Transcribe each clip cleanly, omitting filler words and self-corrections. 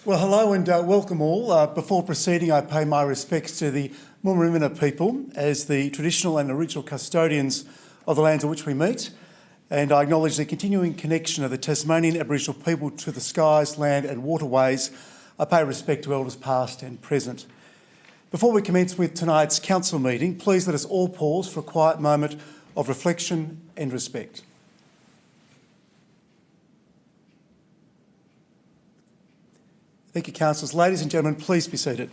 Well, hello and welcome all. Before proceeding, I pay my respects to the Murrumbidgee people as the traditional and original custodians of the lands on which we meet, and I acknowledge the continuing connection of the Tasmanian Aboriginal people to the skies, land and waterways. I pay respect to elders past and present. Before we commence with tonight's council meeting, please let us all pause for a quiet moment of reflection and respect. Thank you, councillors. Ladies and gentlemen, please be seated.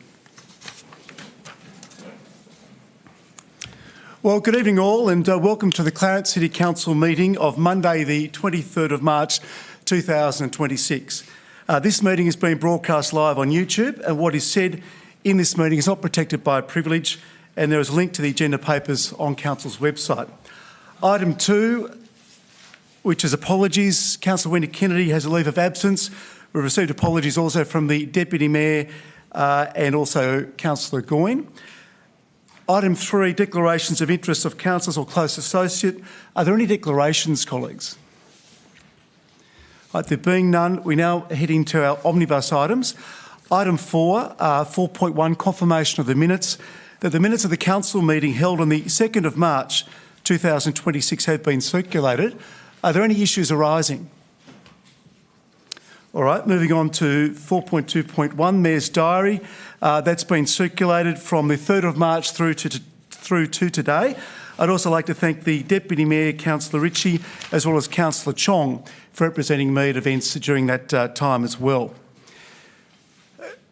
Well, good evening all and welcome to the Clarence City Council meeting of Monday the 23rd of March 2026. This meeting is being broadcast live on YouTube, and what is said in this meeting is not protected by privilege, and there is a link to the agenda papers on Council's website. Item 2, which is apologies. Councillor Wendy Kennedy has a leave of absence. We've received apologies also from the Deputy Mayor and also Councillor Goyne. Item 3, declarations of interest of councillors or close associate. Are there any declarations, colleagues? Right, there being none, we now head into our omnibus items. Item 4, 4.1, confirmation of the minutes. That the minutes of the council meeting held on the 2nd of March 2026 have been circulated. Are there any issues arising? All right, moving on to 4.2.1, Mayor's Diary. That's been circulated from the 3rd of March through to today. I'd also like to thank the Deputy Mayor, Councillor Ritchie, as well as Councillor Chong for representing me at events during that time as well.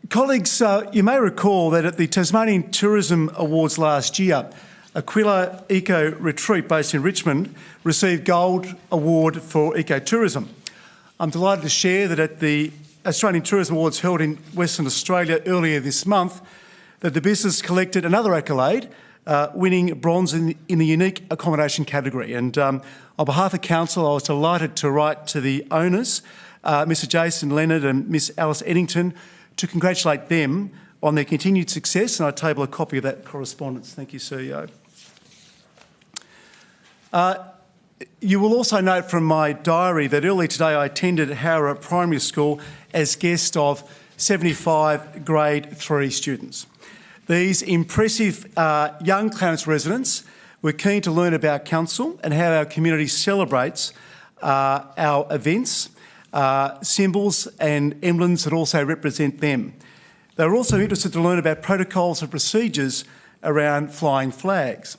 Colleagues, you may recall that at the Tasmanian Tourism Awards last year, Aquila Eco Retreat based in Richmond received Gold Award for ecotourism. I'm delighted to share that at the Australian Tourism Awards held in Western Australia earlier this month, that the business collected another accolade, winning bronze in the unique accommodation category. And on behalf of Council, I was delighted to write to the owners, Mr Jason Leonard and Miss Alice Eddington, to congratulate them on their continued success, and I table a copy of that correspondence. Thank you, CEO. You will also note from my diary that earlier today I attended Howrah Primary School as guest of 75 Grade 3 students. These impressive young Clarence residents were keen to learn about Council and how our community celebrates our events, symbols and emblems that also represent them. They were also interested to learn about protocols and procedures around flying flags.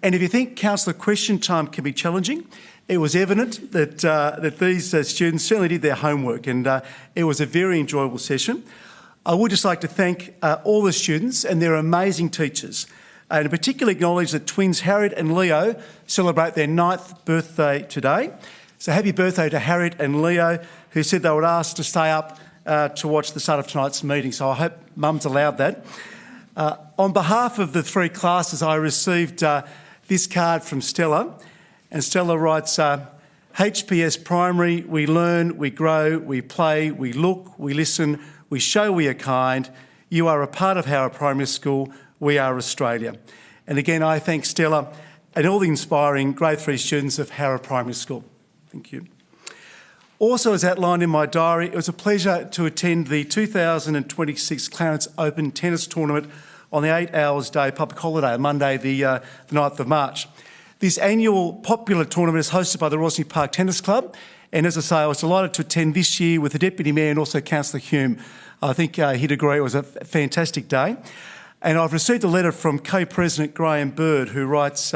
And if you think councillor question time can be challenging, it was evident that these students certainly did their homework, and it was a very enjoyable session. I would just like to thank all the students and their amazing teachers, and in particular acknowledge that twins Harriet and Leo celebrate their 9th birthday today. So happy birthday to Harriet and Leo, who said they would ask to stay up to watch the start of tonight's meeting, so I hope Mum's allowed that. On behalf of the 3 classes, I received this card from Stella, and Stella writes, HPS Primary, we learn, we grow, we play, we look, we listen, we show we are kind. You are a part of Howrah Primary School. We are Australia. And again, I thank Stella and all the inspiring Grade 3 students of Howrah Primary School. Thank you. Also, as outlined in my diary, it was a pleasure to attend the 2026 Clarence Open Tennis Tournament on the 8 Hours Day public holiday, Monday the 9th of March. This annual popular tournament is hosted by the Rosny Park Tennis Club, and as I say, I was delighted to attend this year with the Deputy Mayor and also Councillor Hume. I think he'd agree it was a fantastic day. And I've received a letter from Co-President Graham Bird, who writes,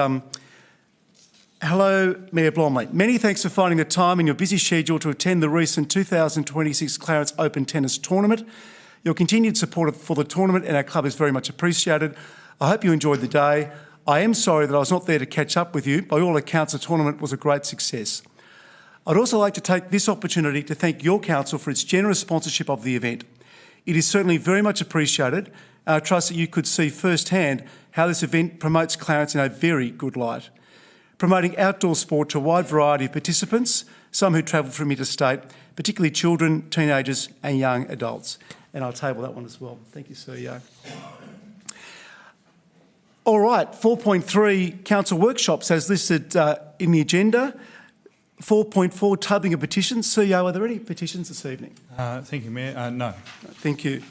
Hello, Mayor Blomley. Many thanks for finding the time in your busy schedule to attend the recent 2026 Clarence Open Tennis Tournament. Your continued support for the tournament and our club is very much appreciated. I hope you enjoyed the day. I am sorry that I was not there to catch up with you. By all accounts, the tournament was a great success. I'd also like to take this opportunity to thank your council for its generous sponsorship of the event. It is certainly very much appreciated, and I trust that you could see firsthand how this event promotes Clarence in a very good light, promoting outdoor sport to a wide variety of participants, some who travel from interstate, particularly children, teenagers and young adults. And I'll table that one as well. Thank you, CEO. All right, 4.3 council workshops as listed in the agenda. 4.4, tabling of petitions. CEO, are there any petitions this evening? Thank you, Mayor. No. Thank you.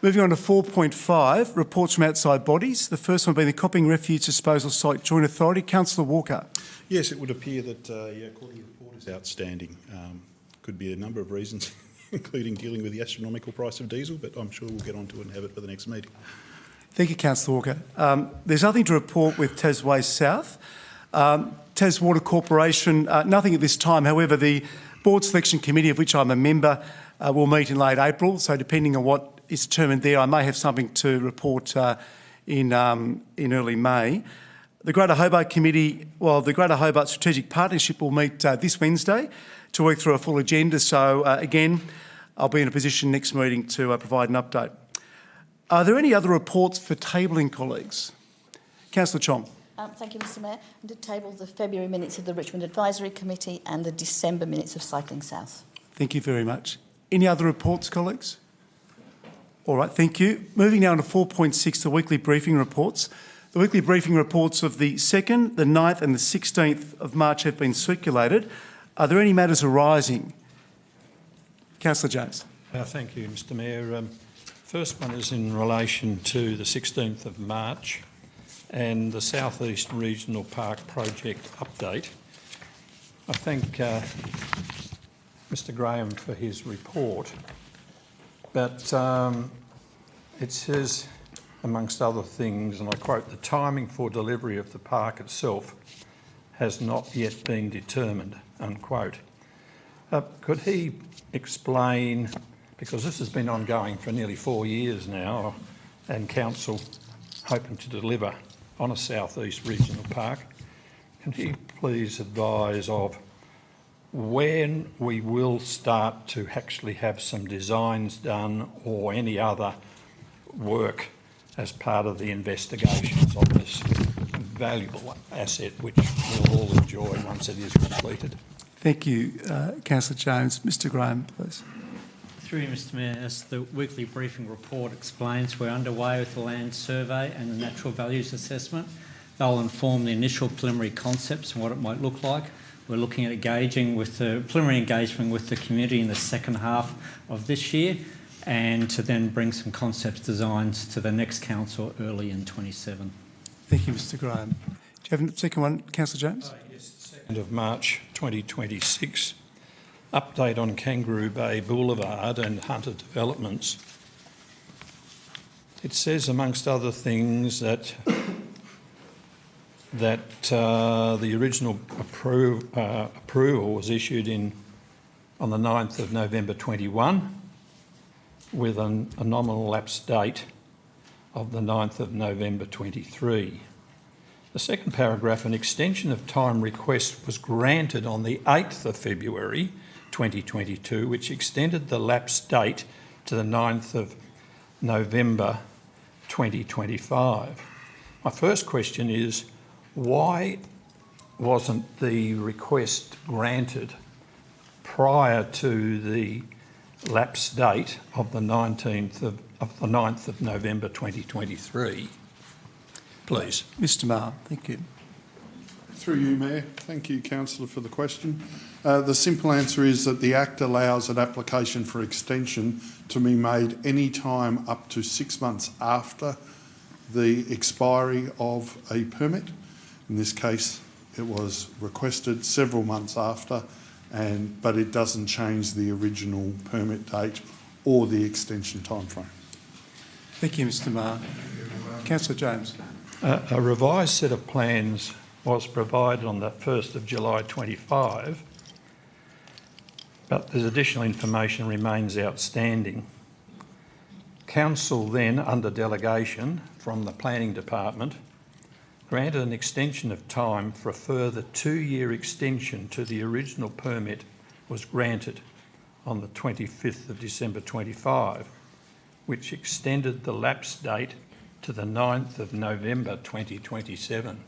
Moving on to 4.5, reports from outside bodies. The first one being the Copying Refuse Disposal Site Joint Authority. Councillor Walker. Yes, it would appear that quarterly report is outstanding. Could be a number of reasons, including dealing with the astronomical price of diesel, but I'm sure we'll get onto it and have it for the next meeting. Thank you, Councillor Walker. There's nothing to report with Tasways South. Tas Water Corporation, nothing at this time. However, the Board Selection Committee, of which I'm a member, will meet in late April. So depending on what is determined there, I may have something to report in early May. The Greater Hobart Committee, the Greater Hobart Strategic Partnership will meet this Wednesday to work through a full agenda. So again, I'll be in a position next meeting to provide an update. Are there any other reports for tabling, colleagues? Councillor Chong. Thank you, Mr Mayor. And to table the February minutes of the Richmond Advisory Committee and the December minutes of Cycling South. Thank you very much. Any other reports, colleagues? All right, thank you. Moving now to 4.6, the weekly briefing reports. The weekly briefing reports of the 2nd, the 9th and the 16th of March have been circulated. Are there any matters arising? Councillor James. Thank you, Mr Mayor. First one is in relation to the 16th of March and the South East Regional Park project update. I thank Mr Graham for his report, but it says, amongst other things, and I quote, "The timing for delivery of the park itself has not yet been determined," unquote. Could he explain, because this has been ongoing for nearly 4 years now, and Council hoping to deliver on a South East Regional Park, can he please advise of when we will start to actually have some designs done or any other work as part of the investigations of this valuable asset which we'll all enjoy once it is completed? Thank you, Councillor James. Mr Graham, please. Through you, Mr Mayor, as the weekly briefing report explains, we're underway with the land survey and the natural values assessment. They'll inform the initial preliminary concepts and what it might look like. We're looking at engaging with the preliminary engagement with the community in the second half of this year, and to then bring some concept designs to the next council early in 27. Thank you, Mr Graham. Do you have a second one, Councillor James? Yes, the 2nd of March 2026. Update on Kangaroo Bay Boulevard and Hunter developments. It says, amongst other things, that the original approval was issued on the 9th of November 21 with a nominal lapse date of the 9th of November 23. The second paragraph, an extension of time request was granted on the 8th of February 2022, which extended the lapse date to the 9th of November 2025. My first question is, why wasn't the request granted prior to the lapse date of the 9th of November 2023? Please. Mr Maher, thank you. Through you, Mayor. Thank you, Councillor, for the question. The simple answer is that the Act allows an application for extension to be made any time up to 6 months after the expiry of a permit. In this case, it was requested several months after, but it doesn't change the original permit date or the extension timeframe. Thank you, Mr Maher. Councillor James. A revised set of plans was provided on the 1st of July 25, but there's additional information remains outstanding. Council then, under delegation from the Planning Department, granted an extension of time for a further 2-year extension to the original permit was granted on the 25th of December 25, which extended the lapse date to the 9th of November 2027.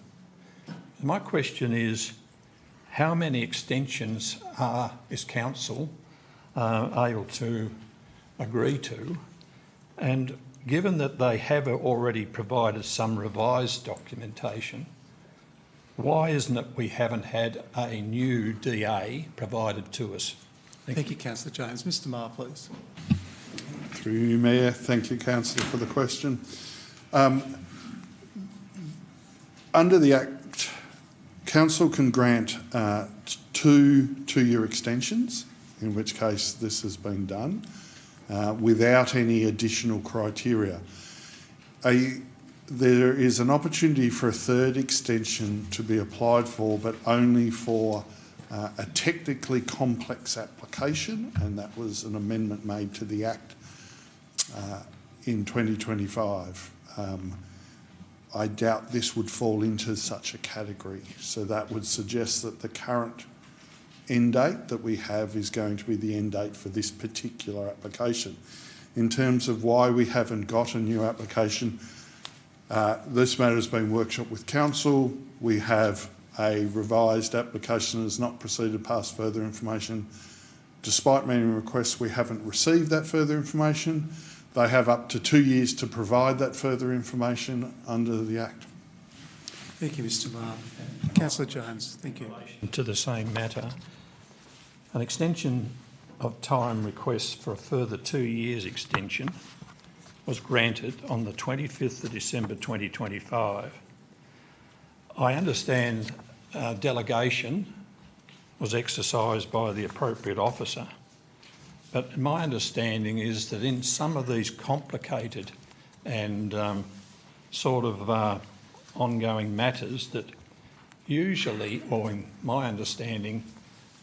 My question is, how many extensions is Council able to agree to? And given that they have already provided some revised documentation, why isn't it we haven't had a new DA provided to us? Thank you, Councillor James. Mr Maher, please. Through you, Mayor. Thank you, Councillor, for the question. Under the Act, Council can grant two-year extensions, in which case this has been done, without any additional criteria. There is an opportunity for a third extension to be applied for, but only for a technically complex application, and that was an amendment made to the Act in 2025. I doubt this would fall into such a category, so that would suggest that the current end date that we have is going to be the end date for this particular application. In terms of why we haven't got a new application, this matter has been workshopped with Council. We have a revised application that has not proceeded past further information. Despite many requests, we haven't received that further information. They have up to 2 years to provide that further information under the Act. Thank you, Mr Maher. Councillor James, thank you. To the same matter, an extension of time request for a further 2 years extension was granted on the 25th of December 2025. I understand delegation was exercised by the appropriate officer, but my understanding is that in some of these complicated and ongoing matters, that usually, or in my understanding,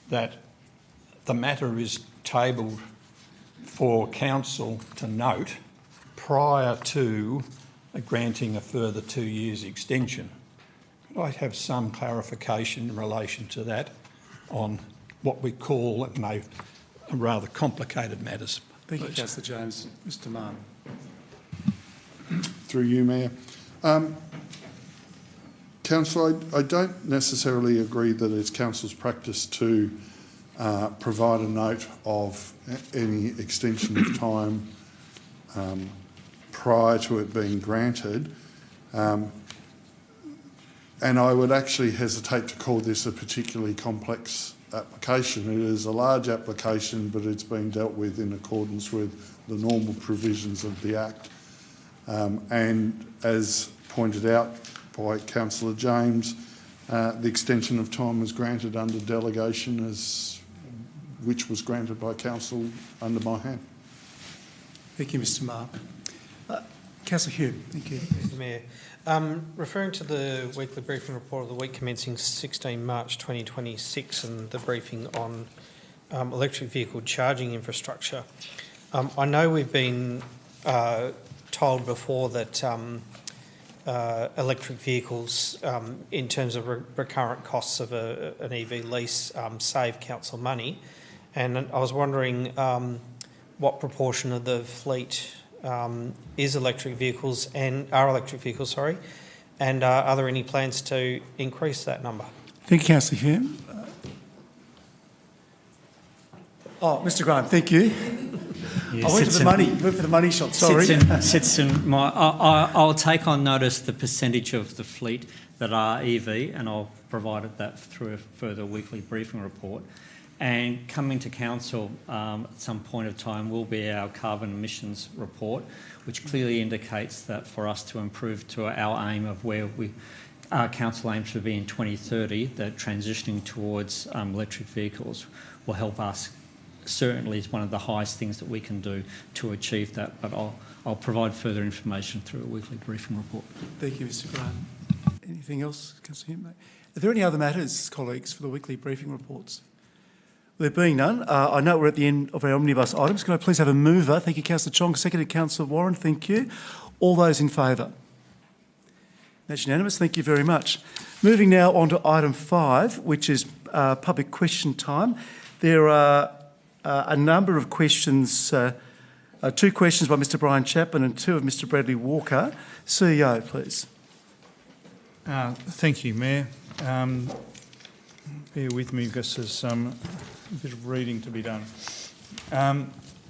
that the matter is tabled for Council to note prior to granting a further 2 years extension. Could I have some clarification in relation to that on what we call rather complicated matters? Thank you, Councillor James. Mr Maher. Through you, Mayor. Council, I don't necessarily agree that it's Council's practice to provide a note of any extension of time prior to it being granted. And I would actually hesitate to call this a particularly complex application. It is a large application, but it's being dealt with in accordance with the normal provisions of the Act. And as pointed out by Councillor James, the extension of time was granted under delegation, which was granted by Council under my hand. Thank you, Mr Maher. Councillor Hugh, thank you. Mr Mayor, referring to the weekly briefing report of the week commencing 16 March 2026 and the briefing on electric vehicle charging infrastructure, I know we've been told before that electric vehicles, in terms of recurrent costs of an EV lease, save council money, and I was wondering what proportion of the fleet is electric vehicles and are there any plans to increase that number? Thank you, Councillor Hugh. Mr Graham, thank you. I went for the money shot, sorry. I'll take on notice the percentage of the fleet that are EV, and I'll provide that through a further weekly briefing report. And coming to Council at some point of time will be our carbon emissions report, which clearly indicates that for us to improve to our aim of where our Council aims to be in 2030, that transitioning towards electric vehicles will help us. Certainly is one of the highest things that we can do to achieve that, but I'll provide further information through a weekly briefing report. Thank you, Mr Graham. Anything else, Councillor Hugh? Are there any other matters, colleagues, for the weekly briefing reports? There being none, I know we're at the end of our omnibus items. Can I please have a mover? Thank you, Councillor Chong. Seconded, Councillor Warren. Thank you. All those in favour? That's unanimous. Thank you very much. Moving now on to item 5, which is public question time. There are a number of questions, 2 questions by Mr Brian Chapman and 2 of Mr Bradley Walker. CEO, please. Thank you, Mayor. Bear with me because there's a bit of reading to be done.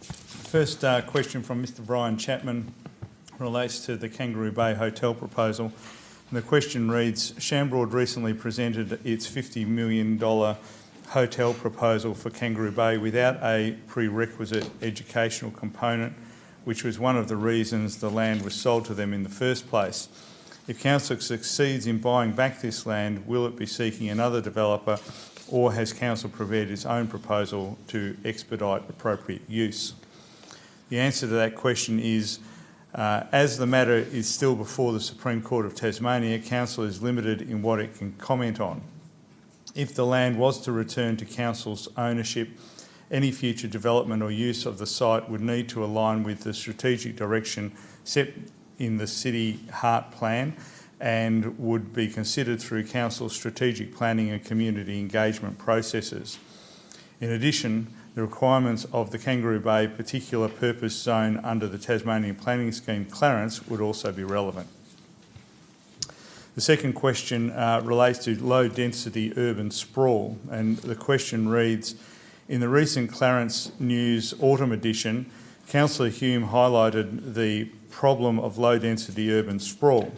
First question from Mr Brian Chapman relates to the Kangaroo Bay Hotel proposal. And the question reads, Shambroad recently presented its $50 million hotel proposal for Kangaroo Bay without a prerequisite educational component, which was one of the reasons the land was sold to them in the first place. If Council succeeds in buying back this land, will it be seeking another developer, or has Council prepared its own proposal to expedite appropriate use? The answer to that question is, as the matter is still before the Supreme Court of Tasmania, Council is limited in what it can comment on. If the land was to return to Council's ownership, any future development or use of the site would need to align with the strategic direction set in the City Heart Plan and would be considered through Council's strategic planning and community engagement processes. In addition, the requirements of the Kangaroo Bay particular purpose zone under the Tasmanian Planning Scheme Clarence would also be relevant. The second question relates to low density urban sprawl, and the question reads, in the recent Clarence News Autumn edition, Councillor Hume highlighted the problem of low density urban sprawl.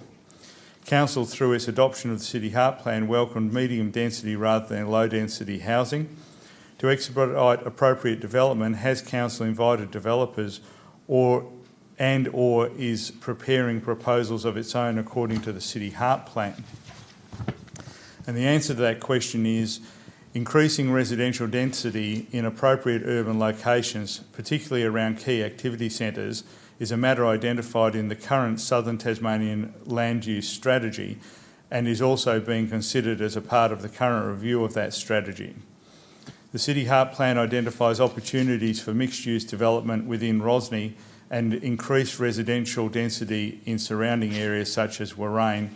Council, through its adoption of the City Heart Plan, welcomed medium density rather than low density housing. To expedite appropriate development, has Council invited developers or is preparing proposals of its own according to the City Heart Plan? And the answer to that question is increasing residential density in appropriate urban locations, particularly around key activity centres, is a matter identified in the current Southern Tasmanian land use strategy and is also being considered as a part of the current review of that strategy. The City Heart Plan identifies opportunities for mixed-use development within Rosny and increased residential density in surrounding areas such as Warrane,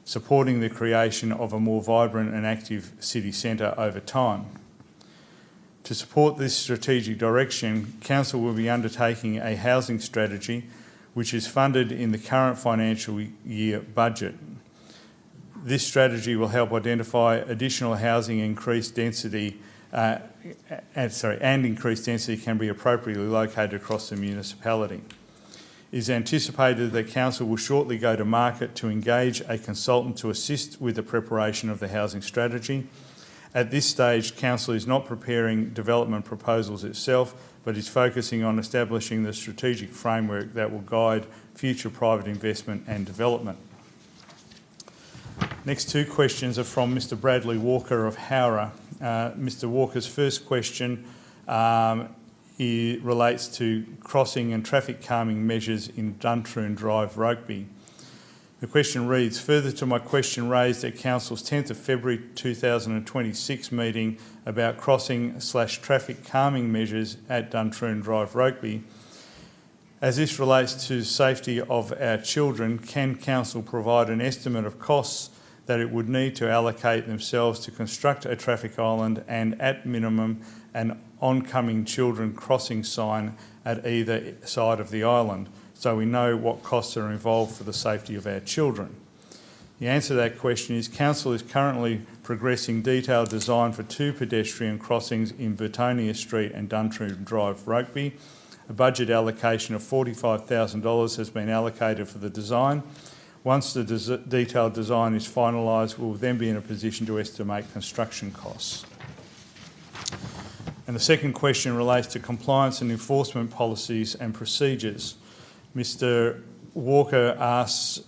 supporting the creation of a more vibrant and active city centre over time. To support this strategic direction, Council will be undertaking a housing strategy which is funded in the current financial year budget. This strategy will help identify additional housing and increased density can be appropriately located across the municipality. It is anticipated that Council will shortly go to market to engage a consultant to assist with the preparation of the housing strategy. At this stage, Council is not preparing development proposals itself, but is focusing on establishing the strategic framework that will guide future private investment and development. Next two questions are from Mr Bradley Walker of Howrah. Mr Walker's first question relates to crossing and traffic calming measures in Duntroon Drive, Rugby. The question reads, further to my question raised at Council's 10th of February 2026 meeting about crossing/traffic calming measures at Duntroon Drive, Rugby, as this relates to safety of our children, can Council provide an estimate of costs that it would need to allocate themselves to construct a traffic island and, at minimum, an oncoming children crossing sign at either side of the island, so we know what costs are involved for the safety of our children? The answer to that question is Council is currently progressing detailed design for two pedestrian crossings in Bertonia Street and Duntroon Drive, Rugby. A budget allocation of $45,000 has been allocated for the design. Once the detailed design is finalised, we will then be in a position to estimate construction costs. And the second question relates to compliance and enforcement policies and procedures. Mr Walker asks,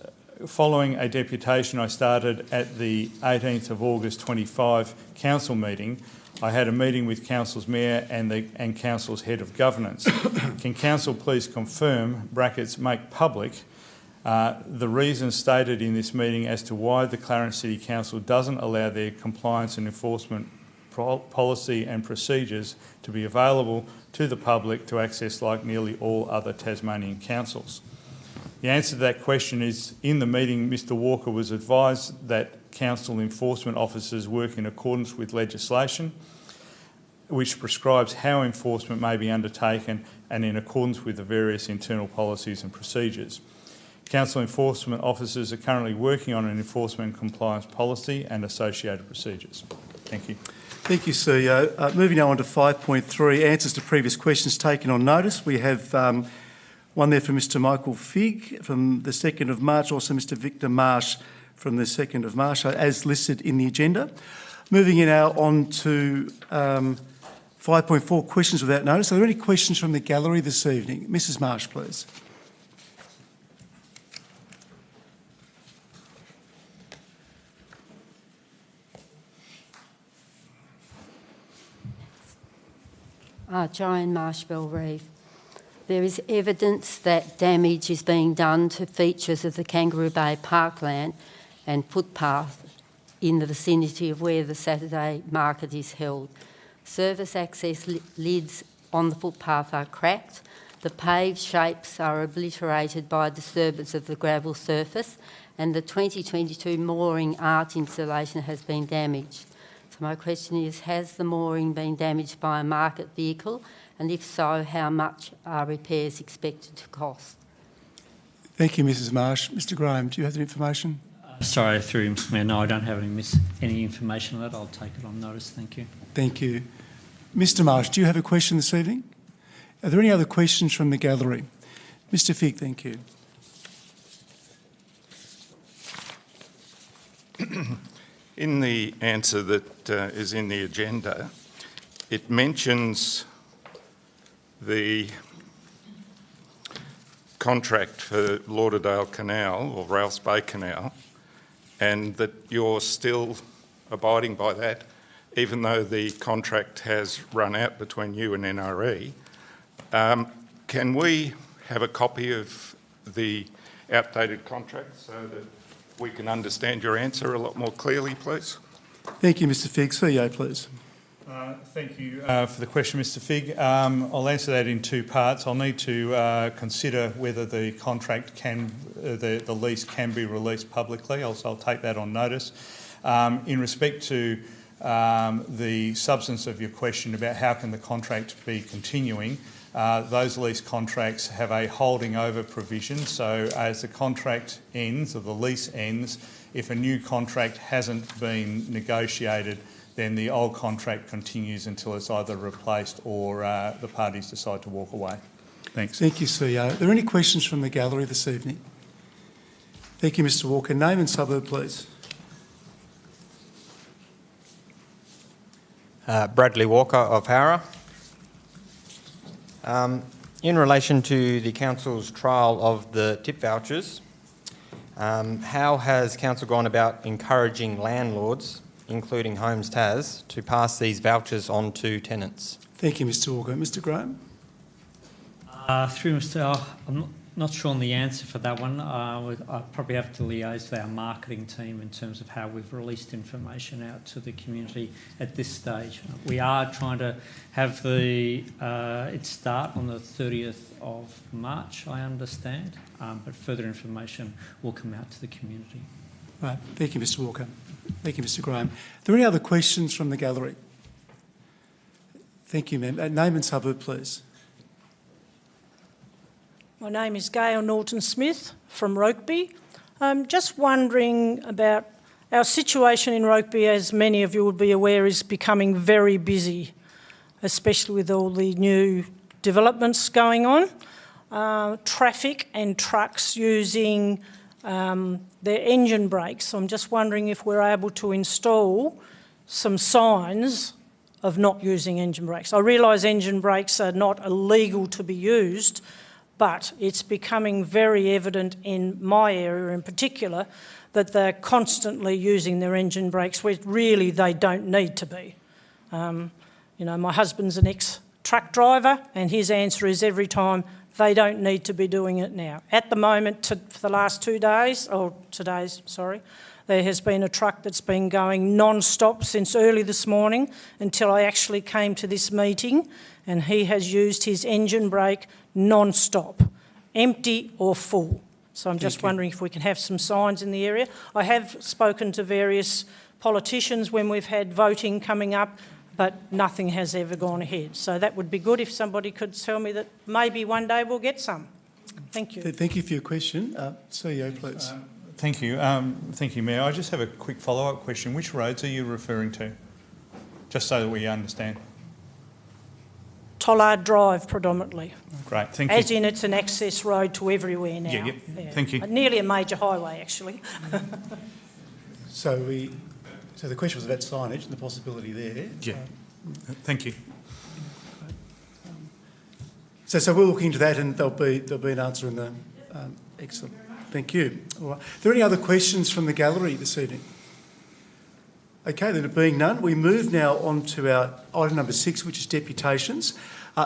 following a deputation I started at the 18th of August 25 Council meeting, I had a meeting with Council's Mayor and Council's Head of Governance. Can Council please confirm, make public, the reasons stated in this meeting as to why the Clarence City Council doesn't allow their compliance and enforcement policy and procedures to be available to the public to access like nearly all other Tasmanian councils? The answer to that question is, in the meeting, Mr Walker was advised that council enforcement officers work in accordance with legislation which prescribes how enforcement may be undertaken and in accordance with the various internal policies and procedures. Council enforcement officers are currently working on an enforcement and compliance policy and associated procedures. Thank you. Thank you, CEO. Moving now on to 5.3, answers to previous questions taken on notice. We have one there from Mr Michael Figg from the 2nd of March, also Mr Victor Marsh from the 2nd of March, as listed in the agenda. Moving now on to 5.4, questions without notice. Are there any questions from the gallery this evening? Mrs Marsh, please. Joanne Marshbell-Reeve. There is evidence that damage is being done to features of the Kangaroo Bay parkland and footpath in the vicinity of where the Saturday market is held. Service access lids on the footpath are cracked. The paved shapes are obliterated by disturbance of the gravel surface, and the 2022 mooring art installation has been damaged. So my question is, has the mooring been damaged by a market vehicle? And if so, how much are repairs expected to cost? Thank you, Mrs Marsh. Mr Graham, do you have the information? Sorry, through you, Mr Mayor. No, I don't have any information on that. I'll take it on notice. Thank you. Thank you. Mr Marsh, do you have a question this evening? Are there any other questions from the gallery? Mr Figg, thank you. In the answer that is in the agenda, it mentions the contract for Lauderdale Canal or Rouse Bay Canal, and that you're still abiding by that, even though the contract has run out between you and NRE. Can we have a copy of the outdated contract so that we can understand your answer a lot more clearly, please? Thank you, Mr Figg. CEO, please. Thank you for the question, Mr Figg. I'll answer that in two parts. I'll need to consider whether the contract can, the lease can be released publicly. I'll take that on notice. In respect to the substance of your question about how can the contract be continuing, those lease contracts have a holding over provision. So as the contract ends or the lease ends, if a new contract hasn't been negotiated, then the old contract continues until it's either replaced or the parties decide to walk away. Thanks. Thank you, CEO. Are there any questions from the gallery this evening? Thank you, Mr Walker. Name and suburb, please. Bradley Walker of Howrah. In relation to the Council's trial of the tip vouchers, how has Council gone about encouraging landlords, including Homes Tas, to pass these vouchers on to tenants? Thank you, Mr Walker. Mr Graham? Through Mr. I'm not sure on the answer for that one. I probably have to liaise with our marketing team in terms of how we've released information out to the community at this stage. We are trying to have it start on the 30th of March, I understand, but further information will come out to the community. Right. Thank you, Mr Walker. Thank you, Mr Graham. Are there any other questions from the gallery? Thank you, ma'am. Name and suburb, please. My name is Gail Norton-Smith from Rokeby. I'm just wondering about our situation in Rokeby, as many of you would be aware, is becoming very busy, especially with all the new developments going on. Traffic and trucks using their engine brakes. I'm just wondering if we're able to install some signs of not using engine brakes. I realise engine brakes are not illegal to be used, but it's becoming very evident in my area in particular that they're constantly using their engine brakes where really they don't need to be. My husband's an ex-truck driver and his answer is every time, they don't need to be doing it now. At the moment, for the last 2 days, there has been a truck that's been going non-stop since early this morning until I actually came to this meeting, and he has used his engine brake non-stop, empty or full. So I'm just wondering if we can have some signs in the area. I have spoken to various politicians when we've had voting coming up, but nothing has ever gone ahead. So that would be good if somebody could tell me that maybe one day we'll get some. Thank you. Thank you for your question. CEO, please. Thank you. Thank you, Mayor. I just have a quick follow-up question. Which roads are you referring to? Just so that we understand. Tollard Drive predominantly. Great, thank you. As in it's an access road to everywhere now. Yeah. Thank you. Nearly a major highway, actually. So the question was about signage and the possibility there. Yeah. Thank you. So we'll look into that, and there'll be an answer in the. Excellent. Thank you. All right. Are there any other questions from the gallery this evening? Okay, there being none, we move now on to our item number 6, which is deputations.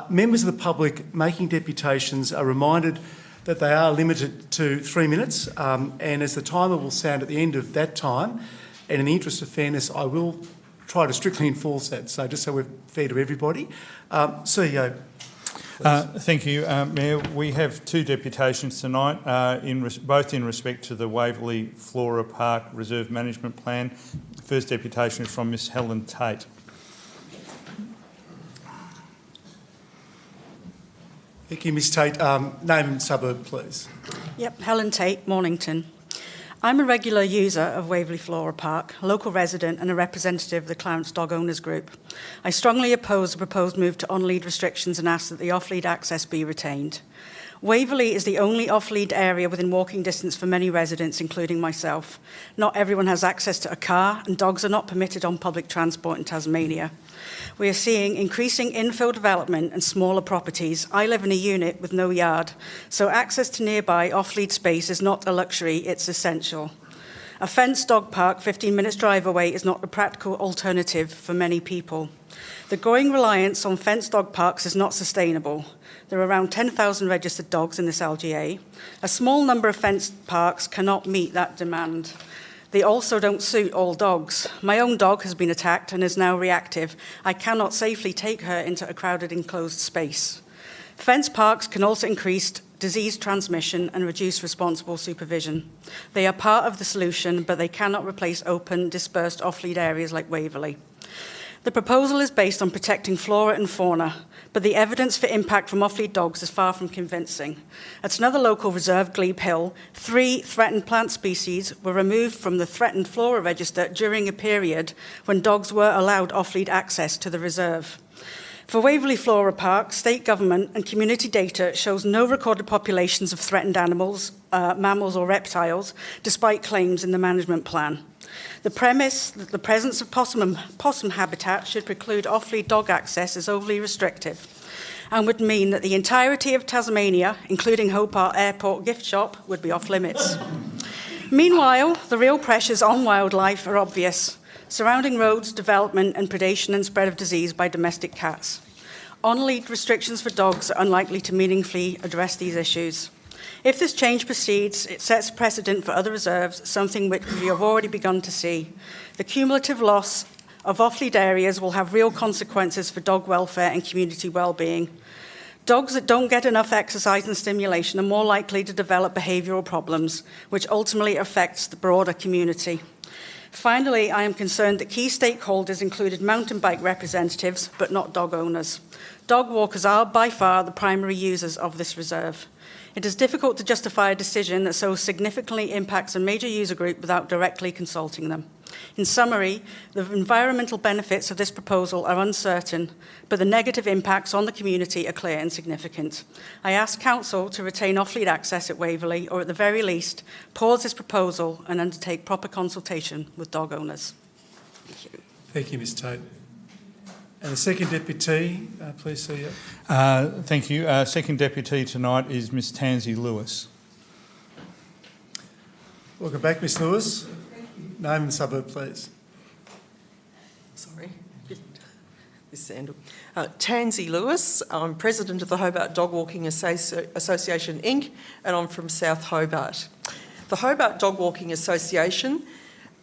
Members of the public making deputations are reminded that they are limited to 3 minutes, and as the timer will sound at the end of that time, and in the interest of fairness, I will try to strictly enforce that, so just so we're fair to everybody. CEO. Thank you, Mayor. We have 2 deputations tonight, both in respect to the Waverley Flora Park Reserve Management Plan. The first deputation is from Ms Helen Tate. Thank you, Ms Tate. Name and suburb, please. Yep, Helen Tate, Mornington. I'm a regular user of Waverley Flora Park, a local resident and a representative of the Clarence Dog Owners Group. I strongly oppose the proposed move to on-lead restrictions and ask that the off-lead access be retained. Waverley is the only off-lead area within walking distance for many residents, including myself. Not everyone has access to a car, and dogs are not permitted on public transport in Tasmania. We are seeing increasing infill development and smaller properties. I live in a unit with no yard, so access to nearby off-lead space is not a luxury, it's essential. A fenced dog park 15 minutes drive away is not a practical alternative for many people. The growing reliance on fenced dog parks is not sustainable. There are around 10,000 registered dogs in this LGA. A small number of fenced parks cannot meet that demand. They also don't suit all dogs. My own dog has been attacked and is now reactive. I cannot safely take her into a crowded enclosed space. Fenced parks can also increase disease transmission and reduce responsible supervision. They are part of the solution, but they cannot replace open, dispersed off-lead areas like Waverley. The proposal is based on protecting flora and fauna, but the evidence for impact from off-lead dogs is far from convincing. At another local reserve, Glebe Hill, 3 threatened plant species were removed from the threatened flora register during a period when dogs were allowed off-lead access to the reserve. For Waverley Flora Park, state government and community data shows no recorded populations of threatened animals, mammals or reptiles, despite claims in the management plan. The premise that the presence of possum habitat should preclude off-lead dog access is overly restrictive and would mean that the entirety of Tasmania, including Hobart Airport gift shop, would be off limits. Meanwhile, the real pressures on wildlife are obvious. Surrounding roads, development and predation and spread of disease by domestic cats. On-lead restrictions for dogs are unlikely to meaningfully address these issues. If this change proceeds, it sets a precedent for other reserves, something which we have already begun to see. The cumulative loss of off-lead areas will have real consequences for dog welfare and community well-being. Dogs that don't get enough exercise and stimulation are more likely to develop behavioural problems, which ultimately affects the broader community. Finally, I am concerned that key stakeholders included mountain bike representatives, but not dog owners. Dog walkers are by far the primary users of this reserve. It is difficult to justify a decision that so significantly impacts a major user group without directly consulting them. In summary, the environmental benefits of this proposal are uncertain, but the negative impacts on the community are clear and significant. I ask Council to retain off-lead access at Waverley, or at the very least, pause this proposal and undertake proper consultation with dog owners. Thank you. Thank you, Ms Tate. And the second deputy, please, CEO. Thank you. Second deputy tonight is Ms Tansy Lewis. Welcome back, Ms Lewis. Name and suburb, please. Sorry, this sandal. Tansy Lewis. I'm president of the Hobart Dog Walking Association Inc. and I'm from South Hobart. The Hobart Dog Walking Association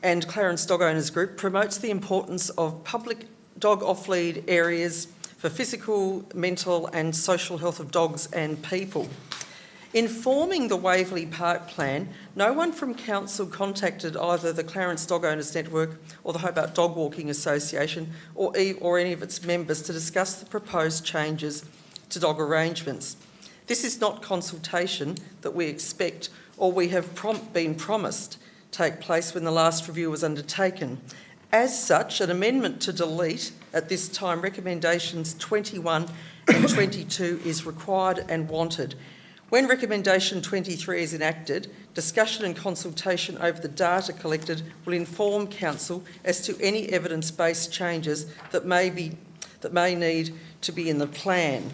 and Clarence Dog Owners Group promotes the importance of public dog off-lead areas for physical, mental and social health of dogs and people. In forming the Waverley Park Plan, no one from Council contacted either the Clarence Dog Owners Network or the Hobart Dog Walking Association or any of its members to discuss the proposed changes to dog arrangements. This is not consultation that we expect or we have been promised take place when the last review was undertaken. As such, an amendment to delete at this time recommendations 21 and 22 is required and wanted. When Recommendation 23 is enacted, discussion and consultation over the data collected will inform Council as to any evidence-based changes that may need to be in the plan.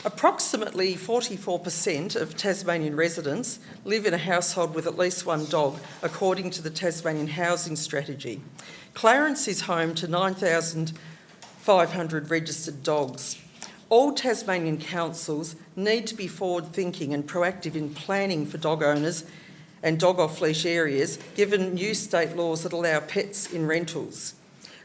Approximately 44% of Tasmanian residents live in a household with at least one dog, according to the Tasmanian Housing Strategy. Clarence is home to 9,500 registered dogs. All Tasmanian councils need to be forward-thinking and proactive in planning for dog owners and dog off-leash areas, given new state laws that allow pets in rentals.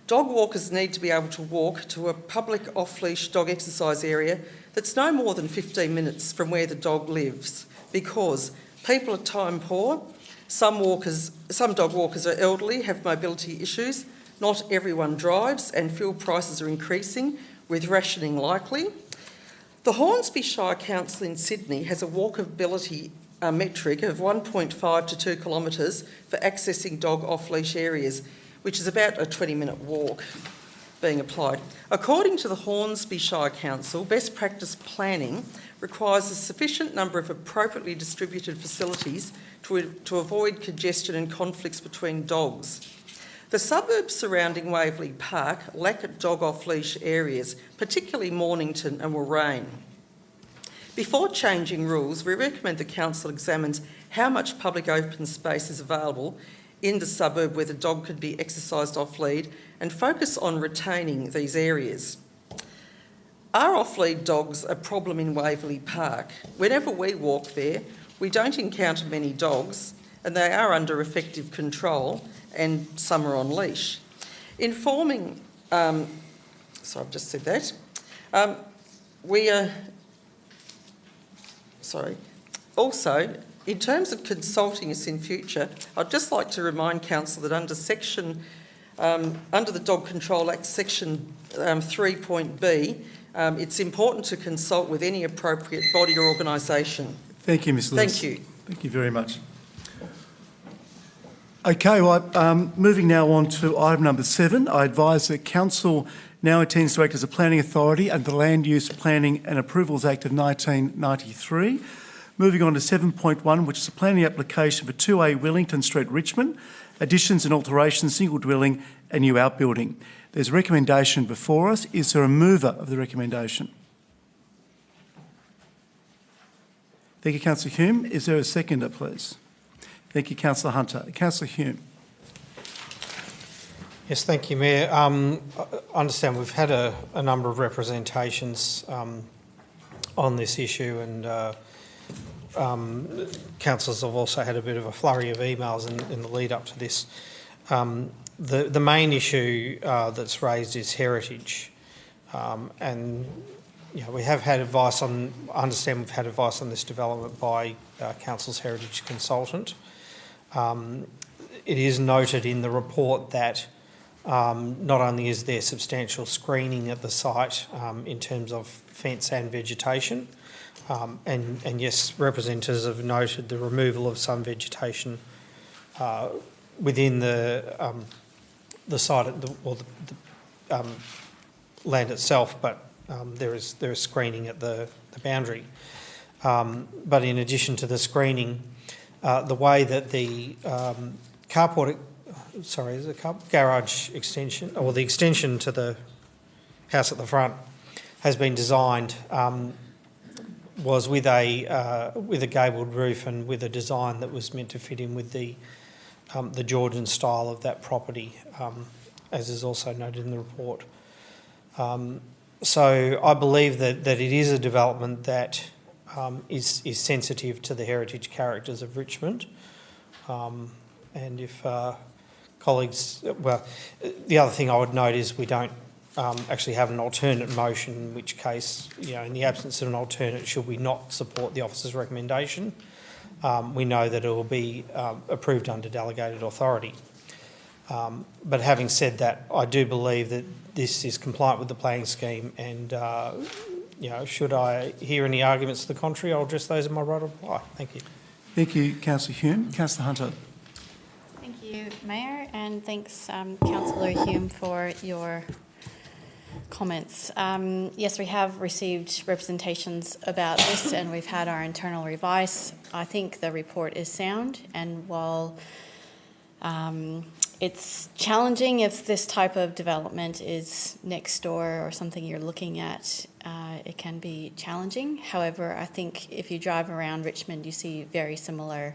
Dog walkers need to be able to walk to a public off-leash dog exercise area that's no more than 15 minutes from where the dog lives, because people are time poor, some dog walkers are elderly, have mobility issues, not everyone drives, and fuel prices are increasing, with rationing likely. The Hornsby Shire Council in Sydney has a walkability metric of 1.5 to 2 kilometres for accessing dog off-leash areas, which is about a 20-minute walk being applied. According to the Hornsby Shire Council, best practice planning requires a sufficient number of appropriately distributed facilities to avoid congestion and conflicts between dogs. The suburbs surrounding Waverley Park lack dog off-leash areas, particularly Mornington and Warrane. Before changing rules, we recommend the Council examines how much public open space is available in the suburb where the dog could be exercised off-lead and focus on retaining these areas. Are off-lead dogs a problem in Waverley Park? Whenever we walk there, we don't encounter many dogs and they are under effective control and some are on leash. Informing, sorry, I've just said that. Also, in terms of consulting us in future, I'd just like to remind Council that under the Dog Control Act, Section 3.B, it's important to consult with any appropriate body or organisation. Thank you, Ms Lewis. Thank you. Thank you very much. Okay, well, moving now on to item number 7. I advise that Council now intends to act as a planning authority under the Land Use Planning and Approvals Act of 1993. Moving on to 7.1, which is a planning application for 2A Wellington Street, Richmond, additions and alterations, single dwelling and new outbuilding. There's a recommendation before us. Is there a mover of the recommendation? Thank you, Councillor Hume. Is there a seconder, please? Thank you, Councillor Hunter. Councillor Hume. Yes, thank you, Mayor. I understand we've had a number of representations on this issue, and councillors have also had a bit of a flurry of emails in the lead up to this. The main issue that's raised is heritage, and we have had advice on. I understand we've had advice on this development by Council's heritage consultant. It is noted in the report that not only is there substantial screening at the site in terms of fence and vegetation, and yes, representatives have noted the removal of some vegetation within the site or the land itself, but there is screening at the boundary. But in addition to the screening, the way that the garage extension, or the extension to the house at the front, has been designed was with a gabled roof and with a design that was meant to fit in with the Georgian style of that property, as is also noted in the report. So I believe that it is a development that is sensitive to the heritage characters of Richmond. And if colleagues, well, the other thing I would note is we don't actually have an alternate motion, in which case, in the absence of an alternate, should we not support the officer's recommendation, we know that it will be approved under delegated authority. But having said that, I do believe that this is compliant with the planning scheme, and should I hear any arguments to the contrary, I'll address those in my right of reply. Thank you. Thank you, Councillor Hume. Councillor Hunter. Thank you, Mayor, and thanks, Councillor Hume, for your comments. Yes, we have received representations about this and we've had our internal revise. I think the report is sound, and while it's challenging if this type of development is next door or something you're looking at, it can be challenging. However, I think if you drive around Richmond, you see very similar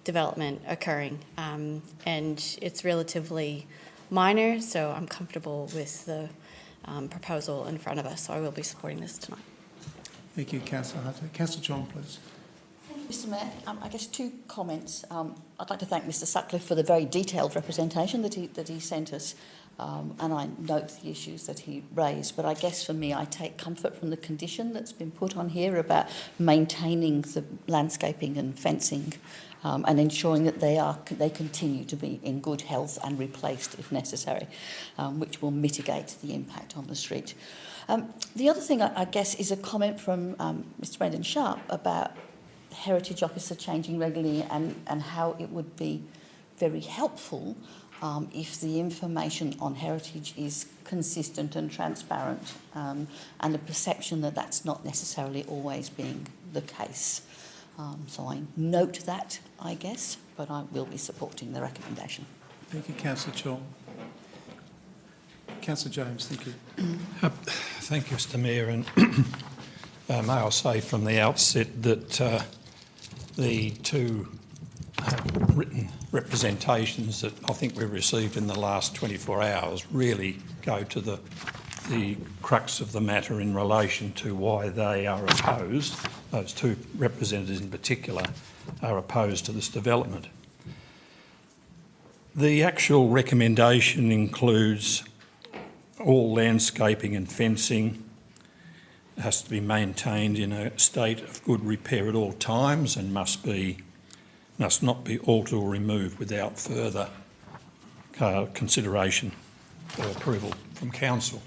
development occurring, and it's relatively minor, so I'm comfortable with the proposal in front of us, so I will be supporting this tonight. Thank you, Councillor Hunter. Councillor John, please. Mr Mayor, I guess two comments. I'd like to thank Mr Sutcliffe for the very detailed representation that he sent us, and I note the issues that he raised. But I guess for me, I take comfort from the condition that's been put on here about maintaining the landscaping and fencing and ensuring that they continue to be in good health and replaced if necessary, which will mitigate the impact on the street. The other thing, I guess, is a comment from Mr Brendan Sharp about Heritage Officer changing regularly and how it would be very helpful if the information on heritage is consistent and transparent, and the perception that that's not necessarily always being the case. So I note that, I guess, but I will be supporting the recommendation. Thank you, Councillor Chong. Councillor James, thank you. Thank you, Mr Mayor, and may I say from the outset that the two written representations that I think we've received in the last 24 hours really go to the crux of the matter in relation to why they are opposed. Those two representatives in particular are opposed to this development. The actual recommendation includes all landscaping and fencing has to be maintained in a state of good repair at all times and must not be altered or removed without further consideration or approval from Council.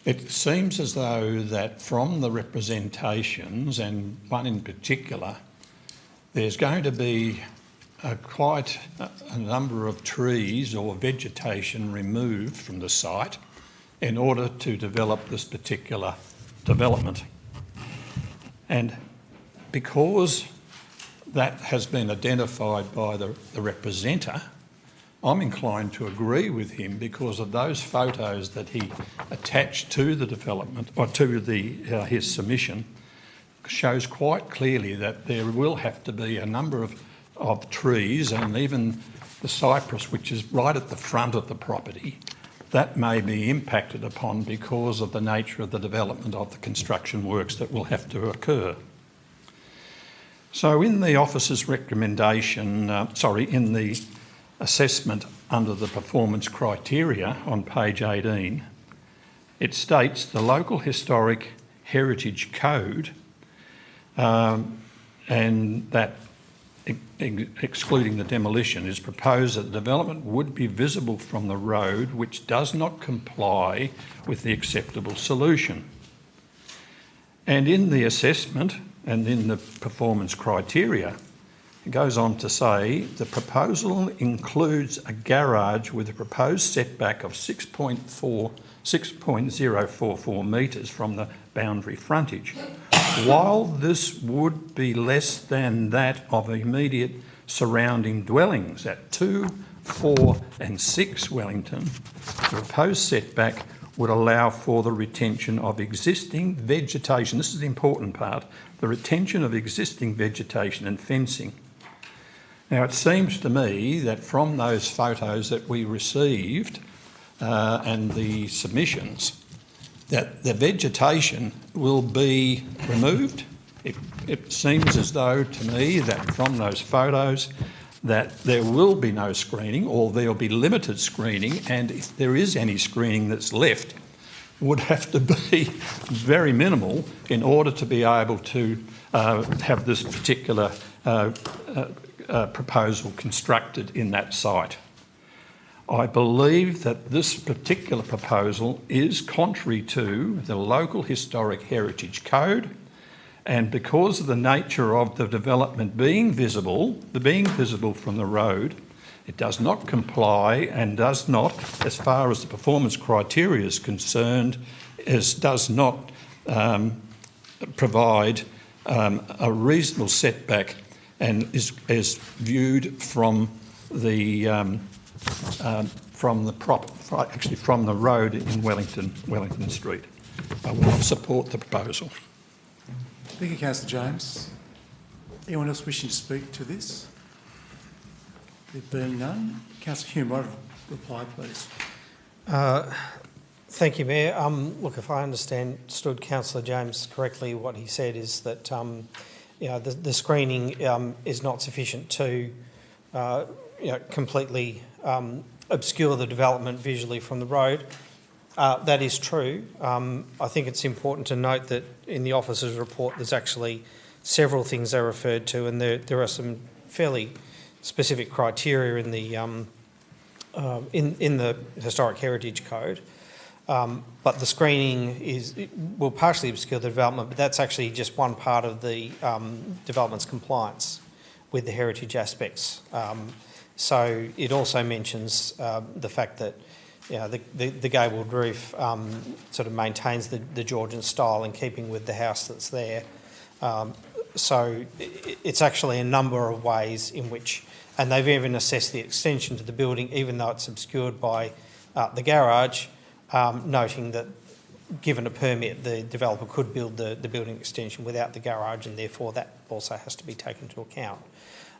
It seems as though that from the representations, and one in particular, there's going to be quite a number of trees or vegetation removed from the site in order to develop this particular development. And because that has been identified by the representative, I'm inclined to agree with him because of those photos that he attached to the development, or to his submission, shows quite clearly that there will have to be a number of trees, and even the cypress, which is right at the front of the property, that may be impacted upon because of the nature of the development of the construction works that will have to occur. So in the officer's recommendation, in the assessment under the performance criteria on page 18, it states the local historic heritage code, and that excluding the demolition, is proposed that the development would be visible from the road which does not comply with the acceptable solution. And in the assessment and in the performance criteria, it goes on to say the proposal includes a garage with a proposed setback of 6.044 metres from the boundary frontage. While this would be less than that of immediate surrounding dwellings at 2, 4 and 6 Wellington, the proposed setback would allow for the retention of existing vegetation. This is the important part, the retention of existing vegetation and fencing. Now, it seems to me that from those photos that we received and the submissions, that the vegetation will be removed. It seems as though to me that from those photos that there will be no screening, or there will be limited screening, and if there is any screening that's left, would have to be very minimal in order to be able to have this particular proposal constructed in that site. I believe that this particular proposal is contrary to the local historic heritage code, and because of the nature of the development being visible from the road, It does not comply and does not, as far as the performance criteria is concerned, does not provide a reasonable setback and is viewed from the from the road in Wellington Street. I will not support the proposal. Thank you, Councillor James. Anyone else wishing to speak to this? There being none, Councillor Hume, right of reply, please. Thank you, Mayor. Look, if I understood Councillor James correctly, what he said is that the screening is not sufficient to completely obscure the development visually from the road. That is true. I think it's important to note that in the officer's report there's actually several things they referred to, and there are some fairly specific criteria in the Historic Heritage Code. But the screening will partially obscure the development, but that's actually just one part of the development's compliance with the heritage aspects. So it also mentions the fact that the gabled roof sort of maintains the Georgian style in keeping with the house that's there. So it's actually a number of ways in which, and they've even assessed the extension to the building, even though it's obscured by the garage, noting that given a permit, the developer could build the building extension without the garage, and therefore that also has to be taken into account.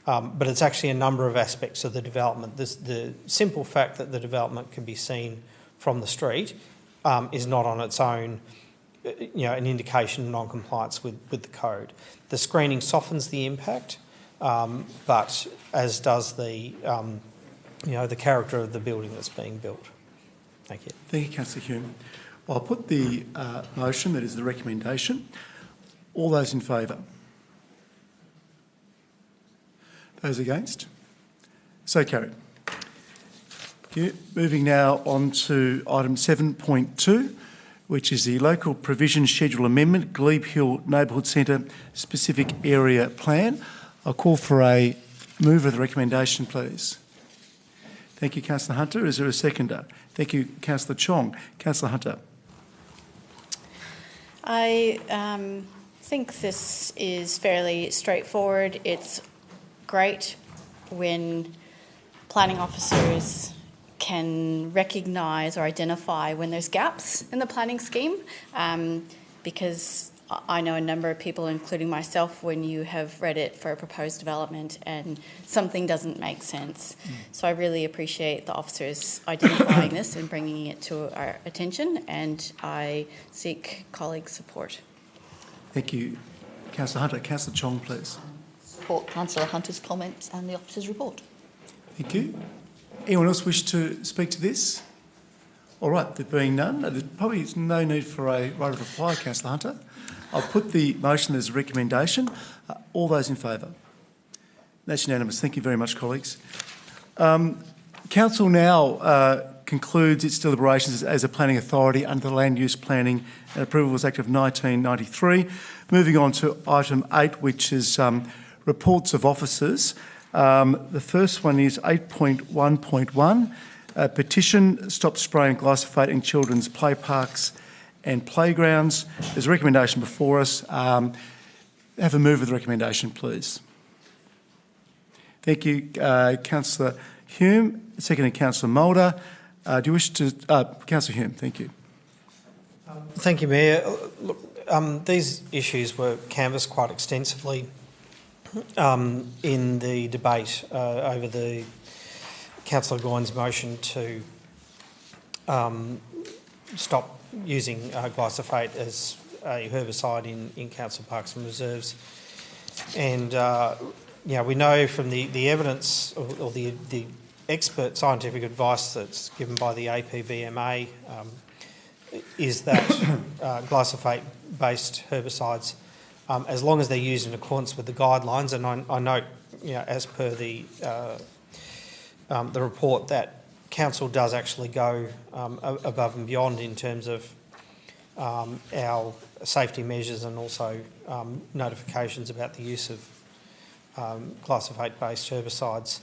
But it's actually a number of aspects of the development. The simple fact that the development can be seen from the street is not on its own an indication of non-compliance with the code. The screening softens the impact, but as does the character of the building that's being built. Thank you. Thank you, Councillor Hume. Well, I'll put the motion, that is the recommendation. All those in favour? Those against? So carried. Thank you. Moving now on to item 7.2, which is the Local Provision Schedule Amendment, Glebe Hill Neighbourhood Centre Specific Area Plan. I'll call for a move of the recommendation, please. Thank you, Councillor Hunter. Is there a seconder? Thank you, Councillor Chong. Councillor Hunter. I think this is fairly straightforward. It's great when planning officers can recognise or identify when there's gaps in the planning scheme, because I know a number of people, including myself, when you have read it for a proposed development and something doesn't make sense. So I really appreciate the officers identifying this and bringing it to our attention, and I seek colleagues' support. Thank you, Councillor Hunter. Councillor Chong, please. Support Councillor Hunter's comments and the officer's report. Thank you. Anyone else wish to speak to this? All right, there being none, there probably is no need for a right of reply, Councillor Hunter. I'll put the motion as a recommendation. All those in favour? That's unanimous. Thank you very much, colleagues. Council now concludes its deliberations as a planning authority under the Land Use Planning and Approvals Act of 1993. Moving on to item 8, which is reports of officers. The first one is 8.1.1, petition stop spraying glyphosate in children's play parks and playgrounds. There's a recommendation before us. Have a move of the recommendation, please. Thank you, Councillor Hume. Seconded, Councillor Mulder. Do you wish to... Councillor Hume, thank you. Thank you, Mayor. Look, these issues were canvassed quite extensively in the debate over the Councillor Goyne's motion to stop using glyphosate as a herbicide in council parks and reserves. And we know from the evidence or the expert scientific advice that's given by the APVMA is that glyphosate-based herbicides, as long as they're used in accordance with the guidelines, and I note, as per the report, that council does actually go above and beyond in terms of our safety measures and also notifications about the use of glyphosate-based herbicides.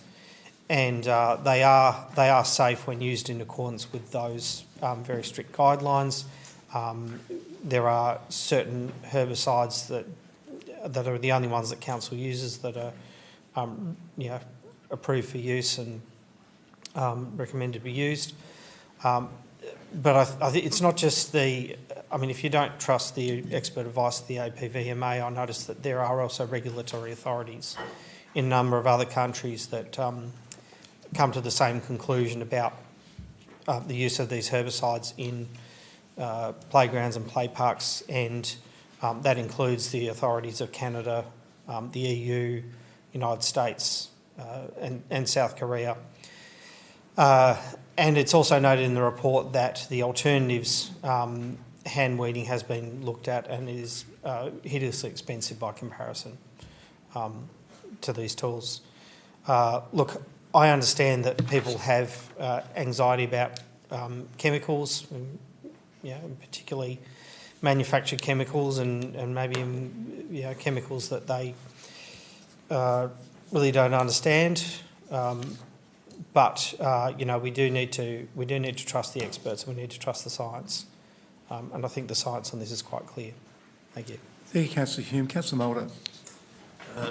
and they are safe when used in accordance with those very strict guidelines. There are certain herbicides that are the only ones that council uses that are approved for use and recommended to be used. But I think it's not just if you don't trust the expert advice of the APVMA, I noticed that there are also regulatory authorities in a number of other countries that come to the same conclusion about the use of these herbicides in playgrounds and play parks, and that includes the authorities of Canada, the EU, United States and South Korea. And it's also noted in the report that the alternatives hand weeding has been looked at and is hideously expensive by comparison to these tools. Look, I understand that people have anxiety about chemicals, and particularly manufactured chemicals and maybe chemicals that they really don't understand. But we do need to trust the experts. We need to trust the science, and I think the science on this is quite clear. Thank you. Thank you, Councillor Hume. Councillor Mulder.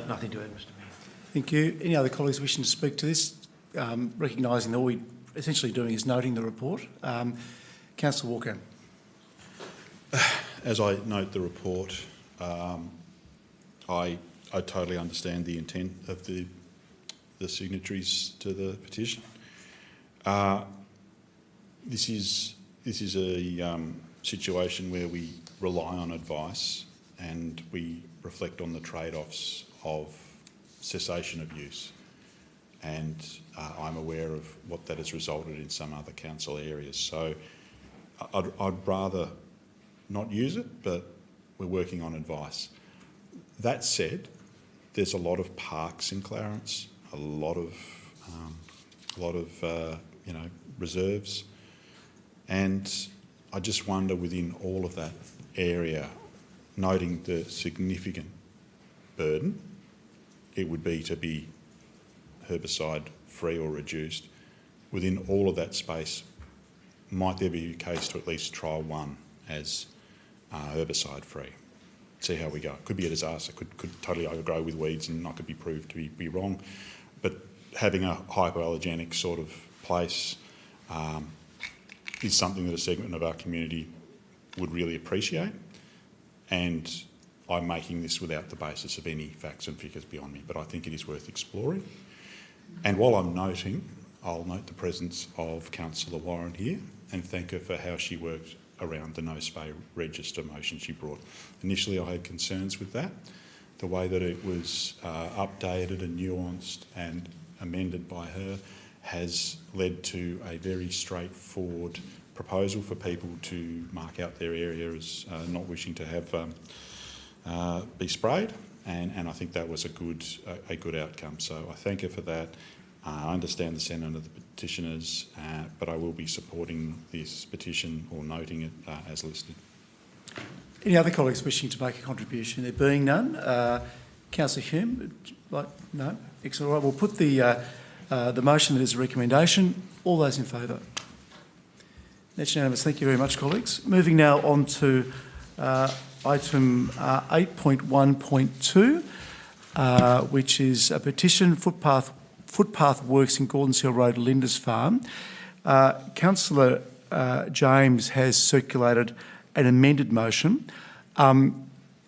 Nothing to add, Mr Mayor. Thank you. Any other colleagues wishing to speak to this? Recognising that all we're essentially doing is noting the report. Councillor Walker. As I note the report, I totally understand the intent of the signatories to the petition. This is a situation where we rely on advice and we reflect on the trade-offs of cessation of use. And I'm aware of what that has resulted in some other council areas. So I'd rather not use it, but we're working on advice. That said, there's a lot of parks in Clarence, a lot of reserves, and I just wonder within all of that area, noting the significant burden it would be to be herbicide free or reduced, within all of that space, might there be a case to at least trial one as herbicide free? See how we go. It could be a disaster, could totally overgrow with weeds and I could be proved to be wrong. But having a hypoallergenic sort of place is something that a segment of our community would really appreciate. And I'm making this without the basis of any facts and figures beyond me, but I think it is worth exploring. And while I'm noting, I'll note the presence of Councillor Warren here and thank her for how she worked around the no spay register motion she brought. Initially I had concerns with that. The way that it was updated and nuanced and amended by her has led to a very straightforward proposal for people to mark out their area as not wishing to have be sprayed, and I think that was a good outcome. So I thank her for that. I understand the sentiment of the petitioners, but I will be supporting this petition or noting it as listed. Any other colleagues wishing to make a contribution? There being none, Councillor Hume, no? Excellent. All right, we'll put the motion that is a recommendation. All those in favour? That's unanimous. Thank you very much, colleagues. Moving now on to item 8.1.2, which is a petition footpath works in Gordons Hill Road, Lindisfarne. Councillor James has circulated an amended motion.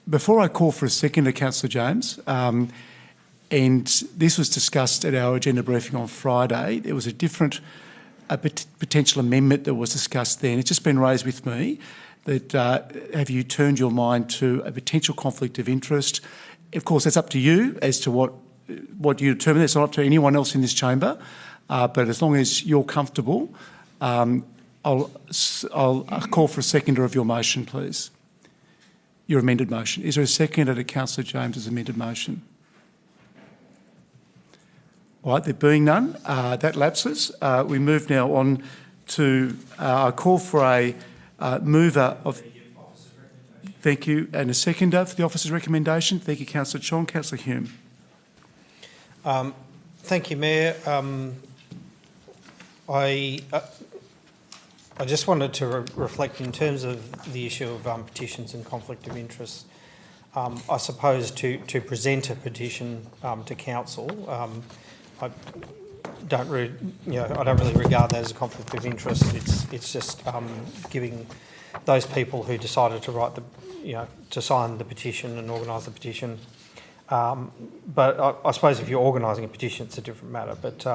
Before I call for a seconder, Councillor James, and this was discussed at our agenda briefing on Friday, there was a potential amendment that was discussed then. It's just been raised with me that have you turned your mind to a potential conflict of interest? Of course, that's up to you as to what you determine. It's not up to anyone else in this chamber, but as long as you're comfortable, I'll call for a seconder of your motion, please. Your amended motion. Is there a seconder to Councillor James's amended motion? All right, there being none, that lapses. We move now on to I call for a mover of. Thank you, and a seconder for the officer's recommendation. Thank you, Councillor Chong. Councillor Hume. Thank you, Mayor. I just wanted to reflect in terms of the issue of petitions and conflict of interest. I suppose to present a petition to council, I don't really regard that as a conflict of interest. It's just giving those people who decided to write to sign the petition and organise the petition. But I suppose if you're organising a petition, it's a different matter. But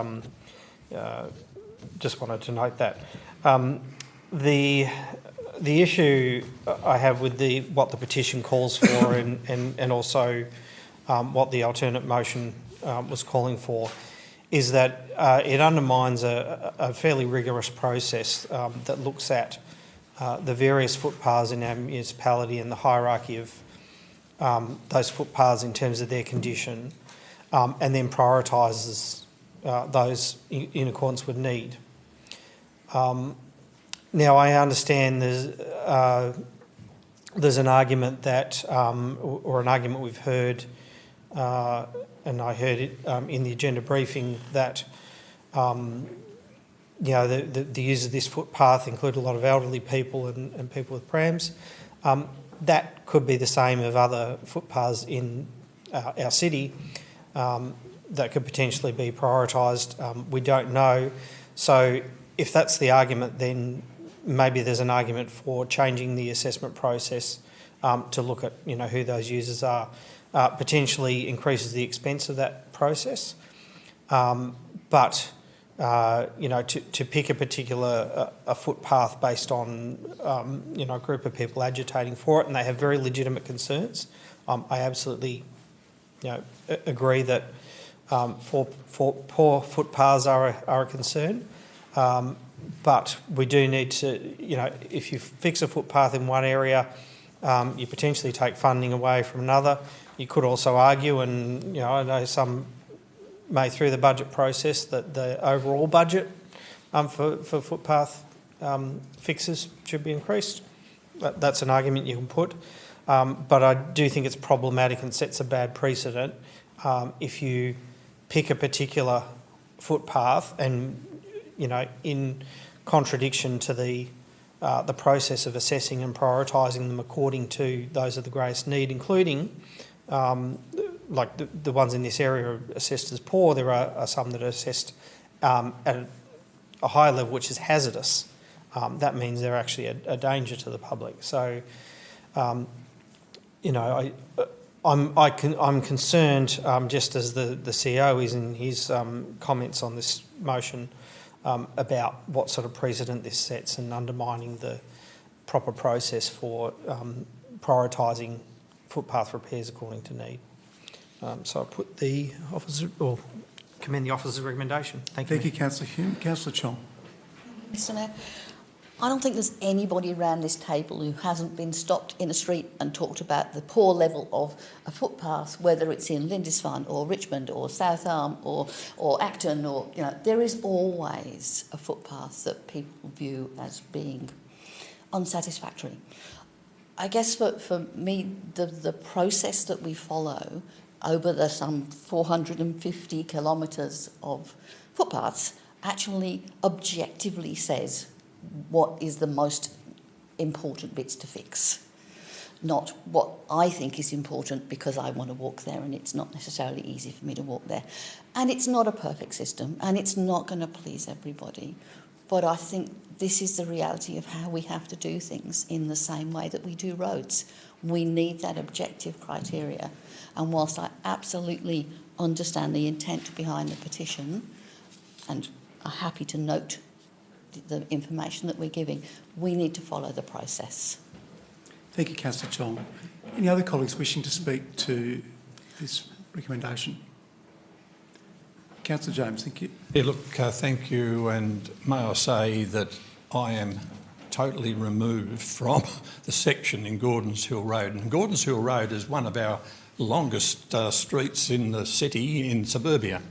just wanted to note that. The issue I have with what the petition calls for and also what the alternate motion was calling for is that it undermines a fairly rigorous process that looks at the various footpaths in our municipality and the hierarchy of those footpaths in terms of their condition, and then prioritises those in accordance with need. Now, I understand there's an argument that, or an argument we've heard, and I heard it in the agenda briefing, that the use of this footpath include a lot of elderly people and people with prams. That could be the same of other footpaths in our city that could potentially be prioritised. We don't know. So if that's the argument, then maybe there's an argument for changing the assessment process to look at who those users are. Potentially increases the expense of that process. But to pick a particular a footpath based on a group of people agitating for it, and they have very legitimate concerns. I absolutely agree that for poor footpaths are a concern. But we do need to, if you fix a footpath in one area, you potentially take funding away from another. You could also argue, and I know some may through the budget process, that the overall budget for footpath fixes should be increased. That's an argument you can put. But I do think it's problematic and sets a bad precedent if you pick a particular footpath and, in contradiction to the process of assessing and prioritising them according to those of the greatest need, including like the ones in this area are assessed as poor. There are some that are assessed at a higher level, which is hazardous. That means they're actually a danger to the public. So, I'm concerned, just as the CEO is in his comments on this motion, about what sort of precedent this sets and undermining the proper process for prioritising footpath repairs according to need. So I put the officer, or commend the officer's recommendation. Thank you. Thank you, Councillor Hume. Councillor Chong. Mr Mayor, I don't think there's anybody around this table who hasn't been stopped in a street and talked about the poor level of a footpath, whether it's in Lindisfarne or Richmond or South Arm or Acton, or there is always a footpath that people view as being unsatisfactory. I guess for me, the process that we follow over the some 450 kilometres of footpaths actually objectively says what is the most important bits to fix, not what I think is important because I want to walk there and it's not necessarily easy for me to walk there. And it's not a perfect system and it's not going to please everybody, but I think this is the reality of how we have to do things in the same way that we do roads. We need that objective criteria. And whilst I absolutely understand the intent behind the petition and are happy to note the information that we're giving, we need to follow the process. Thank you, Councillor Chong. Any other colleagues wishing to speak to this recommendation? Councillor James, thank you. Yeah, look, thank you, and may I say that I am totally removed from the section in Gordons Hill Road. And Gordons Hill Road is one of our longest streets in the city in suburbia.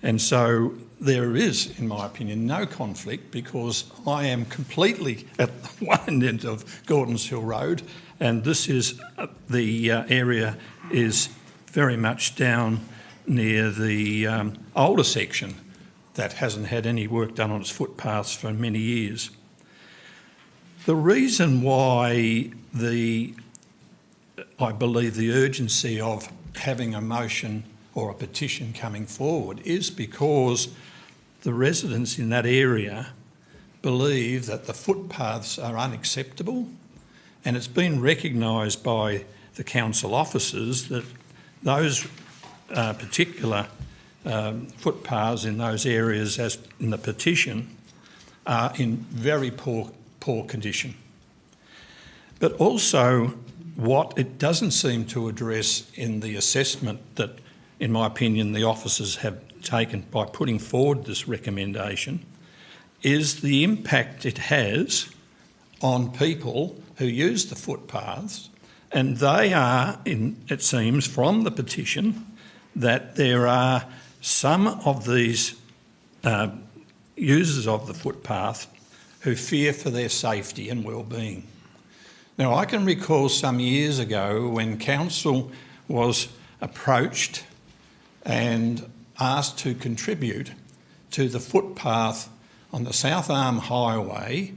And so there is, in my opinion, no conflict because I am completely at one end of Gordons Hill Road, and this is the area is very much down near the older section that hasn't had any work done on its footpaths for many years. The reason why I believe the urgency of having a motion or a petition coming forward is because the residents in that area believe that the footpaths are unacceptable, and it's been recognised by the council officers that those particular footpaths in those areas, as in the petition, are in very poor condition. But also, what it doesn't seem to address in the assessment that, in my opinion, the officers have taken by putting forward this recommendation is the impact it has on people who use the footpaths. And they are, it seems, from the petition, that there are some of these users of the footpath who fear for their safety and well-being. Now, I can recall some years ago when council was approached and asked to contribute to the footpath on the South Arm Highway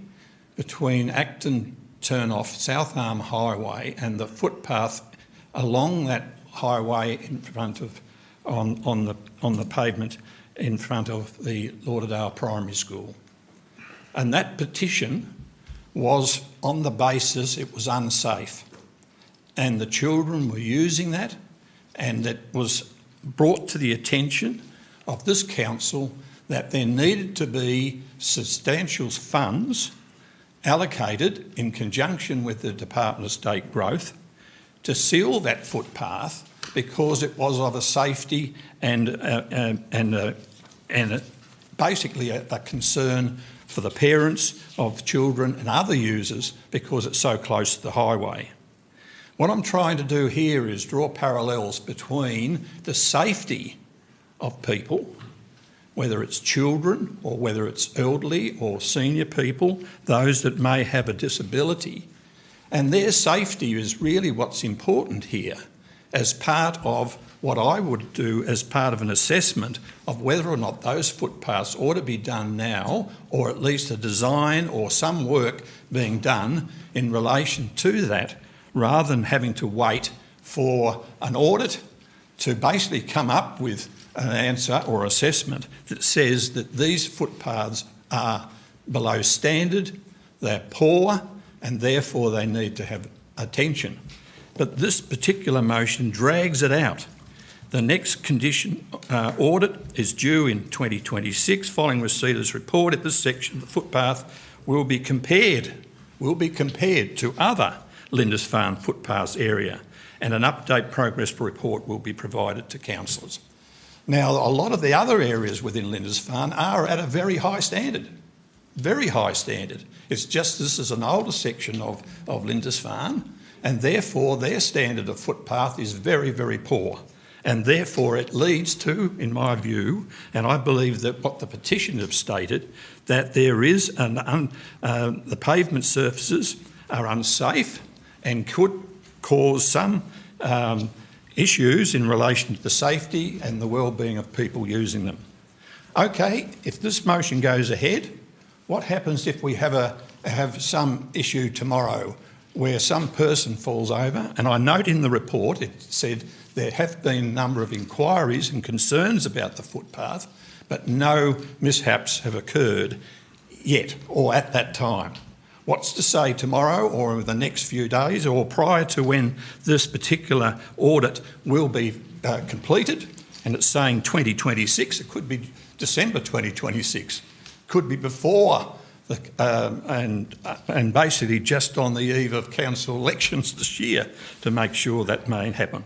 between Acton Turnoff, South Arm Highway, and the footpath along that highway in front of, on the pavement in front of the Lauderdale Primary School. And that petition was on the basis it was unsafe, and the children were using that, and it was brought to the attention of this council that there needed to be substantial funds allocated in conjunction with the Department of State Growth to seal that footpath because it was of a safety and basically a concern for the parents of children and other users because it's so close to the highway. What I'm trying to do here is draw parallels between the safety of people, whether it's children or whether it's elderly or senior people, those that may have a disability, and their safety is really what's important here as part of what I would do as part of an assessment of whether or not those footpaths ought to be done now, or at least a design or some work being done in relation to that, rather than having to wait for an audit to basically come up with an answer or assessment that says that these footpaths are below standard, they're poor, and therefore they need to have attention. But this particular motion drags it out. The next condition audit is due in 2026. Following receipt of this report, at this section of the footpath will be compared to other Lindisfarne footpaths area, and an update progress report will be provided to councillors. Now, a lot of the other areas within Lindisfarne are at a very high standard. It's just this is an older section of Lindisfarne, and therefore their standard of footpath is very, very poor. And therefore it leads to, in my view, and I believe that what the petition have stated, that there is the pavement surfaces are unsafe and could cause some issues in relation to the safety and the well-being of people using them. Okay, if this motion goes ahead, what happens if we have some issue tomorrow where some person falls over? And I note in the report it said there have been a number of inquiries and concerns about the footpath, but no mishaps have occurred yet or at that time. What's to say tomorrow or in the next few days or prior to when this particular audit will be completed? And it's saying 2026, it could be December 2026, could be before, and basically just on the eve of council elections this year to make sure that may happen.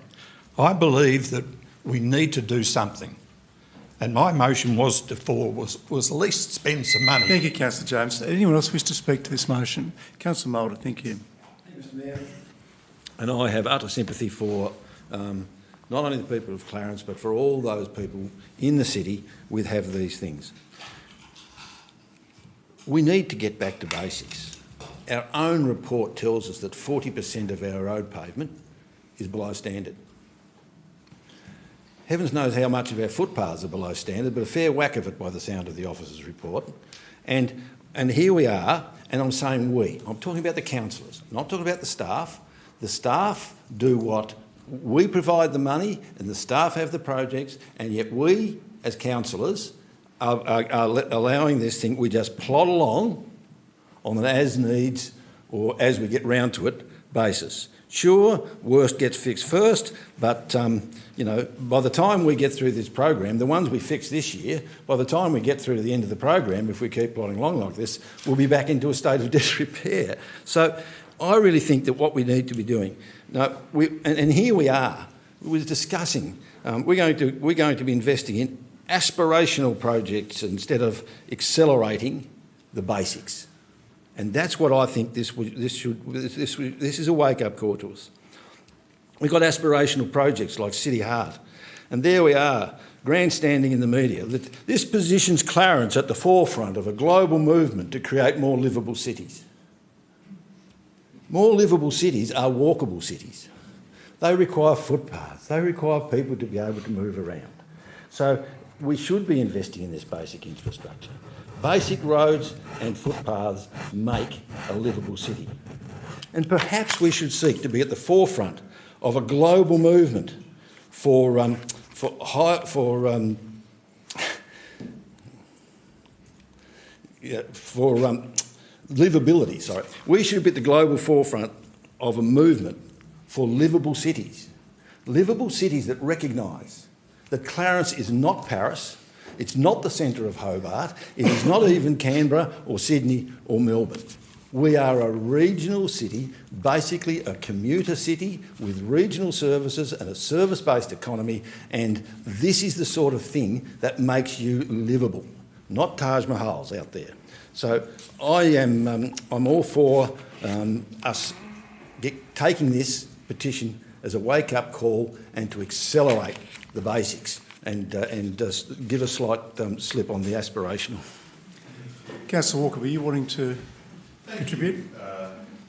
I believe that we need to do something. And my motion was at least spend some money. Thank you, Councillor James. Anyone else wish to speak to this motion? Councillor Moulder, thank you. Thank you, Mr Mayor. And I have utter sympathy for not only the people of Clarence, but for all those people in the city with have these things. We need to get back to basics. Our own report tells us that 40% of our road pavement is below standard. Heavens knows how much of our footpaths are below standard, but a fair whack of it by the sound of the officer's report. And here we are, and I'm saying we. I'm talking about the councillors, not talking about the staff. The staff do what we provide the money, and the staff have the projects, and yet we, as councillors, are allowing this thing. We just plod along on an as-needs or as we get round to it basis. Sure, worst gets fixed first, but you know, by the time we get through this program, the ones we fix this year, by the time we get through to the end of the program, if we keep plodding along like this, we'll be back into a state of disrepair. So I really think that what we need to be doing, and here we are, we were discussing, we're going to be investing in aspirational projects instead of accelerating the basics. And that's what I think this is a wake-up call to us. We've got aspirational projects like City Heart, and there we are, grandstanding in the media. This positions Clarence at the forefront of a global movement to create more livable cities. More livable cities are walkable cities. They require footpaths. They require people to be able to move around. So we should be investing in this basic infrastructure. Basic roads and footpaths make a livable city. And perhaps we should seek to be at the forefront of a global movement for livability. Sorry, we should be at the global forefront of a movement for livable cities. Livable cities that recognise that Clarence is not Paris. It's not the centre of Hobart. It is not even Canberra or Sydney or Melbourne. We are a regional city, basically a commuter city with regional services and a service-based economy, and this is the sort of thing that makes you livable, not Taj Mahals out there. So I'm all for us taking this petition as a wake-up call and to accelerate the basics and give a slight slip on the aspirational. Councillor Walker, were you wanting to contribute?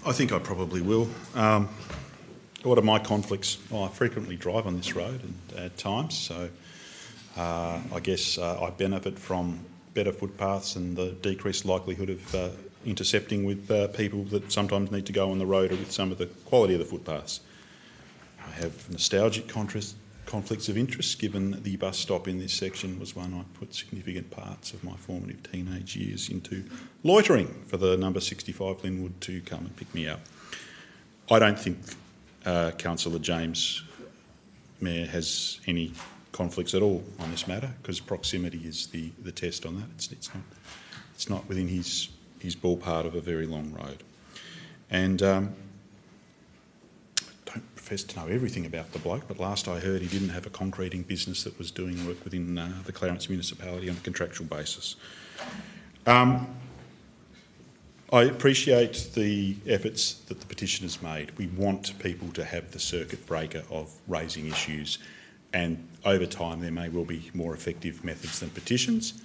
I think I probably will. What are my conflicts? Well, I frequently drive on this road at times, so I guess I benefit from better footpaths and the decreased likelihood of intercepting with people that sometimes need to go on the road or with some of the quality of the footpaths. I have nostalgic conflicts of interest, given the bus stop in this section was one I put significant parts of my formative teenage years into loitering for the number 65 Linwood to come and pick me up. I don't think Councillor James, Mayor, has any conflicts at all on this matter, because proximity is the test on that. It's not within his ballpark of a very long road. And don't profess to know everything about the bloke, but last I heard he didn't have a concreting business that was doing work within the Clarence municipality on a contractual basis. I appreciate the efforts that the petitioners made. We want people to have the circuit breaker of raising issues, and over time there may well be more effective methods than petitions,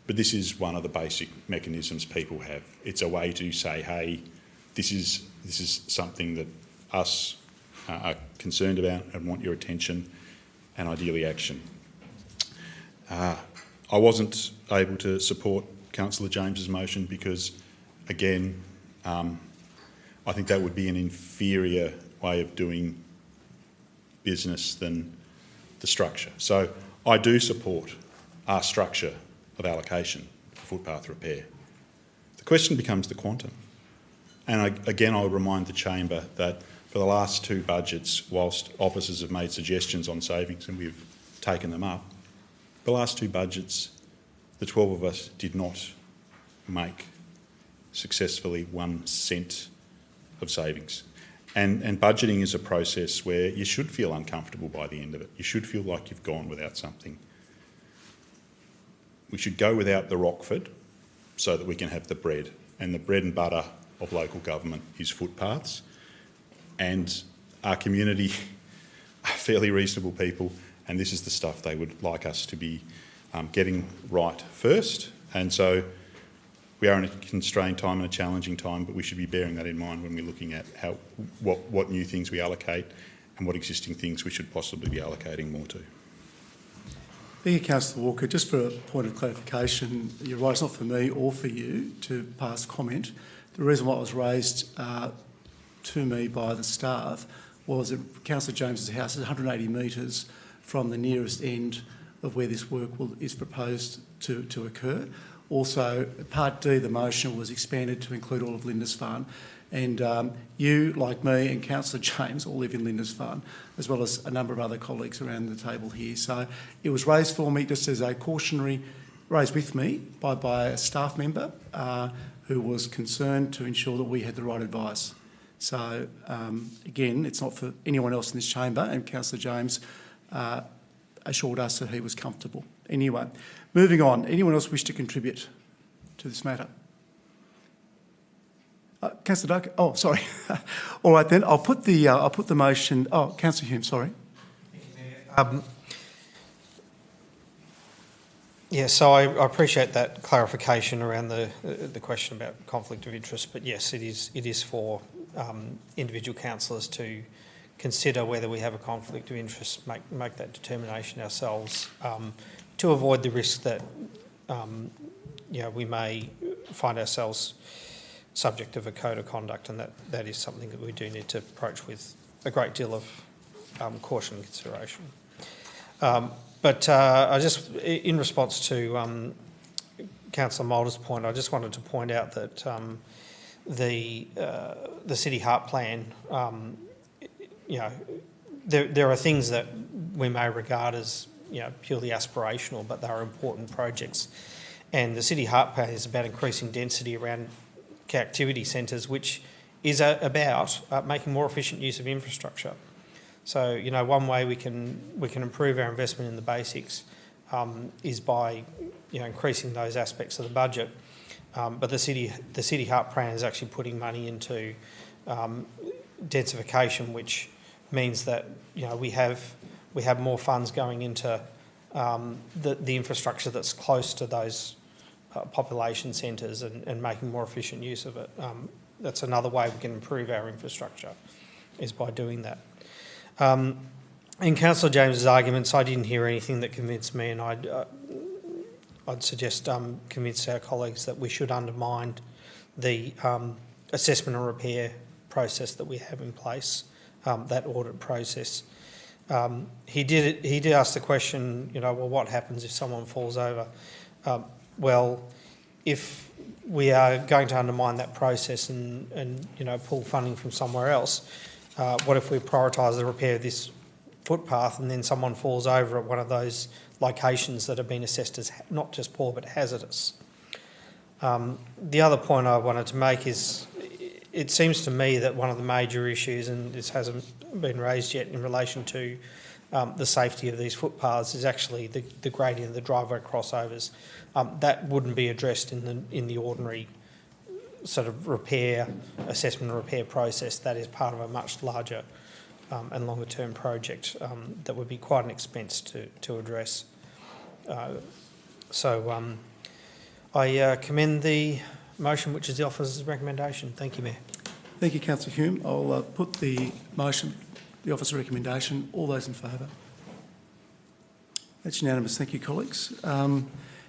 but this is one of the basic mechanisms people have. It's a way to say, hey, this is something that us are concerned about and want your attention and ideally action. I wasn't able to support Councillor James's motion because, again, I think that would be an inferior way of doing business than the structure. So I do support our structure of allocation for footpath repair. The question becomes the quantum. And again, I'll remind the chamber that for the last two budgets, whilst officers have made suggestions on savings and we've taken them up, the last two budgets, the 12 of us did not make successfully 1 cent of savings. And budgeting is a process where you should feel uncomfortable by the end of it. You should feel like you've gone without something. We should go without the Rockford so that we can have the bread. And the bread and butter of local government is footpaths. And our community are fairly reasonable people, and this is the stuff they would like us to be getting right first. And so we are in a constrained time and a challenging time, but we should be bearing that in mind when we're looking at what new things we allocate and what existing things we should possibly be allocating more to. Thank you, Councillor Walker. Just for a point of clarification, you're right, it's not for me or for you to pass comment. The reason why it was raised to me by the staff was that Councillor James's house is 180 metres from the nearest end of where this work is proposed to occur. Also, Part D of the motion was expanded to include all of Lindisfarne. And you, like me, and Councillor James all live in Lindisfarne, as well as a number of other colleagues around the table here. So it was raised for me just as a cautionary, raised with me by a staff member who was concerned to ensure that we had the right advice. So again, it's not for anyone else in this chamber, and Councillor James assured us that he was comfortable. Anyway, moving on. Anyone else wish to contribute to this matter? Councillor Duck. Oh, sorry. All right then. I'll put the motion. Oh, Councillor Hume. Sorry. Yeah. So I appreciate that clarification around the question about conflict of interest. But yes, it is for individual councillors to consider whether we have a conflict of interest, make that determination ourselves, to avoid the risk that we may find ourselves subject of a code of conduct, and that is something that we do need to approach with a great deal of caution and consideration. But I just, in response to Councillor Moulder's point, I just wanted to point out that the City Heart Plan, there are things that we may regard as purely aspirational, but they are important projects. And the City Heart Plan is about increasing density around activity centres, which is about making more efficient use of infrastructure. So, one way we can improve our investment in the basics is by increasing those aspects of the budget. But the City Heart Plan is actually putting money into densification, which means that we have more funds going into the infrastructure that's close to those population centres and making more efficient use of it. That's another way we can improve our infrastructure, is by doing that. In Councillor James's arguments, I didn't hear anything that convinced me, and I'd suggest convince our colleagues that we should undermine the assessment and repair process that we have in place, that audit process. He did ask the question, well, what happens if someone falls over? Well, if we are going to undermine that process and pull funding from somewhere else, what if we prioritise the repair of this footpath and then someone falls over at one of those locations that have been assessed as not just poor but hazardous? The other point I wanted to make is it seems to me that one of the major issues, and this hasn't been raised yet in relation to the safety of these footpaths, is actually the grading of the driveway crossovers. That wouldn't be addressed in the ordinary sort of assessment and repair process. That is part of a much larger and longer term project that would be quite an expense to address. So I commend the motion, which is the officer's recommendation. Thank you, Mayor. Thank you, Councillor Hume. I'll put the motion, the officer's recommendation. All those in favour? That's unanimous. Thank you, colleagues.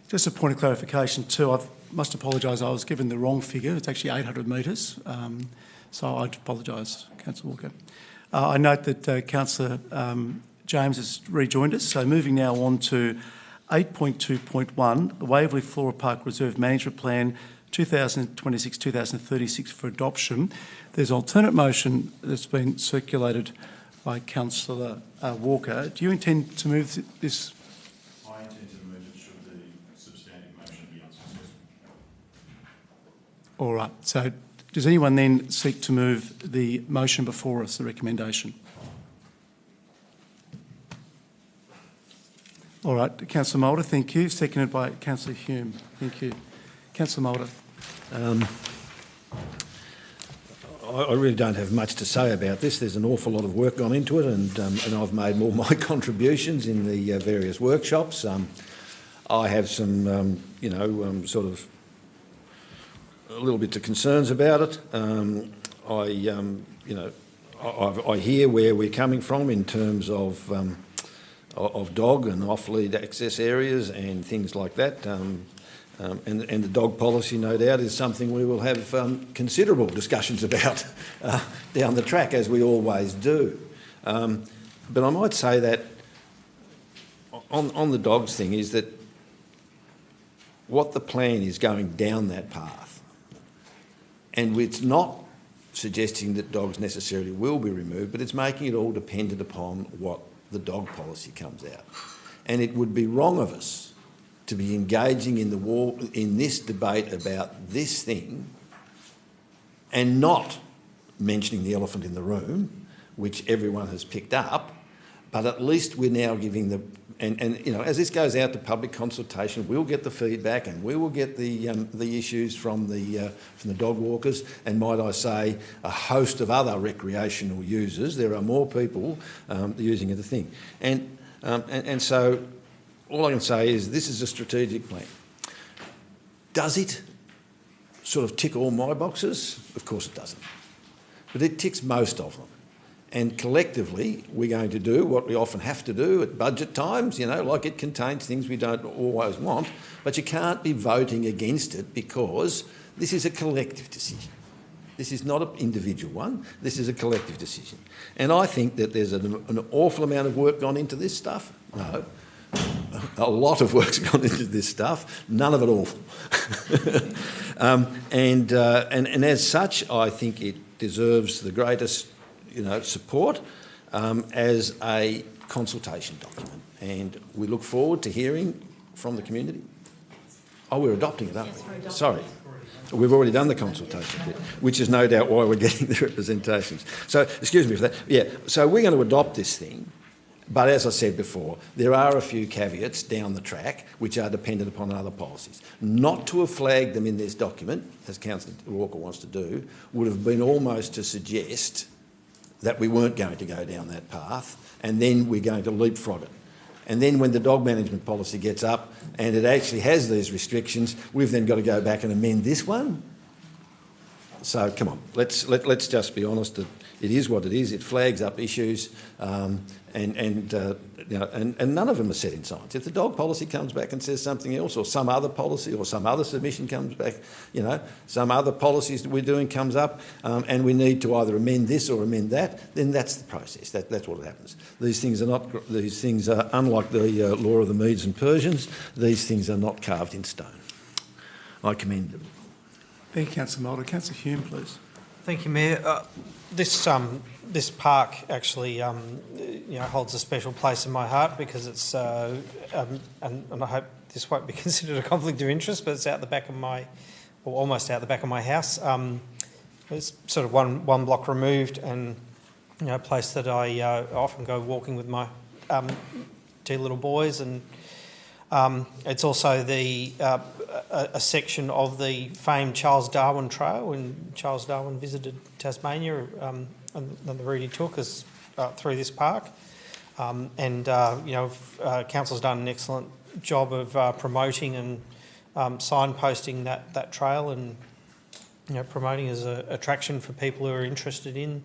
Just a point of clarification too. I must apologise. I was given the wrong figure. It's actually 800 metres. So I apologise, Councillor Walker. I note that Councillor James has rejoined us. So moving now on to 8.2.1, the Waverley Flora Park Reserve Management Plan 2026-2036 for adoption. There's an alternate motion that's been circulated by Councillor Walker. Do you intend to move this? I intend to move it should the substantive motion be unsuccessful. All right. So does anyone then seek to move the motion before us, the recommendation? All right. Councillor Moulder, thank you. Seconded by Councillor Hume. Thank you. Councillor Moulder. I really don't have much to say about this. There's an awful lot of work gone into it, and I've made all my contributions in the various workshops. I have some, sort of a little bit of concerns about it. I hear where we're coming from in terms of of dog and off-lead access areas and things like that. And the dog policy, no doubt, is something we will have considerable discussions about down the track, as we always do. But I might say that on the dogs thing is that what the plan is going down that path, and it's not suggesting that dogs necessarily will be removed, but it's making it all dependent upon what the dog policy comes out. And it would be wrong of us to be engaging in this debate about this thing and not mentioning the elephant in the room, which everyone has picked up, but at least we're now giving the... And you know, as this goes out to public consultation, we'll get the feedback and we will get the issues from the dog walkers and, might I say, a host of other recreational users. There are more people using the thing. And so all I can say is this is a strategic plan. Does it sort of tick all my boxes? Of course it doesn't. But it ticks most of them. And collectively, we're going to do what we often have to do at budget times, you know, like it contains things we don't always want, but you can't be voting against it because this is a collective decision. This is not an individual one, this is a collective decision. And I think that there's an awful amount of work gone into this stuff. No, a lot of work's gone into this stuff, none of it awful. And as such, I think it deserves the greatest support as a consultation document. And we look forward to hearing from the community. Oh, we're adopting it, aren't we? Sorry. We've already done the consultation bit, which is no doubt why we're getting the representations. So, excuse me for that. Yeah, so we're going to adopt this thing, but as I said before, there are a few caveats down the track which are dependent upon other policies. Not to have flagged them in this document, as Councillor Walker wants to do, would have been almost to suggest that we weren't going to go down that path, and then we're going to leapfrog it. And then when the dog management policy gets up and it actually has these restrictions, we've then got to go back and amend this one. So come on, let's just be honest that it is what it is. It flags up issues, and none of them are set in science. If the dog policy comes back and says something else, or some other policy or some other submission comes back, some other policies that we're doing comes up, and we need to either amend this or amend that, then that's the process. That's what happens. These things are unlike the law of the Medes and Persians. These things are not carved in stone. I commend them. Thank you, Councillor Mulder. Councillor Hume, please. Thank you, Mayor. This park actually holds a special place in my heart because it's and I hope this won't be considered a conflict of interest, but it's out the back of almost out the back of my house. It's sort of one block removed, and a place that I often go walking with my two little boys, and it's also a section of the famed Charles Darwin Trail when Charles Darwin visited Tasmania, and the route he took us through this park. Council's done an excellent job of promoting and signposting that trail and promoting as an attraction for people who are interested in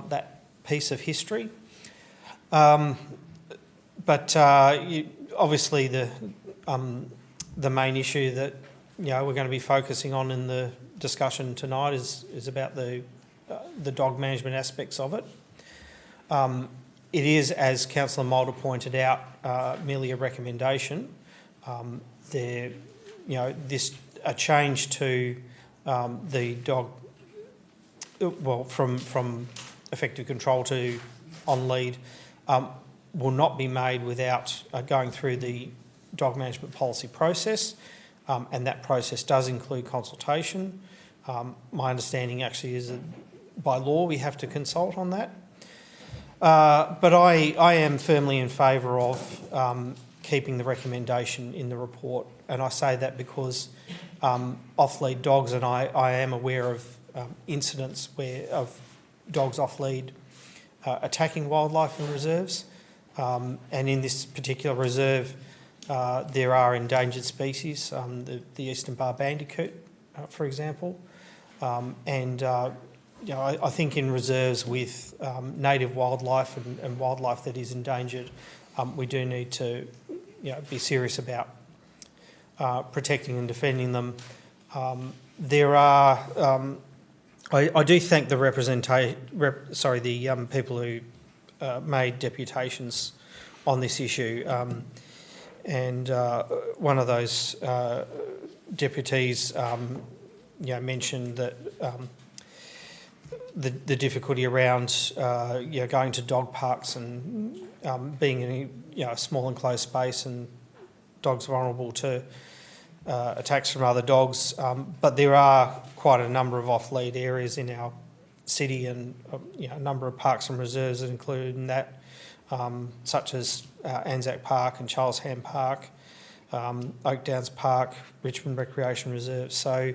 that piece of history. Obviously, the main issue that we're going to be focusing on in the discussion tonight is about the dog management aspects of it. It is, as Councillor Mulder pointed out, merely a recommendation. A change to the dog, from effective control to on lead, will not be made without going through the dog management policy process, and that process does include consultation. My understanding actually is that by law we have to consult on that. But I am firmly in favour of keeping the recommendation in the report, and I say that because off-lead dogs, and I am aware of incidents of dogs off-lead attacking wildlife in reserves. And in this particular reserve, there are endangered species, the eastern bar bandicoot, for example. I think in reserves with native wildlife and wildlife that is endangered, we do need to be serious about protecting and defending them. There are, I do thank the people who made deputations on this issue, and one of those deputies, mentioned that the difficulty around going to dog parks and being in a small enclosed space, and dogs vulnerable to attacks from other dogs. But there are quite a number of off-lead areas in our city, and a number of parks and reserves that include in that, such as Anzac Park and Charles Ham Park, Oak Downs Park, Richmond Recreation Reserve. So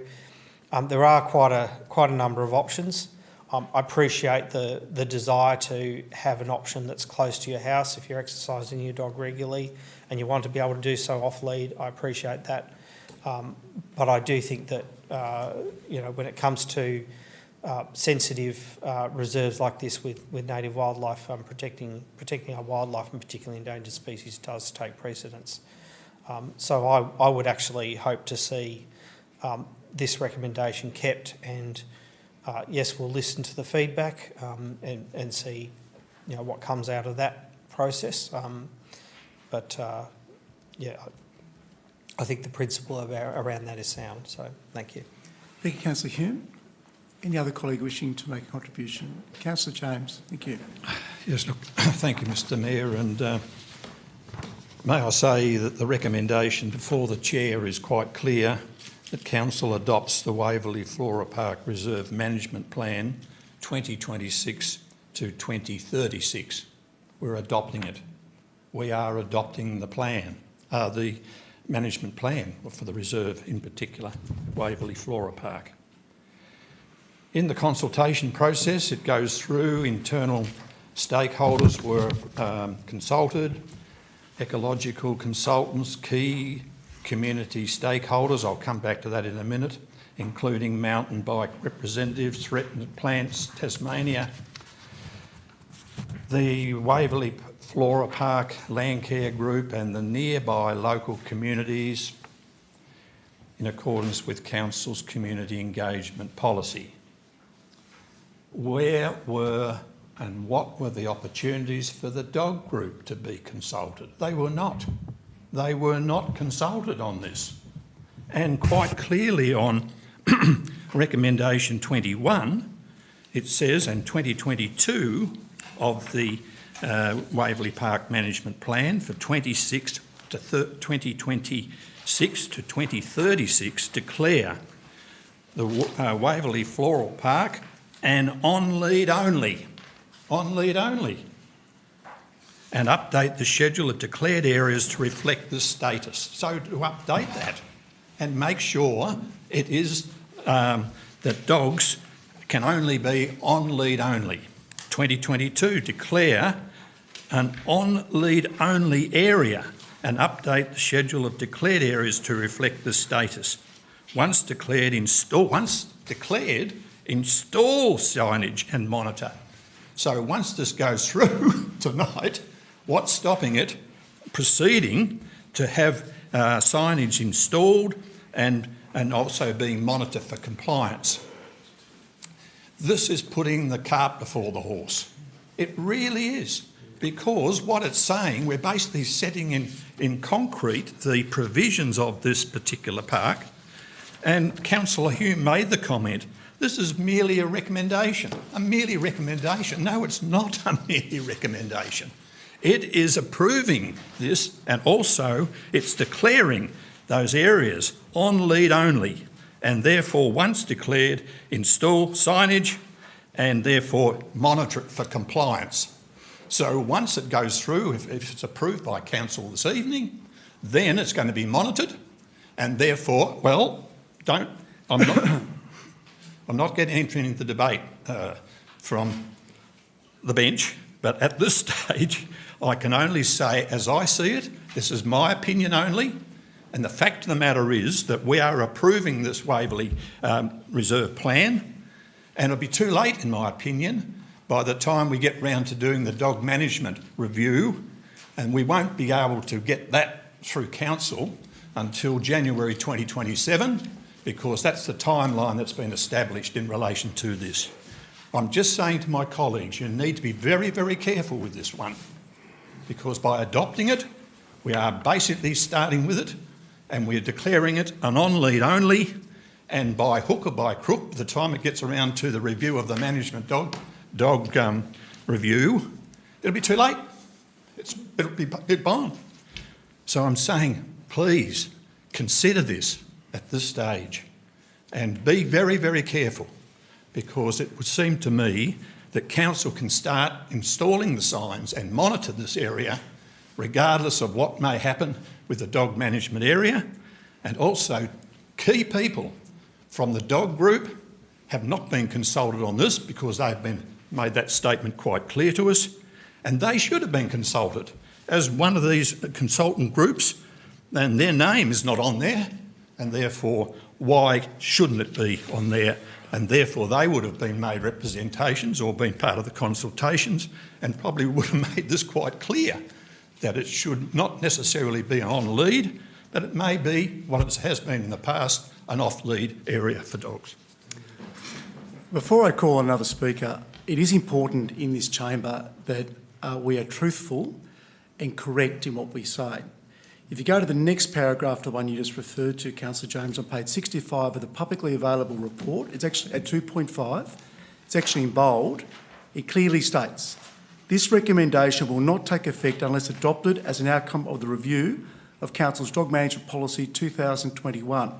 there are quite a number of options. I appreciate the desire to have an option that's close to your house if you're exercising your dog regularly and you want to be able to do so off lead. I appreciate that, but I do think that when it comes to sensitive reserves like this with native wildlife, protecting our wildlife and particularly endangered species does take precedence. So I would actually hope to see this recommendation kept, and yes, we'll listen to the feedback and see what comes out of that process. But I think the principle around that is sound. So thank you. Thank you, Councillor Hume. Any other colleague wishing to make a contribution? Councillor James, thank you. Yes, look, thank you, Mr Mayor, and may I say that the recommendation before the Chair is quite clear, that Council adopts the Waverley Flora Park Reserve Management Plan 2026 to 2036. We're adopting it. We are adopting the plan, the management plan for the reserve in particular, Waverley Flora Park. In the consultation process, it goes through, internal stakeholders were consulted, ecological consultants, key community stakeholders, I'll come back to that in a minute, including mountain bike representatives, Threatened Plants Tasmania, the Waverley Flora Park Landcare Group and the nearby local communities in accordance with Council's community engagement policy. Where were and what were the opportunities for the dog group to be consulted? They were not. They were not consulted on this. And quite clearly on recommendation 21, it says, and 2022 of the Waverley Park Management Plan for 2026 to 2036 declare the Waverley Floral Park an on-lead only, and update the schedule of declared areas to reflect the status. So to update that and make sure it is that dogs can only be on lead only. 2022, declare an on lead only area and update the schedule of declared areas to reflect the status. Once declared, install signage and monitor. So once this goes through tonight, what's stopping it proceeding to have signage installed and also being monitored for compliance? This is putting the cart before the horse. It really is, because what it's saying, we're basically setting in concrete the provisions of this particular park, and Councillor Hume made the comment, this is merely a recommendation. A merely recommendation. No, it's not a merely recommendation. It is approving this, and also it's declaring those areas on lead only, and therefore once declared, install signage and therefore monitor it for compliance. So once it goes through, if it's approved by Council this evening, then it's going to be monitored, and therefore, well, I'm not getting into the debate from the bench, but at this stage, I can only say, as I see it, this is my opinion only, and the fact of the matter is that we are approving this Waverley Reserve Plan, and it'll be too late, in my opinion, by the time we get round to doing the dog management review and we won't be able to get that through council until January 2027, because that's the timeline that's been established in relation to this. I'm just saying to my colleagues, you need to be very, very careful with this one, because by adopting it, we are basically starting with it and we're declaring it an on-lead only, and by hook or by crook, by the time it gets around to the review of the management dog review, it'll be too late. It'll be gone. So I'm saying, please consider this at this stage and be very, very careful, because it would seem to me that council can start installing the signs and monitor this area regardless of what may happen with the dog management area. And also, key people from the dog group have not been consulted on this, because they've made that statement quite clear to us, and they should have been consulted as one of these consultant groups, and their name is not on there, and therefore why shouldn't it be on there? And therefore they would have been made representations or been part of the consultations, and probably would have made this quite clear, that it should not necessarily be an on-lead, but it may be, what it has been in the past, an off-lead area for dogs. Before I call another speaker, it is important in this chamber that we are truthful and correct in what we say. If you go to the next paragraph, the one you just referred to, Councillor James, on page 65 of the publicly available report, it's actually at 2.5, it's actually in bold, it clearly states, this recommendation will not take effect unless adopted as an outcome of the review of Council's Dog Management Policy 2021.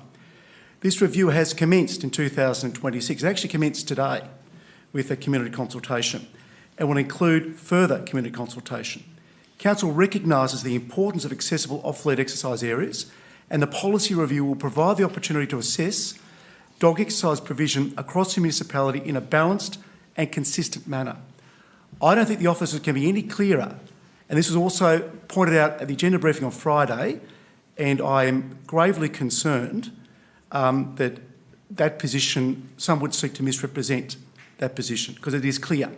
This review has commenced in 2026. It actually commenced today with a community consultation and will include further community consultation. Council recognises the importance of accessible off-lead exercise areas, and the policy review will provide the opportunity to assess dog exercise provision across the municipality in a balanced and consistent manner. I don't think the officers can be any clearer, and this was also pointed out at the agenda briefing on Friday, and I am gravely concerned that that position, some would seek to misrepresent that position, because it is clear,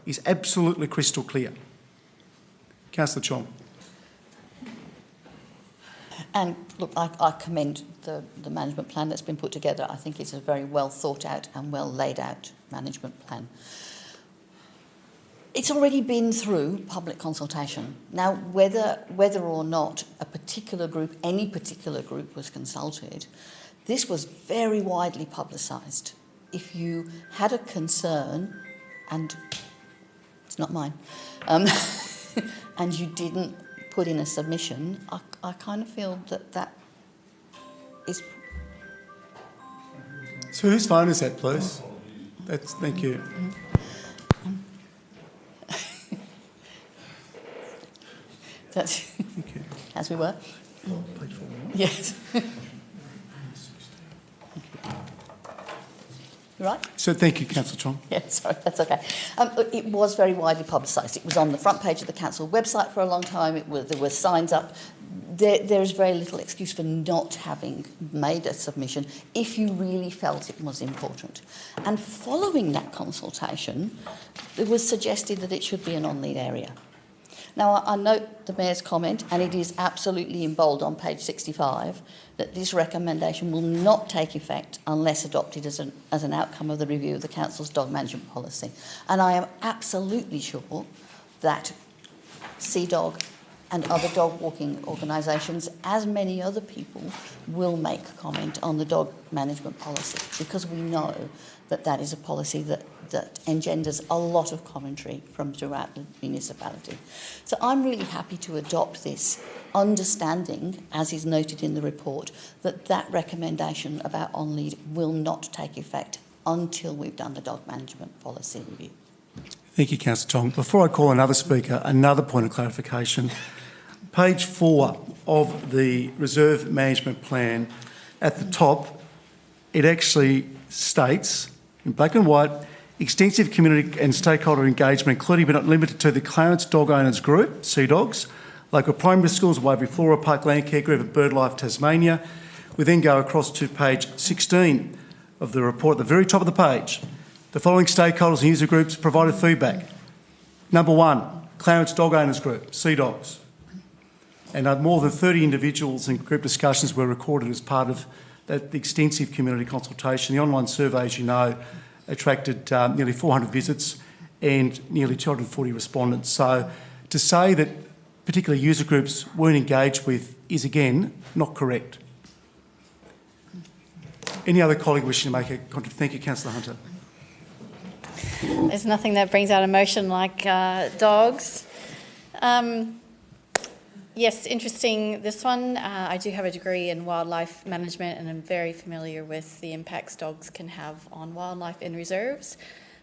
it's absolutely crystal clear. Councillor Chong. And look, I commend the management plan that's been put together. I think it's a very well thought out and well laid out management plan. It's already been through public consultation. Now, whether or not a particular group, any particular group was consulted, this was very widely publicised. If you had a concern, and it's not mine, and you didn't put in a submission, I kind of feel that is... So whose phone is that, please? Thank you. That's as we were. Yes. You right? So thank you, Councillor Chong. Yeah, sorry, that's okay. It was very widely publicised. It was on the front page of the council website for a long time. There were signs up. There is very little excuse for not having made a submission if you really felt it was important. And following that consultation, it was suggested that it should be an on-lead area. Now, I note the Mayor's comment, and it is absolutely in bold on page 65, that this recommendation will not take effect unless adopted as an outcome of the review of the Council's dog management policy. And I am absolutely sure that CDOG and other dog walking organisations, as many other people, will make comment on the dog management policy, because we know that that is a policy that engenders a lot of commentary from throughout the municipality. So I'm really happy to adopt this, understanding, as is noted in the report, that that recommendation about on-lead will not take effect until we've done the dog management policy review. Thank you, Councillor Tong. Before I call another speaker, another point of clarification. Page 4 of the Reserve Management Plan, at the top, it actually states, in black and white, extensive community and stakeholder engagement, including but not limited to the Clarence Dog Owners Group, CDOGs, local primary schools, Waverley Flora Park Land Care Group and BirdLife Tasmania. We then go across to page 16 of the report, at the very top of the page. The following stakeholders and user groups provided feedback. Number 1, Clarence Dog Owners Group, CDOGs. And more than 30 individuals and group discussions were recorded as part of the extensive community consultation. The online survey, as you know, attracted nearly 400 visits and nearly 240 respondents. So to say that particular user groups weren't engaged with is, again, not correct. Any other colleague wishing to make a contribution? Thank you, Councillor Hunter. There's nothing that brings out emotion like dogs. Yes, interesting, this one. I do have a degree in wildlife management and I'm very familiar with the impacts dogs can have on wildlife in reserves.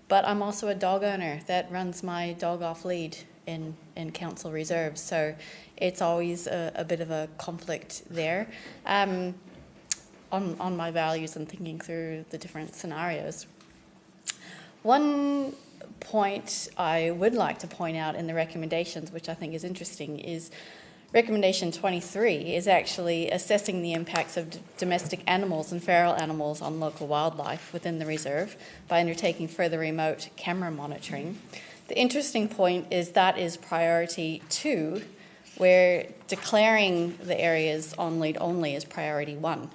But I'm also a dog owner that runs my dog off lead in council reserves. So it's always a bit of a conflict there on my values and thinking through the different scenarios. One point I would like to point out in the recommendations, which I think is interesting, is recommendation 23 is actually assessing the impacts of domestic animals and feral animals on local wildlife within the reserve by undertaking further remote camera monitoring. The interesting point is that is priority 2, where declaring the areas on lead only is priority 1.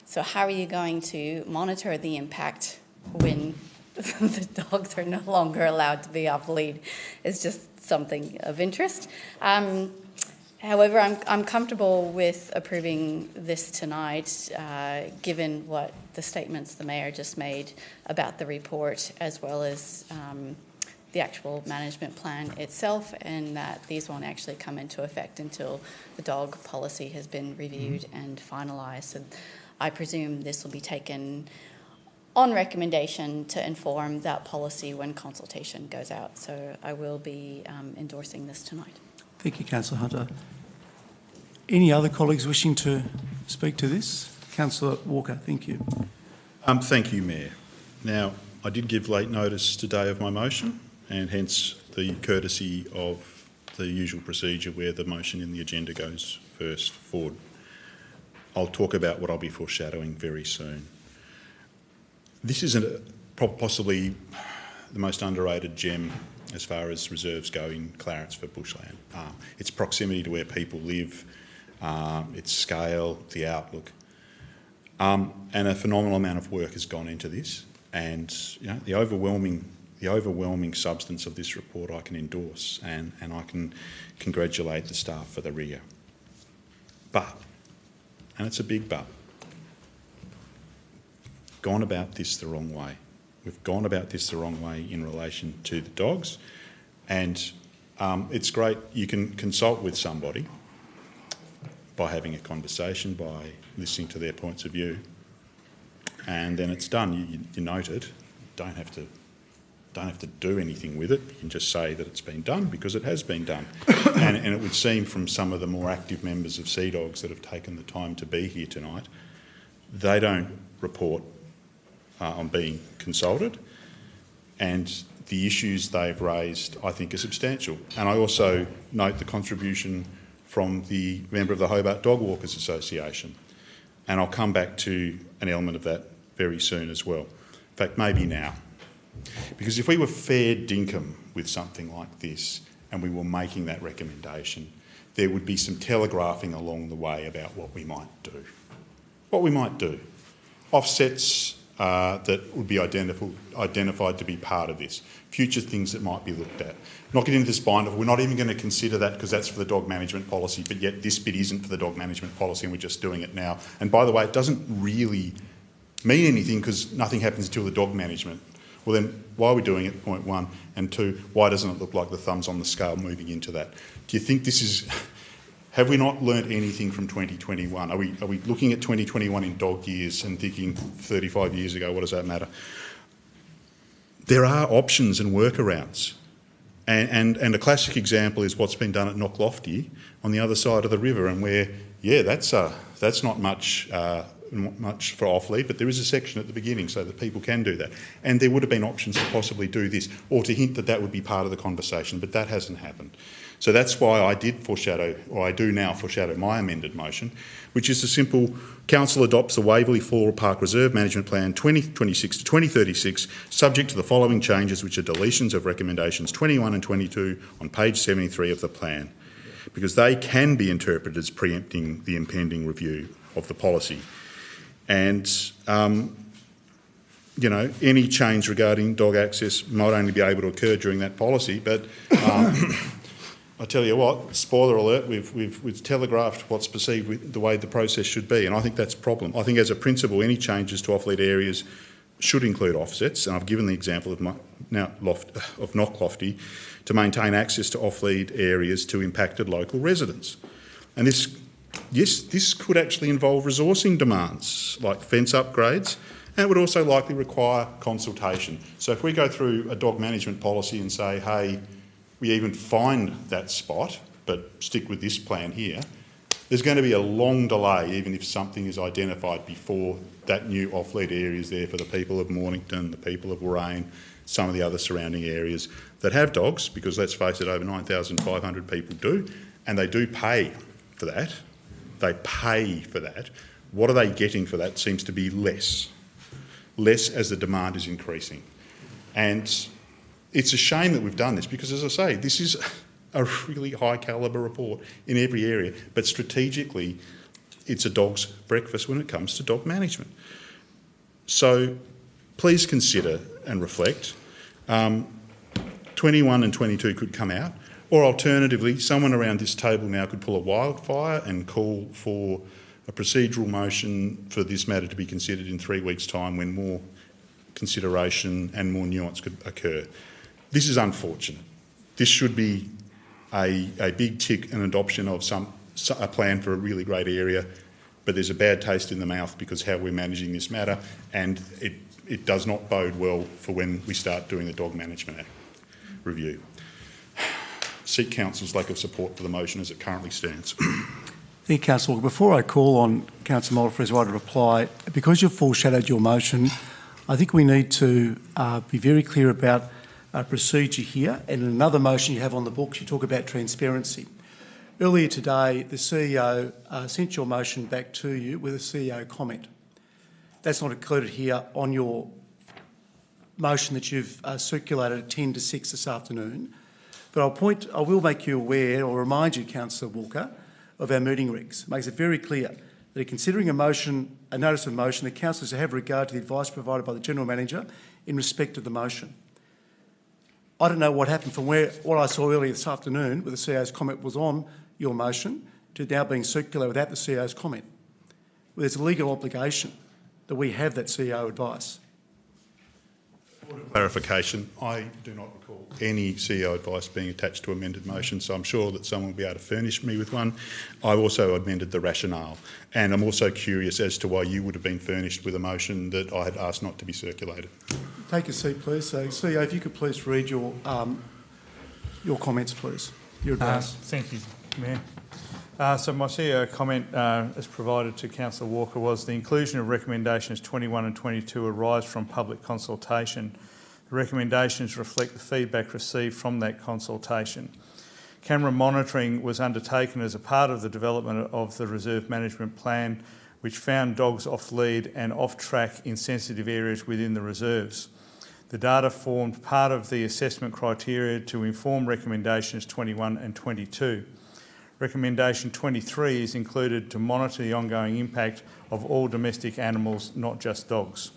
So how are you going to monitor the impact when the dogs are no longer allowed to be off lead? It's just something of interest. However, I'm comfortable with approving this tonight, given what the statements the Mayor just made about the report, as well as the actual management plan itself, and that these won't actually come into effect until the dog policy has been reviewed and finalised. So I presume this will be taken on recommendation to inform that policy when consultation goes out. So I will be endorsing this tonight. Thank you, Councillor Hunter. Any other colleagues wishing to speak to this? Councillor Walker, thank you. Thank you, Mayor. Now, I did give late notice today of my motion, and hence the courtesy of the usual procedure where the motion in the agenda goes first forward. I'll talk about what I'll be foreshadowing very soon. This is possibly the most underrated gem as far as reserves go in Clarence for bushland. Its proximity to where people live, its scale, the outlook, and a phenomenal amount of work has gone into this. And you know, the overwhelming substance of this report I can endorse, and I can congratulate the staff for the RIA. But, and it's a big but, gone about this the wrong way. We've gone about this the wrong way in relation to the dogs, and it's great you can consult with somebody by having a conversation, by listening to their points of view, and then it's done. You note it. Don't have to do anything with it. You can just say that it's been done because it has been done. and it would seem from some of the more active members of Sea Dogs that have taken the time to be here tonight, they don't report on being consulted, and the issues they've raised I think are substantial. And I also note the contribution from the member of the Hobart Dog Walkers Association, and I'll come back to an element of that very soon as well. In fact, maybe now. Because if we were fair dinkum with something like this and we were making that recommendation, there would be some telegraphing along the way about what we might do. What we might do. Offsets that would be identified to be part of this. Future things that might be looked at. Not getting into this binder, we're not even going to consider that because that's for the dog management policy, but yet this bit isn't for the dog management policy and we're just doing it now. And by the way, it doesn't really mean anything because nothing happens until the dog management. Well then, why are we doing it, point one? And two, why doesn't it look like the thumbs on the scale moving into that? Do you think this is... Have we not learnt anything from 2021? Are we looking at 2021 in dog years and thinking 35 years ago, what does that matter? There are options and workarounds. And a classic example is what's been done at Knocklofty on the other side of the river, and where, yeah, that's not much for off-lead, but there is a section at the beginning so that people can do that. And there would have been options to possibly do this, or to hint that that would be part of the conversation, but that hasn't happened. So that's why I did foreshadow, or I do now foreshadow my amended motion, which is a simple: Council adopts the Waverley Flora Park Reserve Management Plan 2026 to 2036, subject to the following changes, which are deletions of recommendations 21 and 22 on page 73 of the plan. because they can be interpreted as preempting the impending review of the policy. And, you know, any change regarding dog access might only be able to occur during that policy, but I tell you what, spoiler alert, we've telegraphed what's perceived with the way the process should be, and I think that's a problem. I think as a principle, any changes to off-lead areas should include offsets, and I've given the example of Knocklofty to maintain access to off-lead areas to impacted local residents. And this could actually involve resourcing demands like fence upgrades, and it would also likely require consultation. So if we go through a dog management policy and say, hey, we even find that spot, but stick with this plan here, there's going to be a long delay even if something is identified before that new off-lead area is there for the people of Mornington, the people of Warrane, some of the other surrounding areas that have dogs, because let's face it, over 9,500 people do, and they do pay for that. They pay for that. What are they getting for that seems to be less as the demand is increasing. And it's a shame that we've done this because, as I say, this is a really high calibre report in every area, but strategically it's a dog's breakfast when it comes to dog management. So please consider and reflect. 21 and 22 could come out, or alternatively, someone around this table now could pull a wildfire and call for a procedural motion for this matter to be considered in 3 weeks' time when more consideration and more nuance could occur. This is unfortunate. This should be a big tick and adoption of a plan for a really great area, but there's a bad taste in the mouth because how we're managing this matter, and it does not bode well for when we start doing the Dog Management Act review. Seek Council's lack of support for the motion as it currently stands. Thank you, Councillor Walker. Before I call on Councillor Mulder for his right to reply, because you've foreshadowed your motion, I think we need to be very clear about a procedure here. And in another motion you have on the books, you talk about transparency. Earlier today, the CEO sent your motion back to you with a CEO comment. That's not included here on your motion that you've circulated at 10 to 6 this afternoon. But I will make you aware, or remind you, Councillor Walker, of our meeting regs. It makes it very clear that in considering a notice of motion, the councillors have regard to the advice provided by the General Manager in respect of the motion. I don't know what happened from what I saw earlier this afternoon, where the CEO's comment was on your motion, to now being circulated without the CEO's comment. Well, there's a legal obligation that we have that CEO advice. Clarification, I do not recall any CEO advice being attached to amended motion, so I'm sure that someone will be able to furnish me with one. I also amended the rationale, and I'm also curious as to why you would have been furnished with a motion that I had asked not to be circulated. Take a seat, please. So, CEO, if you could please read your comments, please. Your advice. Thank you, Mayor. So my CEO comment as provided to Councillor Walker was the inclusion of recommendations 21 and 22 arise from public consultation. The recommendations reflect the feedback received from that consultation. Camera monitoring was undertaken as a part of the development of the Reserve Management Plan, which found dogs off lead and off track in sensitive areas within the reserves. The data formed part of the assessment criteria to inform recommendations 21 and 22. Recommendation 23 is included to monitor the ongoing impact of all domestic animals, not just dogs.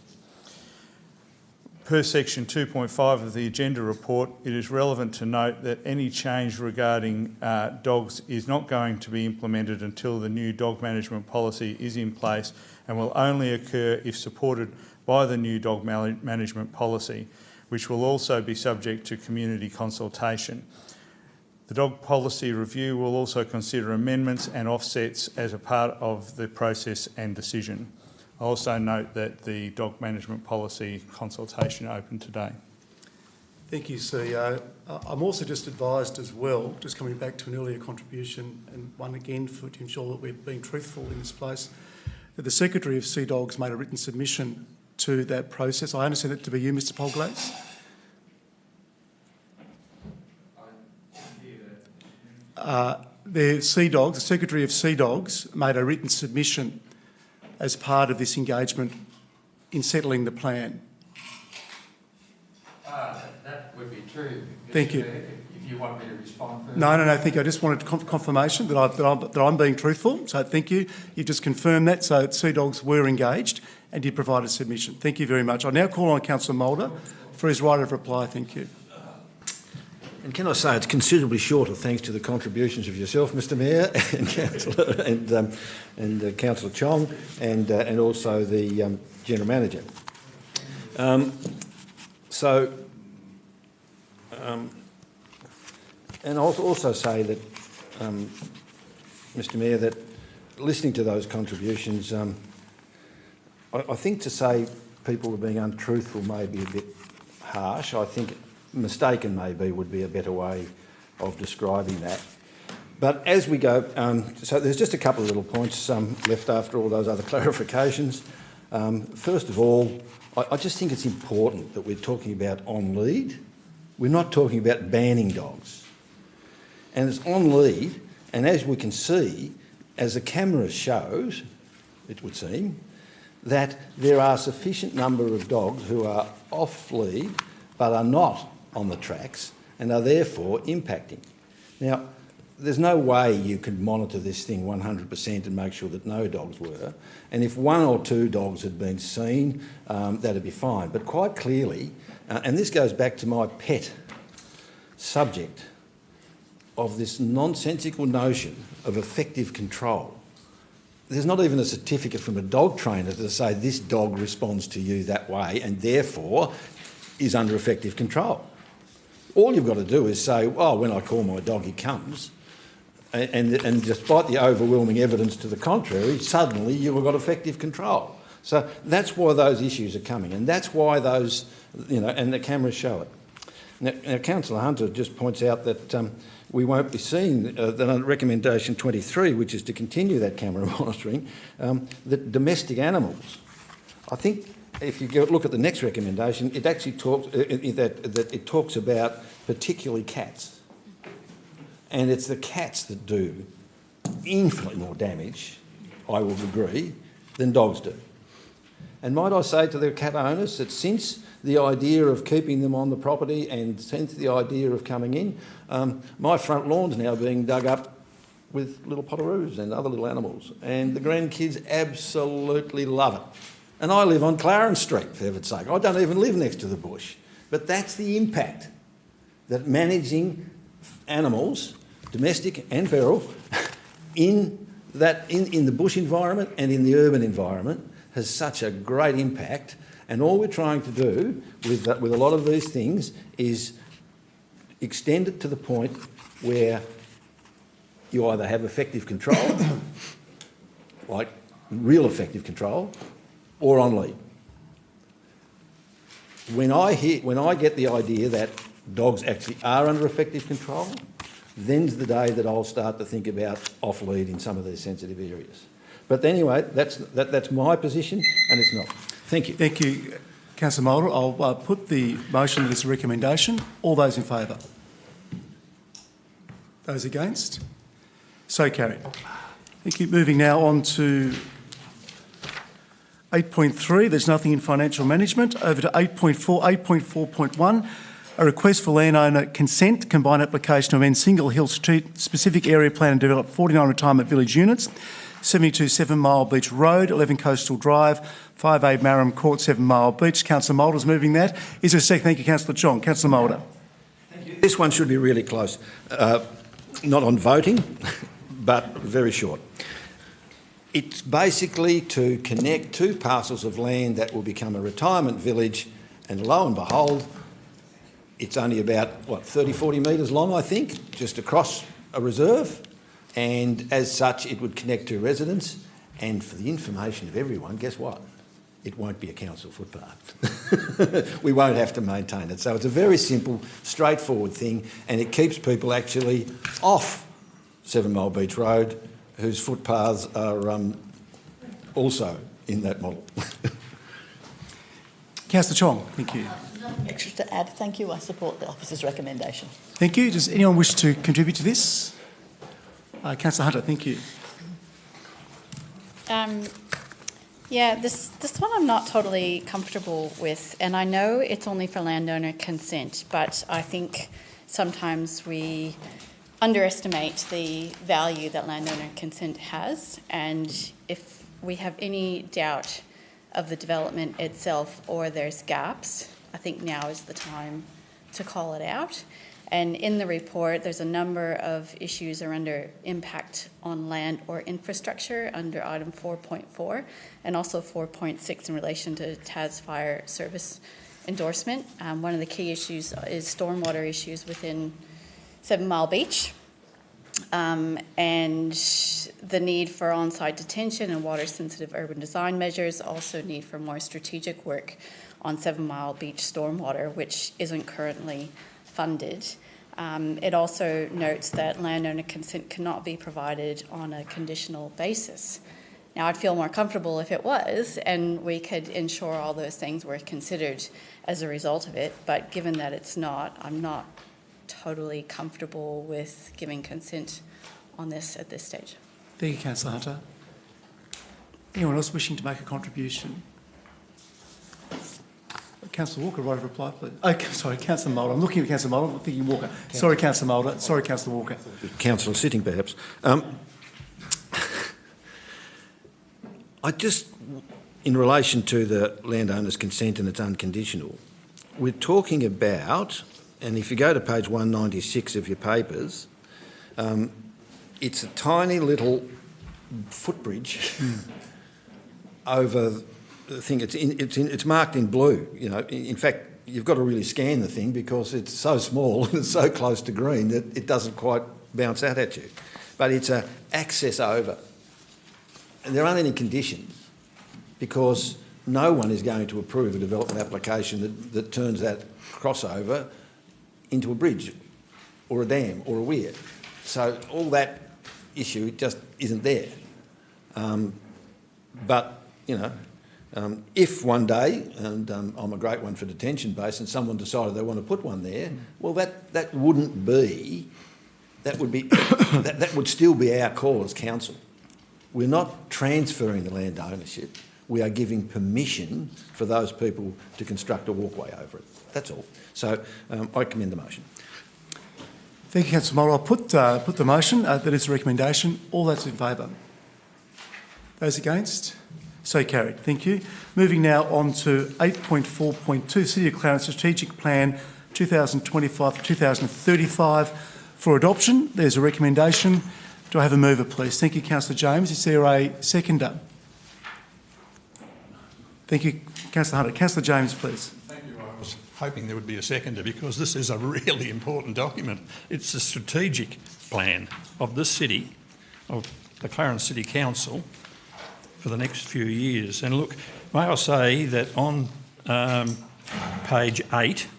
Per section 2.5 of the agenda report, it is relevant to note that any change regarding dogs is not going to be implemented until the new dog management policy is in place and will only occur if supported by the new dog management policy, which will also be subject to community consultation. The dog policy review will also consider amendments and offsets as a part of the process and decision. I also note that the dog management policy consultation opened today. Thank you, CEO. I'm also just advised as well, just coming back to an earlier contribution, and one again to ensure that we're being truthful in this place, that the Secretary of Sea Dogs made a written submission to that process. I understand it to be you, Mr Polglaze. The Secretary of Sea Dogs made a written submission as part of this engagement in settling the plan. That would be true. Thank you. If you want me to respond first? No, thank you. I just wanted confirmation that I'm being truthful. So thank you. You've just confirmed that. So Sea Dogs were engaged and did provide a submission. Thank you very much. I now call on Councillor Mulder for his right of reply. Thank you. And can I say it's considerably shorter thanks to the contributions of yourself, Mr Mayor, and Councillor and Councillor Chong, and also the General Manager. And I'll also say that, Mr Mayor, that listening to those contributions, I think to say people were being untruthful may be a bit harsh. I think mistaken maybe would be a better way of describing that. But as we go, so there's just a couple of little points left after all those other clarifications. First of all, I just think it's important that we're talking about on lead. We're not talking about banning dogs. And it's on lead, and as we can see, as the camera shows, it would seem, that there are a sufficient number of dogs who are off lead but are not on the tracks and are therefore impacting. Now, there's no way you could monitor this thing 100% and make sure that no dogs were. And if one or two dogs had been seen, that'd be fine. But quite clearly, and this goes back to my pet subject of this nonsensical notion of effective control. There's not even a certificate from a dog trainer to say this dog responds to you that way and therefore is under effective control. All you've got to do is say, oh, when I call my dog, he comes. And despite the overwhelming evidence to the contrary, suddenly you've got effective control. So that's why those issues are coming, and that's why those, and the cameras show it. Now Councillor Hunter just points out that we won't be seeing that on recommendation 23, which is to continue that camera monitoring, that domestic animals. I think if you look at the next recommendation, it actually talks that it talks about particularly cats, and it's the cats that do infinitely more damage, I will agree, than dogs do. And might I say to the cat owners that since the idea of keeping them on the property and since the idea of coming in, my front lawn's now being dug up with little potoroos and other little animals, and the grandkids absolutely love it. And I live on Clarence Street, for heaven's sake. I don't even live next to the bush. But that's the impact that managing animals, domestic and feral, in the bush environment and in the urban environment has such a great impact. And all we're trying to do with a lot of these things is extend it to the point where you either have effective control, like real effective control, or on lead. When I get the idea that dogs actually are under effective control, then's the day that I'll start to think about off lead in some of these sensitive areas. But anyway, that's my position, and it's not. Thank you. Thank you, Councillor Mulder. I'll put the motion as a recommendation. All those in favour? Those against? So carried. Thank you. Moving now on to 8.3, there's nothing in financial management. Over to 8.4, 8.4.1, a request for landowner consent, combined application to amend Single Hill Street specific area plan and develop 49 retirement village units, 72 7 Mile Beach Road, 11 Coastal Drive, 5A Marram Court, 7 Mile Beach. Councillor Mulder's moving that. Is there a second? Thank you, Councillor Chong. Councillor Mulder. Thank you. This one should be really close. Not on voting, but very short. It's basically to connect two parcels of land that will become a retirement village, and lo and behold, it's only about, 30, 40 metres long, I think, just across a reserve, and as such it would connect two residents, and for the information of everyone, guess what? It won't be a council footpath. We won't have to maintain it. So it's a very simple, straightforward thing, and it keeps people actually off 7 Mile Beach Road, whose footpaths are also in that model. Councillor Chong, thank you. Nothing extra to add. Thank you. I support the officer's recommendation. Thank you. Does anyone wish to contribute to this? Councillor Hunter, thank you. Yeah, this one I'm not totally comfortable with, and I know it's only for landowner consent, but I think sometimes we underestimate the value that landowner consent has, and if we have any doubt of the development itself or there's gaps, I think now is the time to call it out. And in the report, there's a number of issues are under impact on land or infrastructure under item 4.4 and also 4.6 in relation to TAS Fire Service endorsement. One of the key issues is stormwater issues within 7 Mile Beach, and the need for on-site detention and water-sensitive urban design measures, also need for more strategic work on 7 Mile Beach stormwater, which isn't currently funded. It also notes that landowner consent cannot be provided on a conditional basis. Now, I'd feel more comfortable if it was, and we could ensure all those things were considered as a result of it, but given that it's not, I'm not totally comfortable with giving consent on this at this stage. Thank you, Councillor Hunter. Anyone else wishing to make a contribution? Councillor Walker, right of reply, please. Oh, sorry, Councillor Mulder. I'm looking at Councillor Mulder, I'm thinking Walker. Sorry, Councillor Mulder. Sorry, Councillor Walker. Councillor sitting, perhaps. I just, in relation to the landowner's consent and it's unconditional, we're talking about, and if you go to page 196 of your papers, it's a tiny little footbridge over the thing. It's marked in blue. You know, in fact, you've got to really scan the thing because it's so small and it's so close to green that it doesn't quite bounce out at you. But it's an access over. And there aren't any conditions because no one is going to approve a development application that turns that crossover into a bridge or a dam or a weir. So all that issue just isn't there. But, you know, if one day, and I'm a great one for detention base, and someone decided they want to put one there, well, that wouldn't be, that would still be our call as council. We're not transferring the land ownership. We are giving permission for those people to construct a walkway over it. That's all. So I commend the motion. Thank you, Councillor Mulder. I'll put the motion that is a recommendation. All those in favour? Those against? So carried. Thank you. Moving now on to 8.4.2, City of Clarence Strategic Plan 2025 to 2035 for adoption. There's a recommendation. Do I have a mover, please? Thank you, Councillor James. Is there a seconder? Thank you, Councillor Hunter. Councillor James, please. Thank you. I was hoping there would be a seconder because this is a really important document. It's the strategic plan of this city, of the Clarence City Council, for the next few years. And look, may I say that on page 8,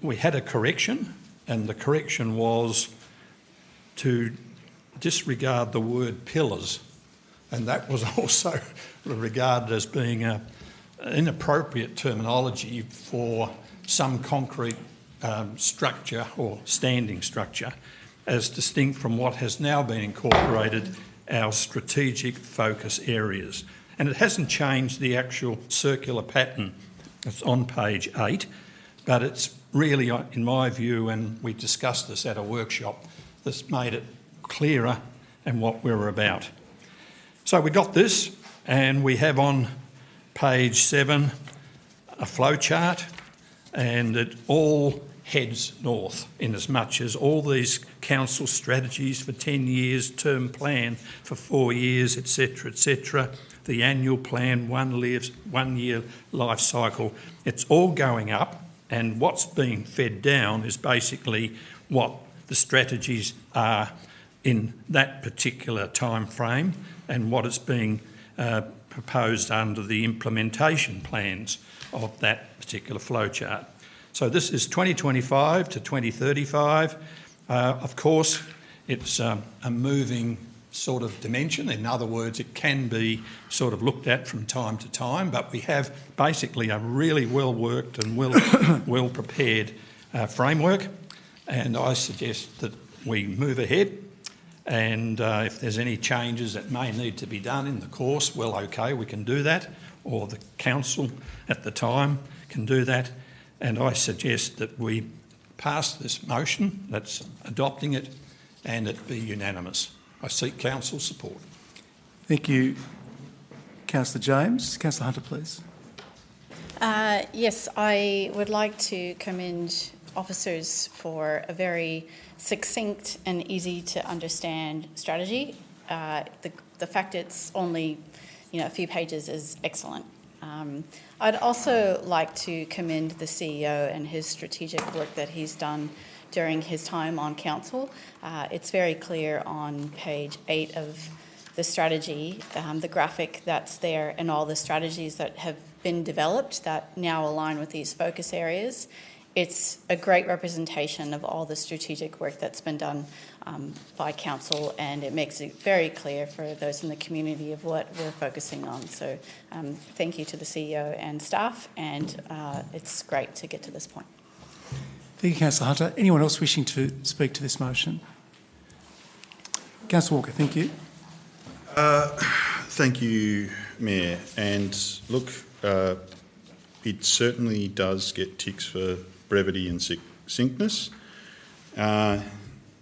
we had a correction, and the correction was to disregard the word pillars, and that was also regarded as being an inappropriate terminology for some concrete structure or standing structure, as distinct from what has now been incorporated, our strategic focus areas. And it hasn't changed the actual circular pattern that's on page 8, but it's really, in my view, and we discussed this at a workshop, this made it clearer and what we're about. So we got this, and we have on page 7 a flow chart, and it all heads north in as much as all these council strategies for 10 years, term plan for 4 years, etc., the annual plan, 1 year life cycle, it's all going up, and what's being fed down is basically what the strategies are in that particular time frame and what is being proposed under the implementation plans of that particular flowchart. So this is 2025 to 2035. Of course, it's a moving sort of dimension. In other words, it can be sort of looked at from time to time, but we have basically a really well-worked and well-prepared framework, and I suggest that we move ahead. And if there's any changes that may need to be done in the course, well, okay, we can do that, or the council at the time can do that. And I suggest that we pass this motion, that's adopting it, and it be unanimous. I seek council support. Thank you, Councillor James. Councillor Hunter, please. Yes, I would like to commend officers for a very succinct and easy to understand strategy. The fact it's only a few pages is excellent. I'd also like to commend the CEO and his strategic work that he's done during his time on council. It's very clear on page 8 of the strategy, the graphic that's there and all the strategies that have been developed that now align with these focus areas. It's a great representation of all the strategic work that's been done by council, and it makes it very clear for those in the community of what we're focusing on. So thank you to the CEO and staff, and it's great to get to this point. Thank you, Councillor Hunter. Anyone else wishing to speak to this motion? Councillor Walker, thank you. Thank you, Mayor. And look, it certainly does get ticks for brevity and succinctness.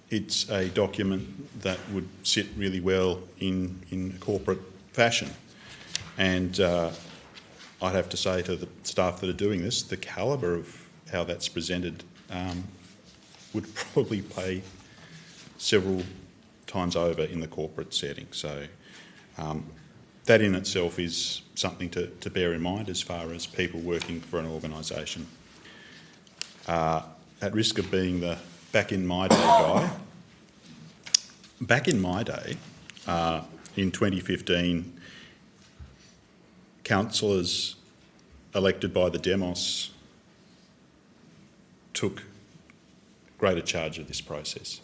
It's a document that would sit really well in a corporate fashion. And I'd have to say to the staff that are doing this, the calibre of how that's presented would probably pay several times over in the corporate setting. So that in itself is something to bear in mind as far as people working for an organisation. At risk of being the back in my day guy, back in my day, in 2015, councillors elected by the demos took greater charge of this process.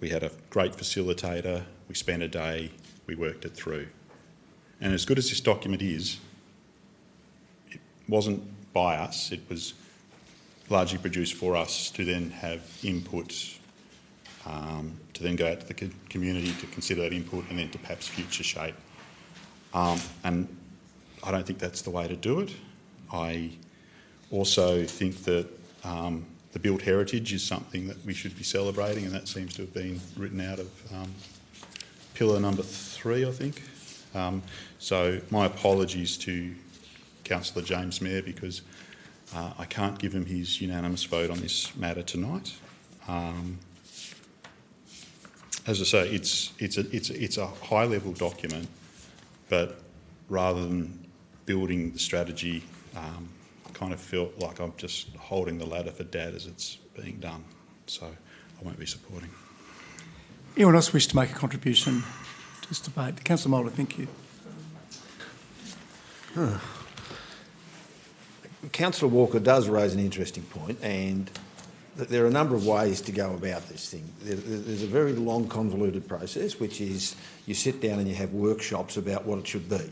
We had a great facilitator, we spent a day, we worked it through. And as good as this document is, it wasn't by us, it was largely produced for us to then have input, to then go out to the community to consider that input and then to perhaps future shape. And I don't think that's the way to do it. I also think that the built heritage is something that we should be celebrating, and that seems to have been written out of pillar number 3, I think. So my apologies to Councillor James Mayer, because I can't give him his unanimous vote on this matter tonight. As I say, it's a high-level document, but rather than building the strategy, kind of felt like I'm just holding the ladder for Dad as it's being done. So I won't be supporting. Anyone else wish to make a contribution to this debate? Councillor Moulder, thank you. Councillor Walker does raise an interesting point, and there are a number of ways to go about this thing. There's a very long, convoluted process, which is you sit down and you have workshops about what it should be.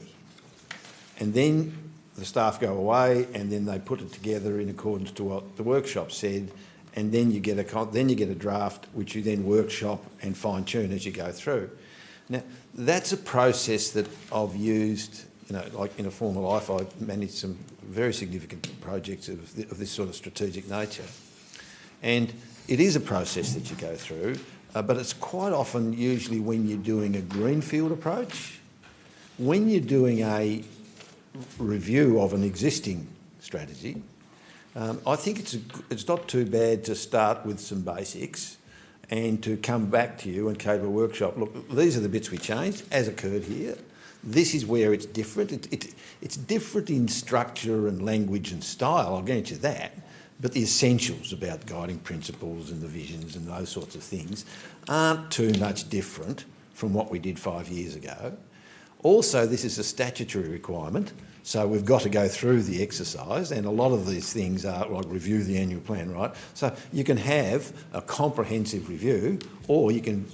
And then the staff go away and then they put it together in accordance to what the workshop said, and then you get a draft which you then workshop and fine-tune as you go through. Now, that's a process that I've used, like in a former life. I managed some very significant projects of this sort of strategic nature. And it is a process that you go through, but it's quite often usually when you're doing a greenfield approach. When you're doing a review of an existing strategy, I think it's not too bad to start with some basics and to come back to you and go to a workshop. Look, these are the bits we changed, as occurred here. This is where it's different. It's different in structure and language and style, I'll grant you that, but the essentials about guiding principles and the visions and those sorts of things aren't too much different from what we did 5 years ago. Also, this is a statutory requirement, so we've got to go through the exercise, and a lot of these things are like review the annual plan, right? So you can have a comprehensive review, or you can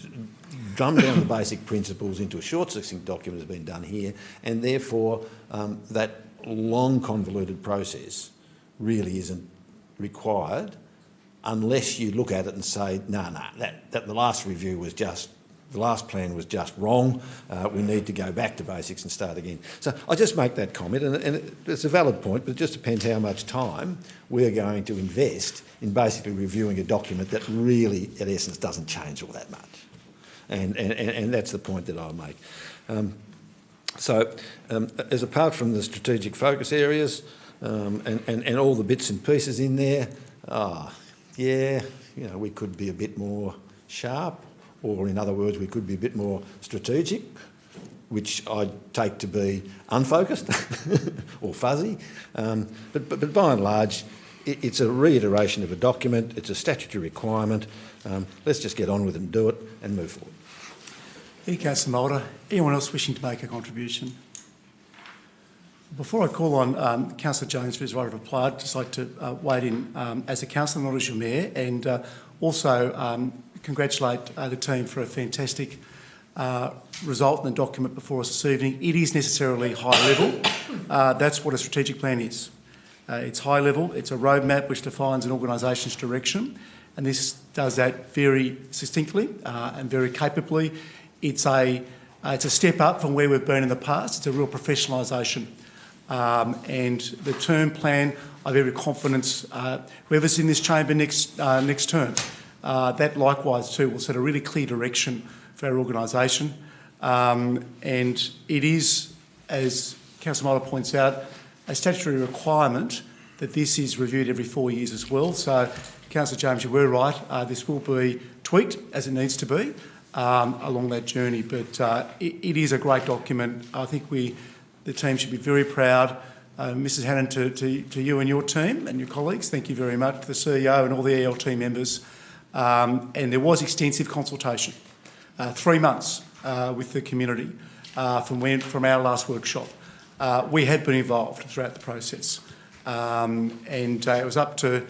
drum down the basic principles into a short, succinct document has been done here, and therefore that long, convoluted process really isn't required unless you look at it and say, no, that the last review was just The last plan was just wrong. We need to go back to basics and start again. So I just make that comment, and it's a valid point, but it just depends how much time we're going to invest in basically reviewing a document that really, at essence, doesn't change all that much. And that's the point that I'll make. As apart from the strategic focus areas and all the bits and pieces in there, we could be a bit more sharp, or in other words, we could be a bit more strategic, which I'd take to be unfocused or fuzzy. But by and large, it's a reiteration of a document. It's a statutory requirement. Let's just get on with it and do it and move forward. Thank you, Councillor Mulder. Anyone else wishing to make a contribution? Before I call on Councillor Jones for his right of reply, I'd just like to wade in as a councillor, not as your mayor, and also congratulate the team for a fantastic result in the document before us this evening. It is necessarily high level. That's what a strategic plan is. It's high level. It's a roadmap which defines an organisation's direction, and this does that very succinctly and very capably. It's a step up from where we've been in the past. It's a real professionalisation. And the term plan, I have every confidence, whoever's in this chamber next term, that likewise too will set a really clear direction for our organisation. And it is, as Councillor Mulder points out, a statutory requirement that this is reviewed every 4 years as well. So, Councillor James, you were right. This will be tweaked as it needs to be along that journey. But it is a great document. I think the team should be very proud. Mrs Hannon, to you and your team and your colleagues, thank you very much, to the CEO and all the ELT members. And there was extensive consultation, 3 months with the community from our last workshop. We had been involved throughout the process. And it was up to, it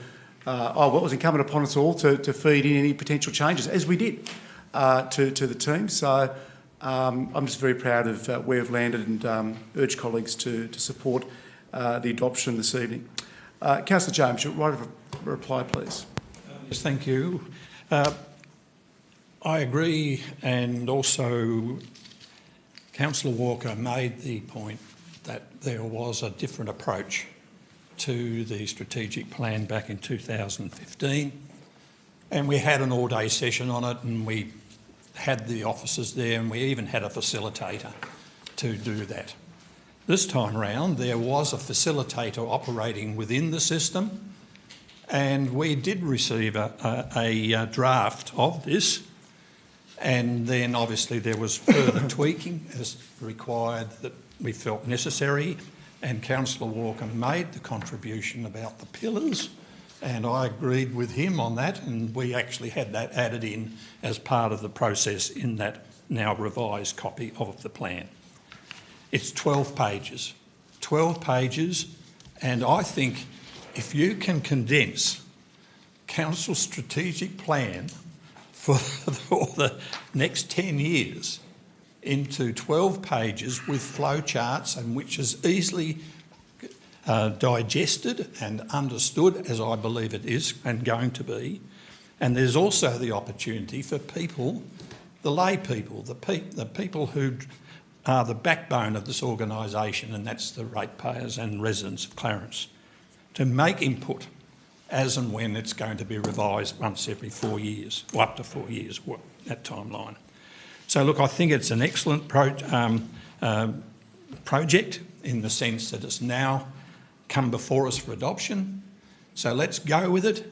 was incumbent upon us all to feed in any potential changes, as we did, to the team. So I'm just very proud of where we've landed and urge colleagues to support the adoption this evening. Councillor James, your right of reply, please. Yes, thank you. I agree, and also Councillor Walker made the point that there was a different approach to the strategic plan back in 2015, and we had an all-day session on it, and we had the officers there, and we even had a facilitator to do that. This time round, there was a facilitator operating within the system, and we did receive a draft of this, and then obviously there was further tweaking as required that we felt necessary, and Councillor Walker made the contribution about the pillars, and I agreed with him on that, and we actually had that added in as part of the process in that now revised copy of the plan. It's 12 pages. 12 pages, and I think if you can condense Council's strategic plan for the next 10 years into 12 pages with flow charts, and which is easily digested and understood, as I believe it is and going to be. And there's also the opportunity for people, the lay people, the people who are the backbone of this organisation, and that's the ratepayers and residents of Clarence, to make input as and when it's going to be revised once every 4 years, or up to 4 years, that timeline. So look, I think it's an excellent project in the sense that it's now come before us for adoption. So let's go with it.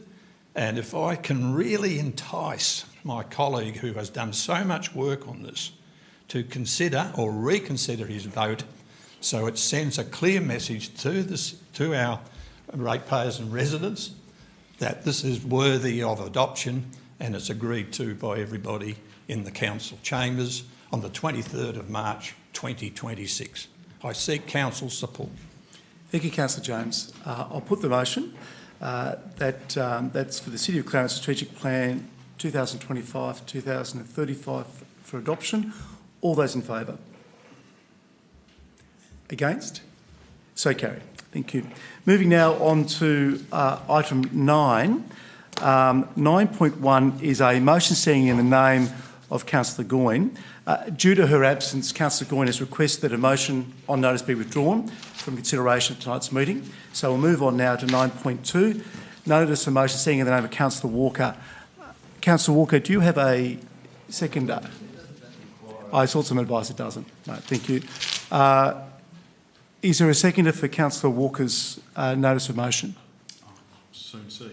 And if I can really entice my colleague who has done so much work on this to consider or reconsider his vote, so it sends a clear message to our ratepayers and residents that this is worthy of adoption, and it's agreed to by everybody in the council chambers on the 23rd of March 2026. I seek council support. Thank you, Councillor James. I'll put the motion. That's for the City of Clarence Strategic Plan 2025-2035 for adoption. All those in favour? Against? So carried. Thank you. Moving now on to item 9. 9.1 is a motion standing in the name of Councillor Goyne. Due to her absence, Councillor Goyne has requested that a motion on notice be withdrawn from consideration at tonight's meeting. So we'll move on now to 9.2. Notice of motion seeing in the name of Councillor Walker. Councillor Walker, do you have a seconder? I saw some advice it doesn't. No, thank you. Is there a seconder for Councillor Walker's notice of motion? Soon see.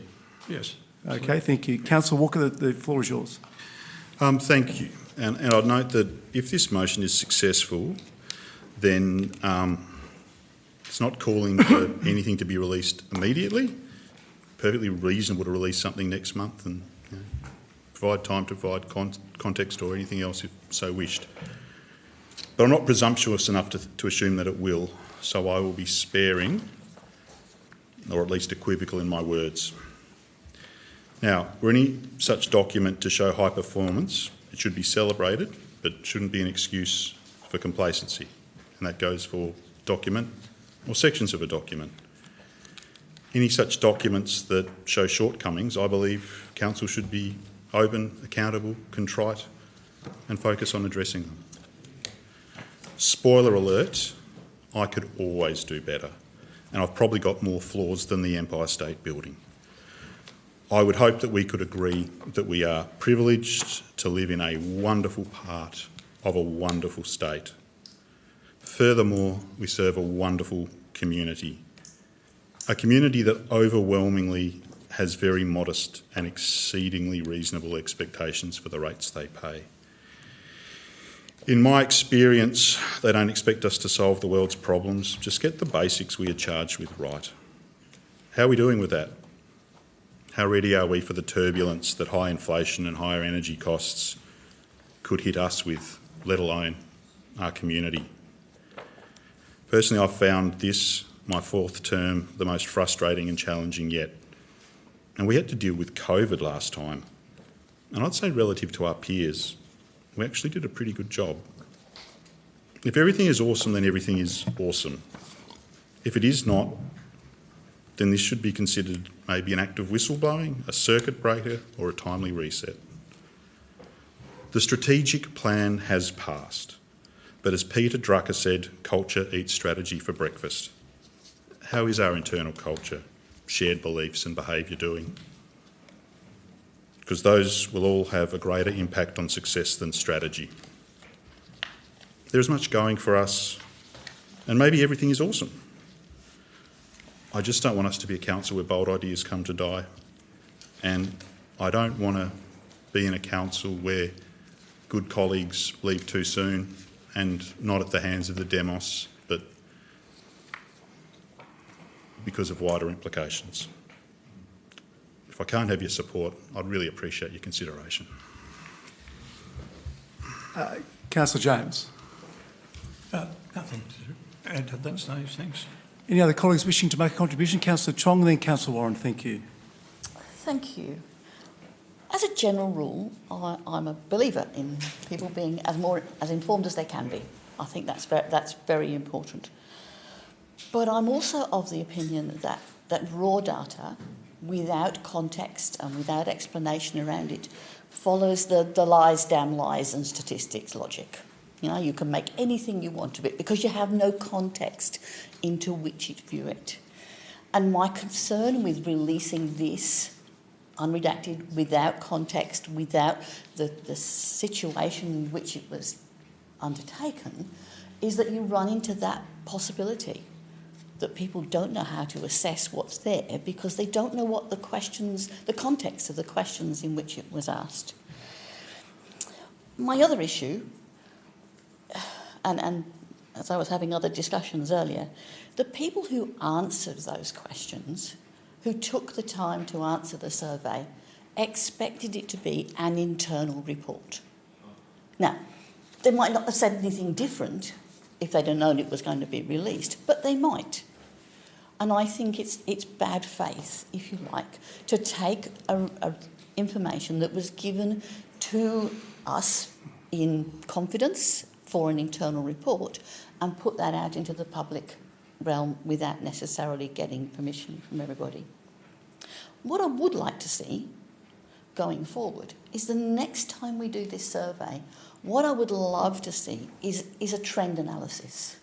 Yes. Okay, thank you. Councillor Walker, the floor is yours. Thank you. And I'd note that if this motion is successful, then it's not calling for anything to be released immediately. Perfectly reasonable to release something next month and provide time to provide context or anything else if so wished. But I'm not presumptuous enough to assume that it will, so I will be sparing, or at least equivocal in my words. Now, were any such document to show high performance, it should be celebrated, but shouldn't be an excuse for complacency. And that goes for document or sections of a document. Any such documents that show shortcomings, I believe Council should be open, accountable, contrite, and focus on addressing them. Spoiler alert, I could always do better, and I've probably got more flaws than the Empire State Building. I would hope that we could agree that we are privileged to live in a wonderful part of a wonderful state. Furthermore, we serve a wonderful community, a community that overwhelmingly has very modest and exceedingly reasonable expectations for the rates they pay. In my experience, they don't expect us to solve the world's problems, just get the basics we are charged with right. How are we doing with that? How ready are we for the turbulence that high inflation and higher energy costs could hit us with, let alone our community? Personally, I've found this, my fourth term, the most frustrating and challenging yet. And we had to deal with COVID last time. And I'd say relative to our peers, we actually did a pretty good job. If everything is awesome, then everything is awesome. If it is not, then this should be considered maybe an act of whistleblowing, a circuit breaker, or a timely reset. The strategic plan has passed, but as Peter Drucker said, culture eats strategy for breakfast. How is our internal culture, shared beliefs and behaviour doing? Because those will all have a greater impact on success than strategy. There is much going for us, and maybe everything is awesome. I just don't want us to be a council where bold ideas come to die, and I don't want to be in a council where good colleagues leave too soon and not at the hands of the demos, but because of wider implications. If I can't have your support, I'd really appreciate your consideration. Councillor James. Nothing to add to that stage, thanks. Any other colleagues wishing to make a contribution? Councillor Chong, then Councillor Warren. Thank you. Thank you. As a general rule, I'm a believer in people being as informed as they can be. I think that's very important. But I'm also of the opinion that raw data, without context and without explanation around it, follows the lies, damn lies and statistics logic. You know, you can make anything you want of it because you have no context into which you view it. And my concern with releasing this unredacted, without context, without the situation in which it was undertaken, is that you run into that possibility that people don't know how to assess what's there because they don't know what the context of the questions in which it was asked. My other issue, and as I was having other discussions earlier, the people who answered those questions, who took the time to answer the survey, expected it to be an internal report. Now, they might not have said anything different if they'd have known it was going to be released, but they might. And I think it's bad faith, if you like, to take information that was given to us in confidence for an internal report and put that out into the public realm without necessarily getting permission from everybody. What I would like to see, going forward is the next time we do this survey, what I would love to see is a trend analysis.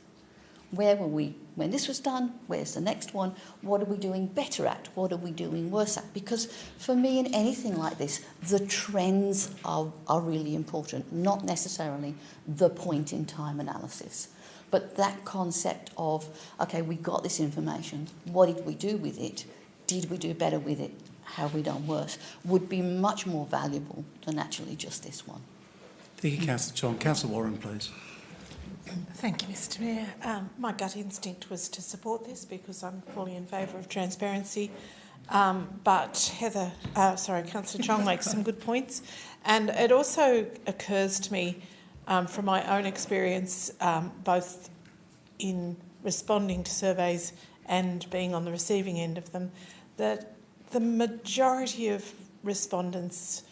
Where were we when this was done? Where's the next one? What are we doing better at? What are we doing worse at? Because for me, in anything like this, the trends are really important, not necessarily the point-in-time analysis. But that concept of, okay, we got this information, what did we do with it? Did we do better with it? Have we done worse? Would be much more valuable than actually just this one. Thank you, Councillor Chong. Councillor Warren, please. Thank you, Mr Mayor. My gut instinct was to support this because I'm fully in favour of transparency. But Councillor Chong makes some good points. And it also occurs to me from my own experience, both in responding to surveys and being on the receiving end of them, that the majority of respondents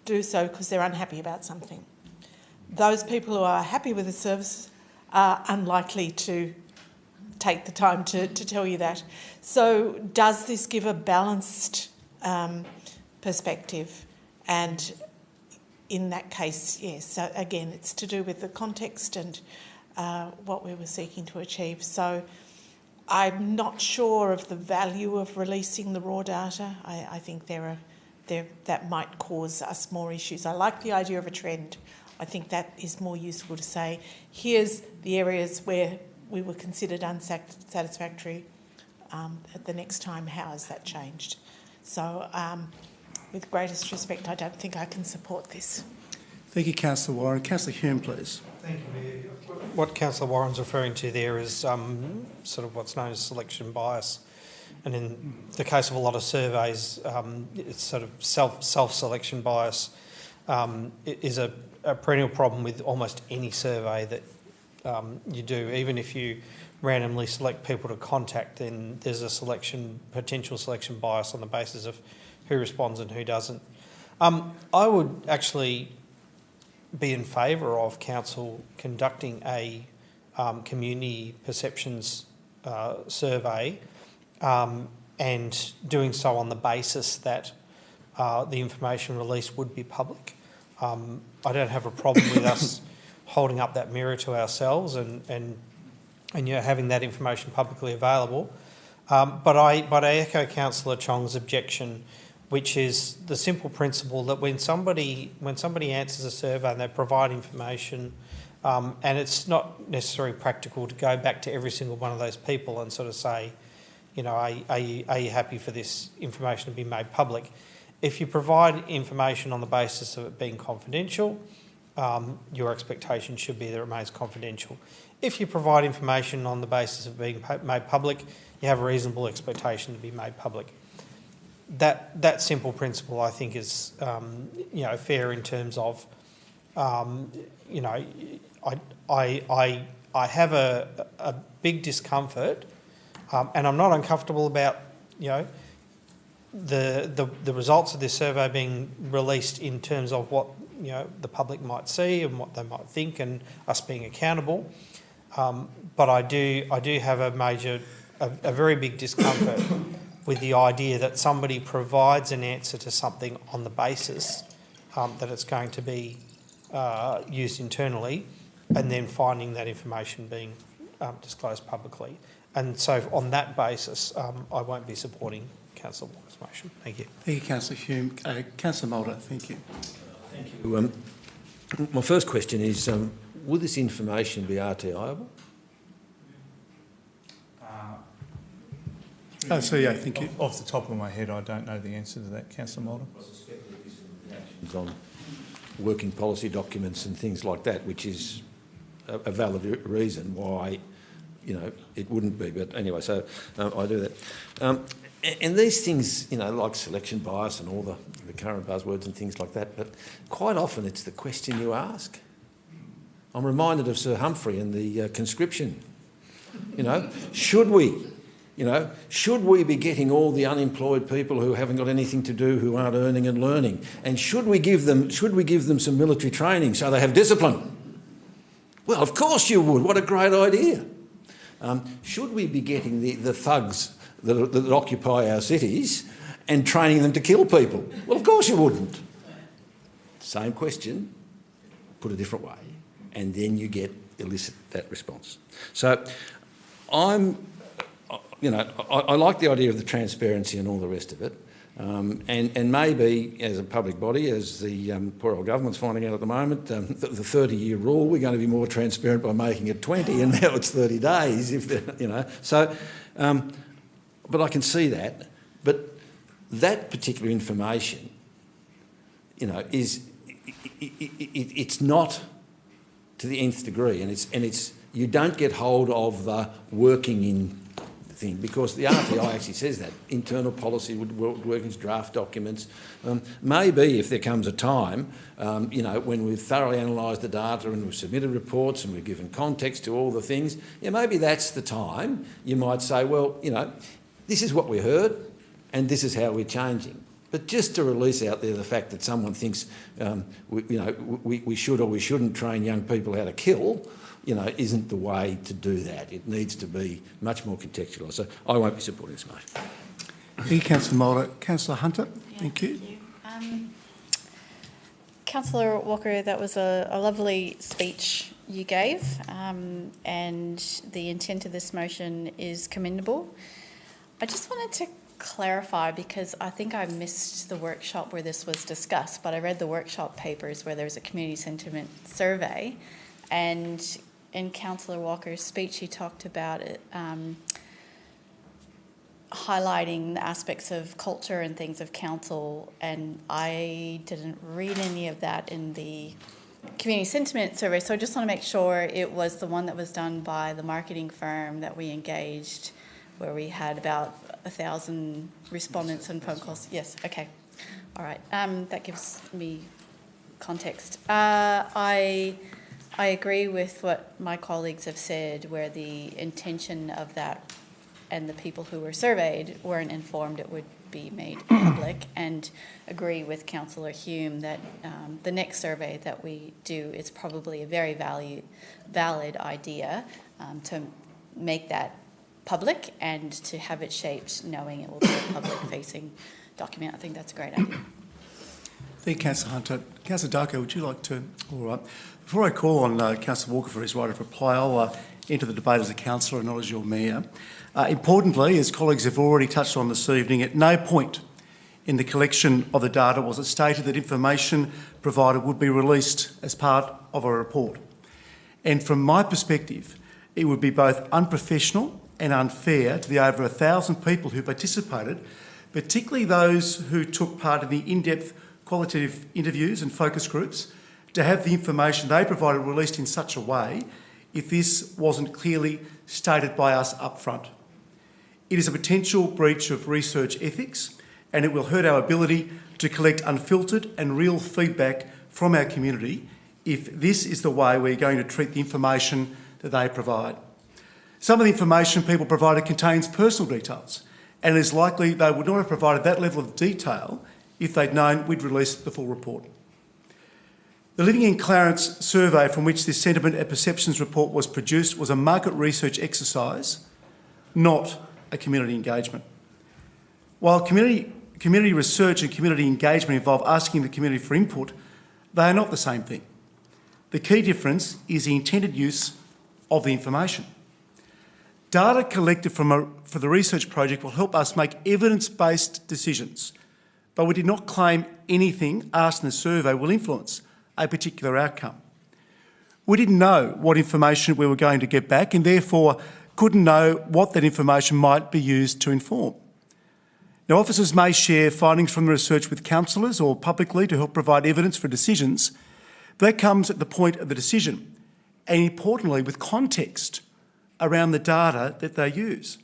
do so because they're unhappy about something. Those people who are happy with the service are unlikely to take the time to tell you that. So does this give a balanced perspective? And in that case, yes. So again, it's to do with the context and what we were seeking to achieve. So I'm not sure of the value of releasing the raw data. I think that might cause us more issues. I like the idea of a trend. I think that is more useful to say, here's the areas where we were considered unsatisfactory. At the next time, how has that changed? So with greatest respect, I don't think I can support this. Thank you, Councillor Warren. Councillor Hume, please. Thank you, Mayor. What Councillor Warren's referring to there is sort of what's known as selection bias. And in the case of a lot of surveys, it's sort of self-selection bias. It is a perennial problem with almost any survey that you do. Even if you randomly select people to contact, then there's a potential selection bias on the basis of who responds and who doesn't. I would actually be in favour of council conducting a community perceptions survey and doing so on the basis that the information released would be public. I don't have a problem with us holding up that mirror to ourselves and having that information publicly available. But I echo Councillor Chong's objection, which is the simple principle that when somebody answers a survey and they provide information, and it's not necessarily practical to go back to every single one of those people and sort of say, are you happy for this information to be made public? If you provide information on the basis of it being confidential, your expectation should be that it remains confidential. If you provide information on the basis of being made public, you have a reasonable expectation to be made public. That simple principle, I think, is fair in terms of, I have a big discomfort, and I'm not uncomfortable about the results of this survey being released in terms of what the public might see and what they might think, and us being accountable. But I do have a very big discomfort with the idea that somebody provides an answer to something on the basis that it's going to be used internally, and then finding that information being disclosed publicly. And so on that basis, I won't be supporting Councillor Walker's motion. Thank you. Thank you, Councillor Hume. Councillor Mulder, thank you. Thank you. My first question is, will this information be RTIable? Thank you. Off the top of my head, I don't know the answer to that, Councillor Mulder. On working policy documents and things like that, which is a valid reason why, it wouldn't be. But anyway, so I do that. And these things, like selection bias and all the current buzzwords and things like that, but quite often it's the question you ask. I'm reminded of Sir Humphrey and the conscription. Should we be getting all the unemployed people who haven't got anything to do, who aren't earning and learning? And should we give them some military training so they have discipline? Well, of course you would. What a great idea. Should we be getting the thugs that occupy our cities and training them to kill people? Well, of course you wouldn't. same question, put a different way, and then you elicit that response. So I like the idea of the transparency and all the rest of it. And maybe as a public body, as the poor old government's finding out at the moment, the 30-year rule, we're going to be more transparent by making it 20, and now it's 30 days. So, but I can see that. But that particular information, it's not to the nth degree, and it's you don't get hold of the working in thing, because the RTI actually says that internal policy would work in draft documents. Maybe if there comes a time, when we've thoroughly analysed the data and we've submitted reports and we've given context to all the things, maybe that's the time you might say, well, this is what we heard and this is how we're changing. But just to release out there the fact that someone thinks, we should or we shouldn't train young people how to kill, isn't the way to do that. It needs to be much more contextualised. So I won't be supporting this motion. Thank you, Councillor Moulder. Councillor Hunter, thank you. Councillor Walker, that was a lovely speech you gave, and the intent of this motion is commendable. I just wanted to clarify, because I think I missed the workshop where this was discussed, but I read the workshop papers where there was a community sentiment survey, and in Councillor Walker's speech he talked about it, highlighting the aspects of culture and things of council, and I didn't read any of that in the community sentiment survey, so I just want to make sure it was the one that was done by the marketing firm that we engaged, where we had about 1,000 respondents and phone calls. Yes, okay. All right. That gives me context. I agree with what my colleagues have said, where the intention of that and the people who were surveyed weren't informed it would be made public, and agree with Councillor Hume that the next survey that we do is probably a very valid idea to make that public and to have it shaped knowing it will be a public-facing document. I think that's a great idea. Thank you, Councillor Hunter. Councillor Darko, would you like to? All right. Before I call on Councillor Walker for his right of reply, I'll enter the debate as a councillor and not as your mayor. Importantly, as colleagues have already touched on this evening, at no point in the collection of the data was it stated that information provided would be released as part of a report. And from my perspective, it would be both unprofessional and unfair to the over 1,000 people who participated, particularly those who took part in the in-depth qualitative interviews and focus groups, to have the information they provided released in such a way if this wasn't clearly stated by us up front. It is a potential breach of research ethics, and it will hurt our ability to collect unfiltered and real feedback from our community if this is the way we're going to treat the information that they provide. Some of the information people provided contains personal details, and it is likely they would not have provided that level of detail if they'd known we'd released the full report. The Living in Clarence survey from which this sentiment and perceptions report was produced was a market research exercise, not a community engagement. While community research and community engagement involve asking the community for input, they are not the same thing. The key difference is the intended use of the information. Data collected for the research project will help us make evidence-based decisions, but we did not claim anything asked in the survey will influence a particular outcome. We didn't know what information we were going to get back, and therefore couldn't know what that information might be used to inform. Now, officers may share findings from the research with councillors or publicly to help provide evidence for decisions, but that comes at the point of the decision, and importantly with context around the data that they use.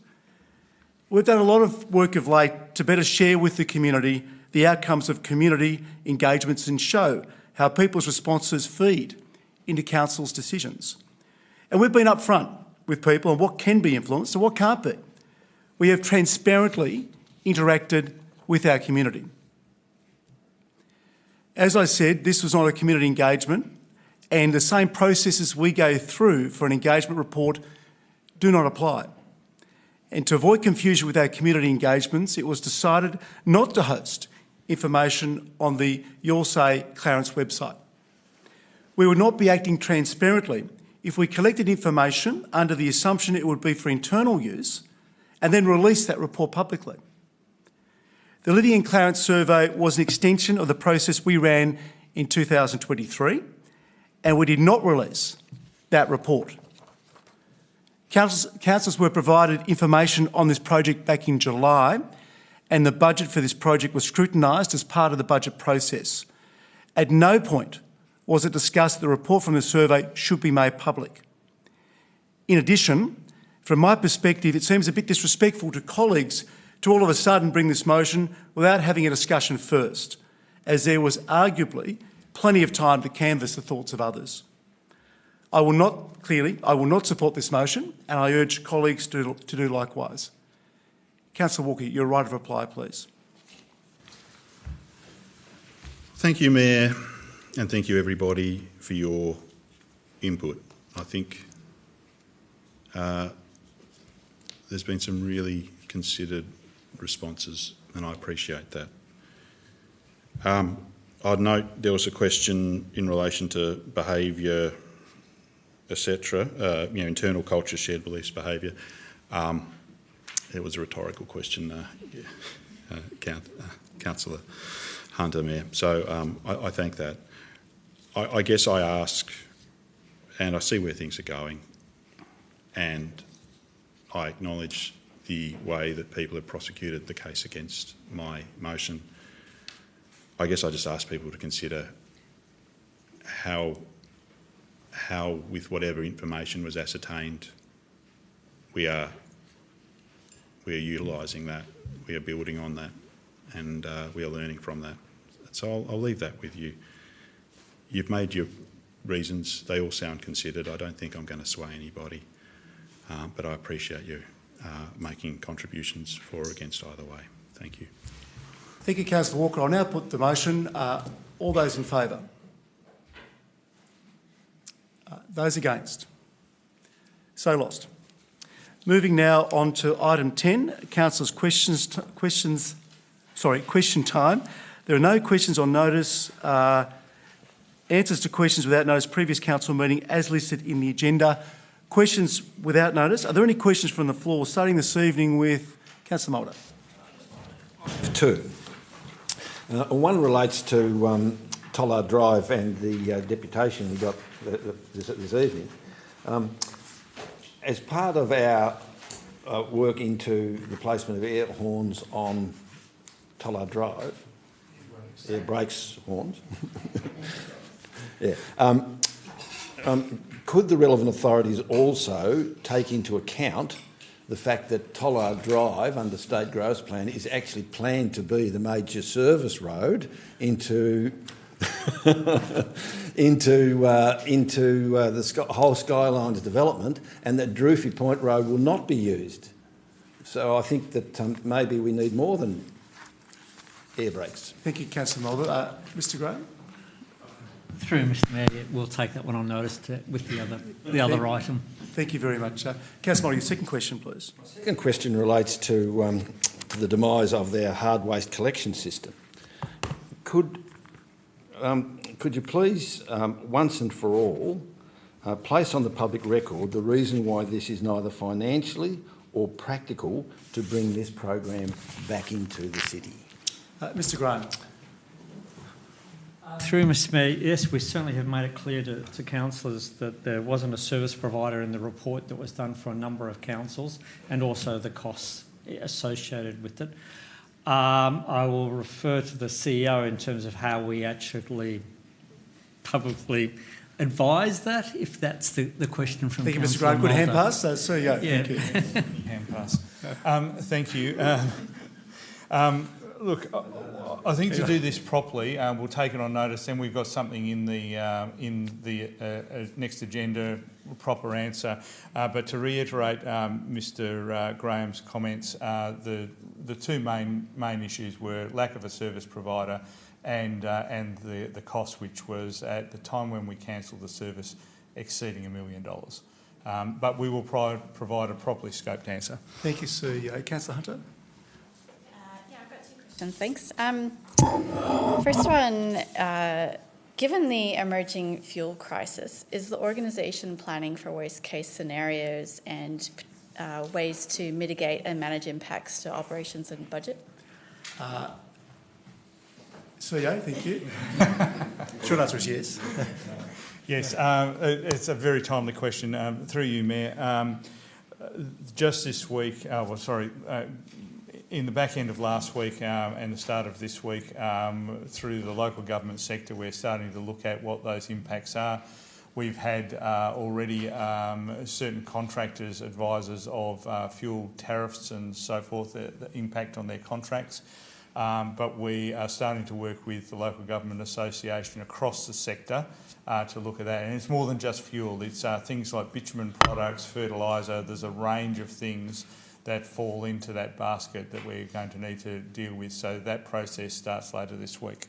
We've done a lot of work of late to better share with the community the outcomes of community engagements and show how people's responses feed into council's decisions. And we've been upfront with people on what can be influenced and what can't be. We have transparently interacted with our community. As I said, this was not a community engagement, and the same processes we go through for an engagement report do not apply. And to avoid confusion with our community engagements, it was decided not to host information on the Your Say Clarence website. We would not be acting transparently if we collected information under the assumption it would be for internal use and then released that report publicly. The Liddy and Clarence survey was an extension of the process we ran in 2023, and we did not release that report. Councillors were provided information on this project back in July, and the budget for this project was scrutinised as part of the budget process. At no point was it discussed that the report from the survey should be made public. In addition, from my perspective, it seems a bit disrespectful to colleagues to all of a sudden bring this motion without having a discussion first, as there was arguably plenty of time to canvass the thoughts of others. I will not support this motion, and I urge colleagues to do likewise. Councillor Walker, your right of reply, please. Thank you, Mayor, and thank you everybody for your input. I think there's been some really considered responses, and I appreciate that. I'd note there was a question in relation to behaviour, etc., internal culture, shared beliefs, behaviour. It was a rhetorical question, Councillor Hunter, Mayor. So I thank that. I guess I ask, and I see where things are going, and I acknowledge the way that people have prosecuted the case against my motion. I guess I just ask people to consider how with whatever information was ascertained, we are utilising that, we are building on that, and we are learning from that. So I'll leave that with you. You've made your reasons, they all sound considered. I don't think I'm going to sway anybody, but I appreciate you making contributions for or against either way. Thank you. Thank you, Councillor Walker. I'll now put the motion. All those in favour? Those against? So lost. Moving now on to item 10, Councillors' question time. There are no questions on notice. Answers to questions without notice, previous council meeting as listed in the agenda. Questions without notice. Are there any questions from the floor? Starting this evening with Councillor Mulder. Two. One relates to Tollard Drive and the deputation we got this evening. As part of our work into the placement of air horns on Tollard Drive, air brakes horns, yeah. Could the relevant authorities also take into account the fact that Tollard Drive, under State Growth Plan, is actually planned to be the major service road into the whole Skylines development, and that Droopy Point Road will not be used? So I think that maybe we need more than air brakes. Thank you, Councillor Mulder. Mr. Graham? Through Mr. Mayor, we'll take that one on notice with the other item. Thank you very much. Councillor Mulder, your second question, please. My second question relates to the demise of their hard waste collection system. Could you please, once and for all, place on the public record the reason why this is neither financially or practical to bring this program back into the city? Mr. Graham. Through Mr. Mayor, yes, we certainly have made it clear to councillors that there wasn't a service provider in the report that was done for a number of councils, and also the costs associated with it. I will refer to the CEO in terms of how we actually publicly advise that, if that's the question from Thank you, Mr. Councillor Graham. Good hand Mulder. pass. CEO, Yeah. thank you. Hand pass. Thank you. Look, I think to do this properly, we'll take it on notice. Then we've got something in the next agenda, proper answer. But to reiterate Mr. Graham's comments, the two main issues were lack of a service provider and the cost, which was at the time when we cancelled the service exceeding $1 million. But we will provide a properly scoped answer. Thank you, CEO. Councillor Hunter? Thanks. First one, given the emerging fuel crisis, is the organisation planning for worst-case scenarios and ways to mitigate and manage impacts to operations and budget? CEO, thank you. Short answer is yes. Yes, it's a very timely question. Through you, Mayor. Just this week, in the back end of last week and the start of this week, through the local government sector, we're starting to look at what those impacts are. We've had already certain contractors, advisors of fuel tariffs and so forth, the impact on their contracts. But we are starting to work with the local government association across the sector to look at that. And it's more than just fuel. It's things like bitumen products, fertiliser. There's a range of things that fall into that basket that we're going to need to deal with. So that process starts later this week.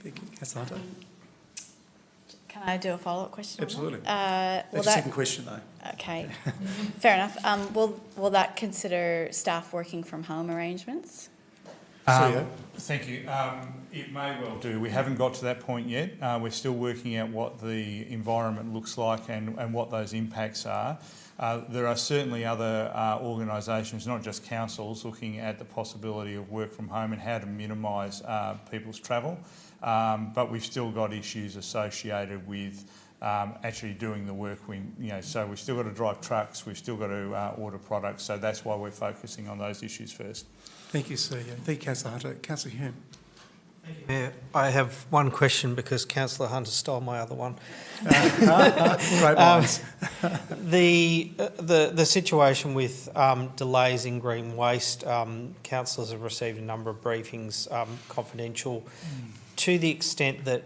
Thank you. Councillor Hunter. Can I do a follow-up question? Absolutely. That's a second question, though. Okay, fair enough. Will that consider staff working from home arrangements? Thank you. It may well do. We haven't got to that point yet. We're still working out what the environment looks like and what those impacts are. There are certainly other organisations, not just councils, looking at the possibility of work from home and how to minimise people's travel. But we've still got issues associated with actually doing the work. So we've still got to drive trucks, we've still got to order products. So that's why we're focusing on those issues first. Thank you, CEO. Thank you, Councillor Hunter. Councillor Hume. Thank you, Mayor. I have one question because Councillor Hunter stole my other one. Great minds. The situation with delays in green waste, councillors have received a number of briefings, confidential. To the extent that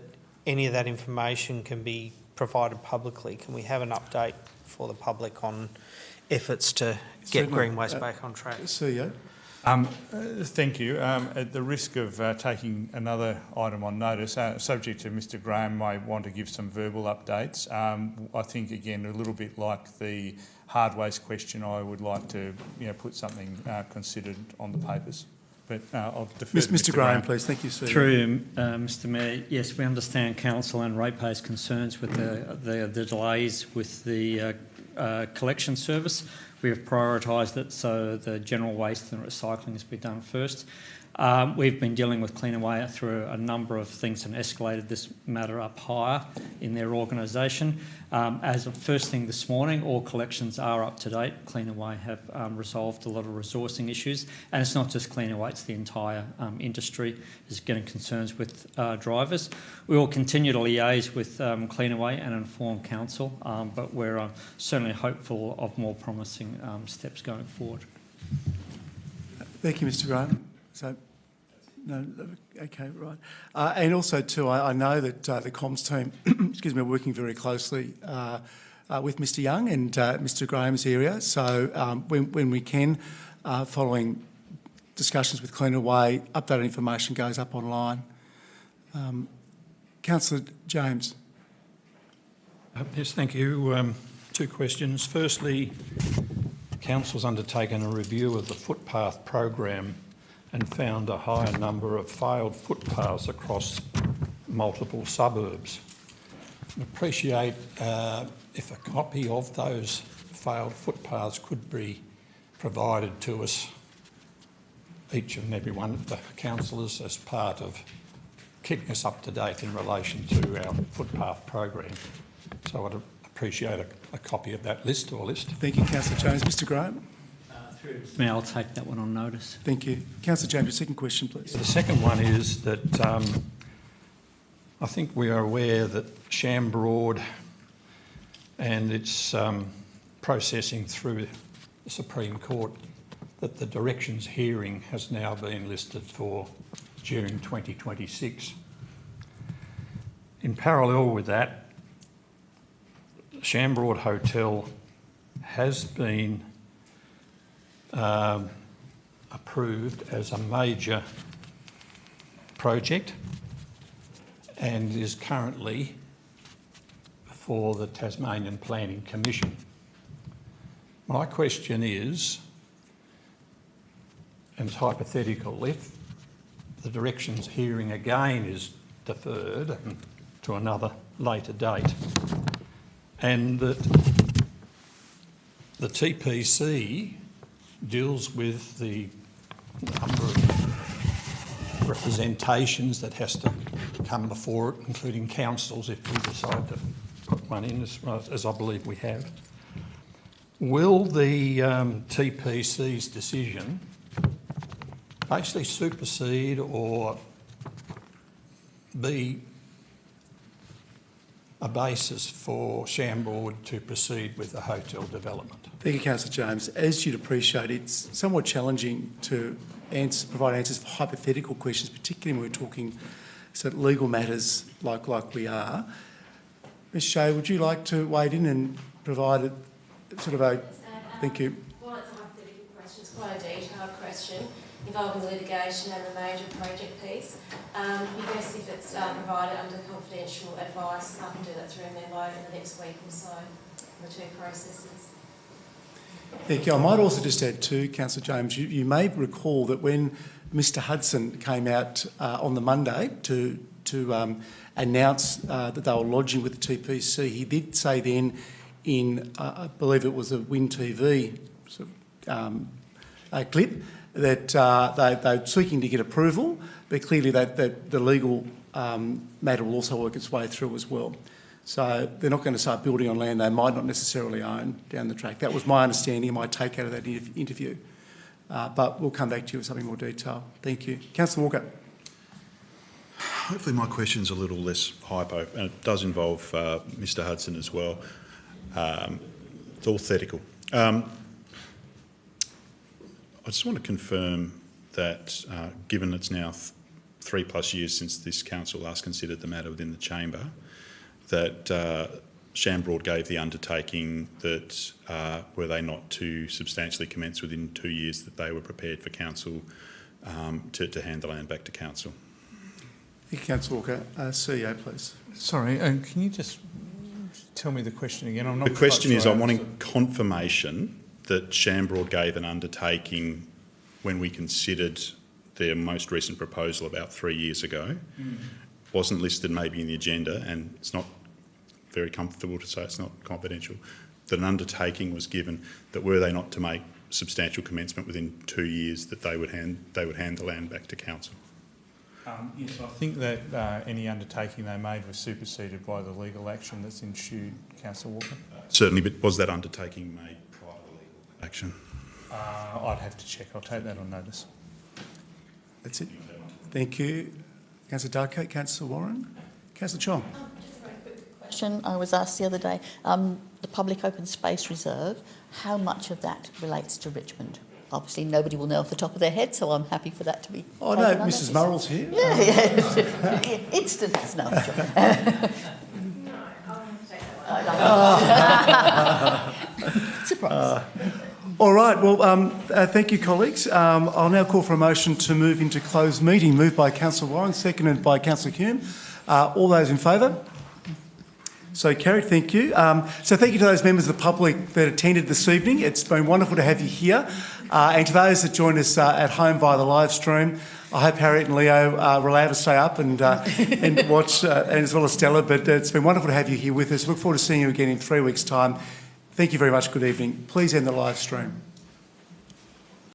any of that information can be provided publicly, can we have an update for the public on efforts to get green waste back on track? CEO. Thank you. At the risk of taking another item on notice, subject to Mr Graham might want to give some verbal updates, I think, again, a little bit like the hard waste question, I would like to put something considered on the papers. But I'll defer to Mr Graham, please. Thank you, CEO. Through Mr Mayor, yes, we understand council and ratepayers' concerns with the delays with the collection service. We have prioritised it so the general waste and recycling has been done first. We've been dealing with Cleanaway through a number of things and escalated this matter up higher in their organisation. As of first thing this morning, all collections are up to date. Cleanaway have resolved a lot of resourcing issues, and it's not just Cleanaway, it's the entire industry is getting concerns with drivers. We will continue to liaise with Cleanaway and inform council, but we're certainly hopeful of more promising steps going forward. Thank you, Mr Graham. So, no, okay, right. And also, too, I know that the comms team, excuse me, are working very closely with Mr Young and Mr Graham's area. So, when we can, following discussions with Cleanaway, updated information goes up online. Councillor James. Yes, thank you. Two questions. Firstly, Council's undertaken a review of the footpath program and found a higher number of failed footpaths across multiple suburbs. I'd appreciate if a copy of those failed footpaths could be provided to us, each and every one of the councillors, as part of keeping us up to date in relation to our footpath program. So I'd appreciate a copy of that list or list. Thank you, Councillor James. Mr Graham. May I'll take that one on notice. Thank you. Councillor James, your second question, please. The second one is that I think we are aware that Shambroad and its processing through the Supreme Court, that the directions hearing has now been listed for June 2026. In parallel with that, Shambroad Hotel has been approved as a major project and is currently for the Tasmanian Planning Commission. My question is, and it's hypothetical, if the directions hearing again is deferred to another later date, and that the TPC deals with the number of representations that has to come before it, including councils if we decide to put one in, as I believe we have. Will the TPC's decision actually supersede or be a basis for Chambord to proceed with the hotel development? Thank you, Councillor James. As you'd appreciate, it's somewhat challenging to provide answers for hypothetical questions, particularly when we're talking legal matters like we are. Ms Shea, would you like to wade in and provide thank you. Well, it's a hypothetical question. It's quite a detailed question involving litigation and the major project piece. Be best if it's provided under confidential advice. I can do that through a memo in the next week or so, the two processes. Thank you. I might also just add too, Councillor James, you may recall that when Mr Hudson came out on the Monday to announce that they were lodging with the TPC, he did say then in, I believe it was a Win TV a clip, that they're seeking to get approval, but clearly that the legal matter will also work its way through as well. So they're not going to start building on land they might not necessarily own down the track. That was my understanding and my take out of that interview. But we'll come back to you with something more detailed. Thank you. Councillor Walker. Hopefully my question's a little less hypo, and it does involve Mr Hudson as well. It's all theoretical. I just want to confirm that, given it's now 3+ years since this council last considered the matter within the chamber, that Chambord gave the undertaking that were they not to substantially commence within 2 years, that they were prepared for council to hand the land back to council. Thank you, Councillor Walker. CEO, please. Sorry, can you just tell me the question again? I'm not. The question is, I'm wanting confirmation that Chambord gave an undertaking when we considered their most recent proposal about 3 years ago. Wasn't listed maybe in the agenda, and it's not very comfortable to say it's not confidential, that an undertaking was given that were they not to make substantial commencement within 2 years, that they would hand the land back to council. Yes, I think that any undertaking they made was superseded by the legal action that's ensued, Councillor Walker. Certainly, but was that undertaking made prior to legal action? I'd have to check. I'll take that on notice. That's it. Thank you. Councillor Darko, Councillor Warren. Councillor Chong. Just a very quick question I was asked the other day. The Public Open Space Reserve, how much of that relates to Richmond? Obviously, nobody will know off the top of their head, so I'm happy for that to be. Oh no, Mrs. Murrell's here. Yeah. Instant. No. Surprise. All right. Well, thank you, colleagues. I'll now call for a motion to move into closed meeting. Moved by Councillor Warren, seconded by Councillor Hume. All those in favour? So carried. Thank you. So thank you to those members of the public that attended this evening. It's been wonderful to have you here. And to those that joined us at home via the live stream, I hope Harriet and Leo were allowed to stay up and watch, and as well as Stella. But it's been wonderful to have you here with us. Look forward to seeing you again in 3 weeks' time. Thank you very much. Good evening. Please end the live stream.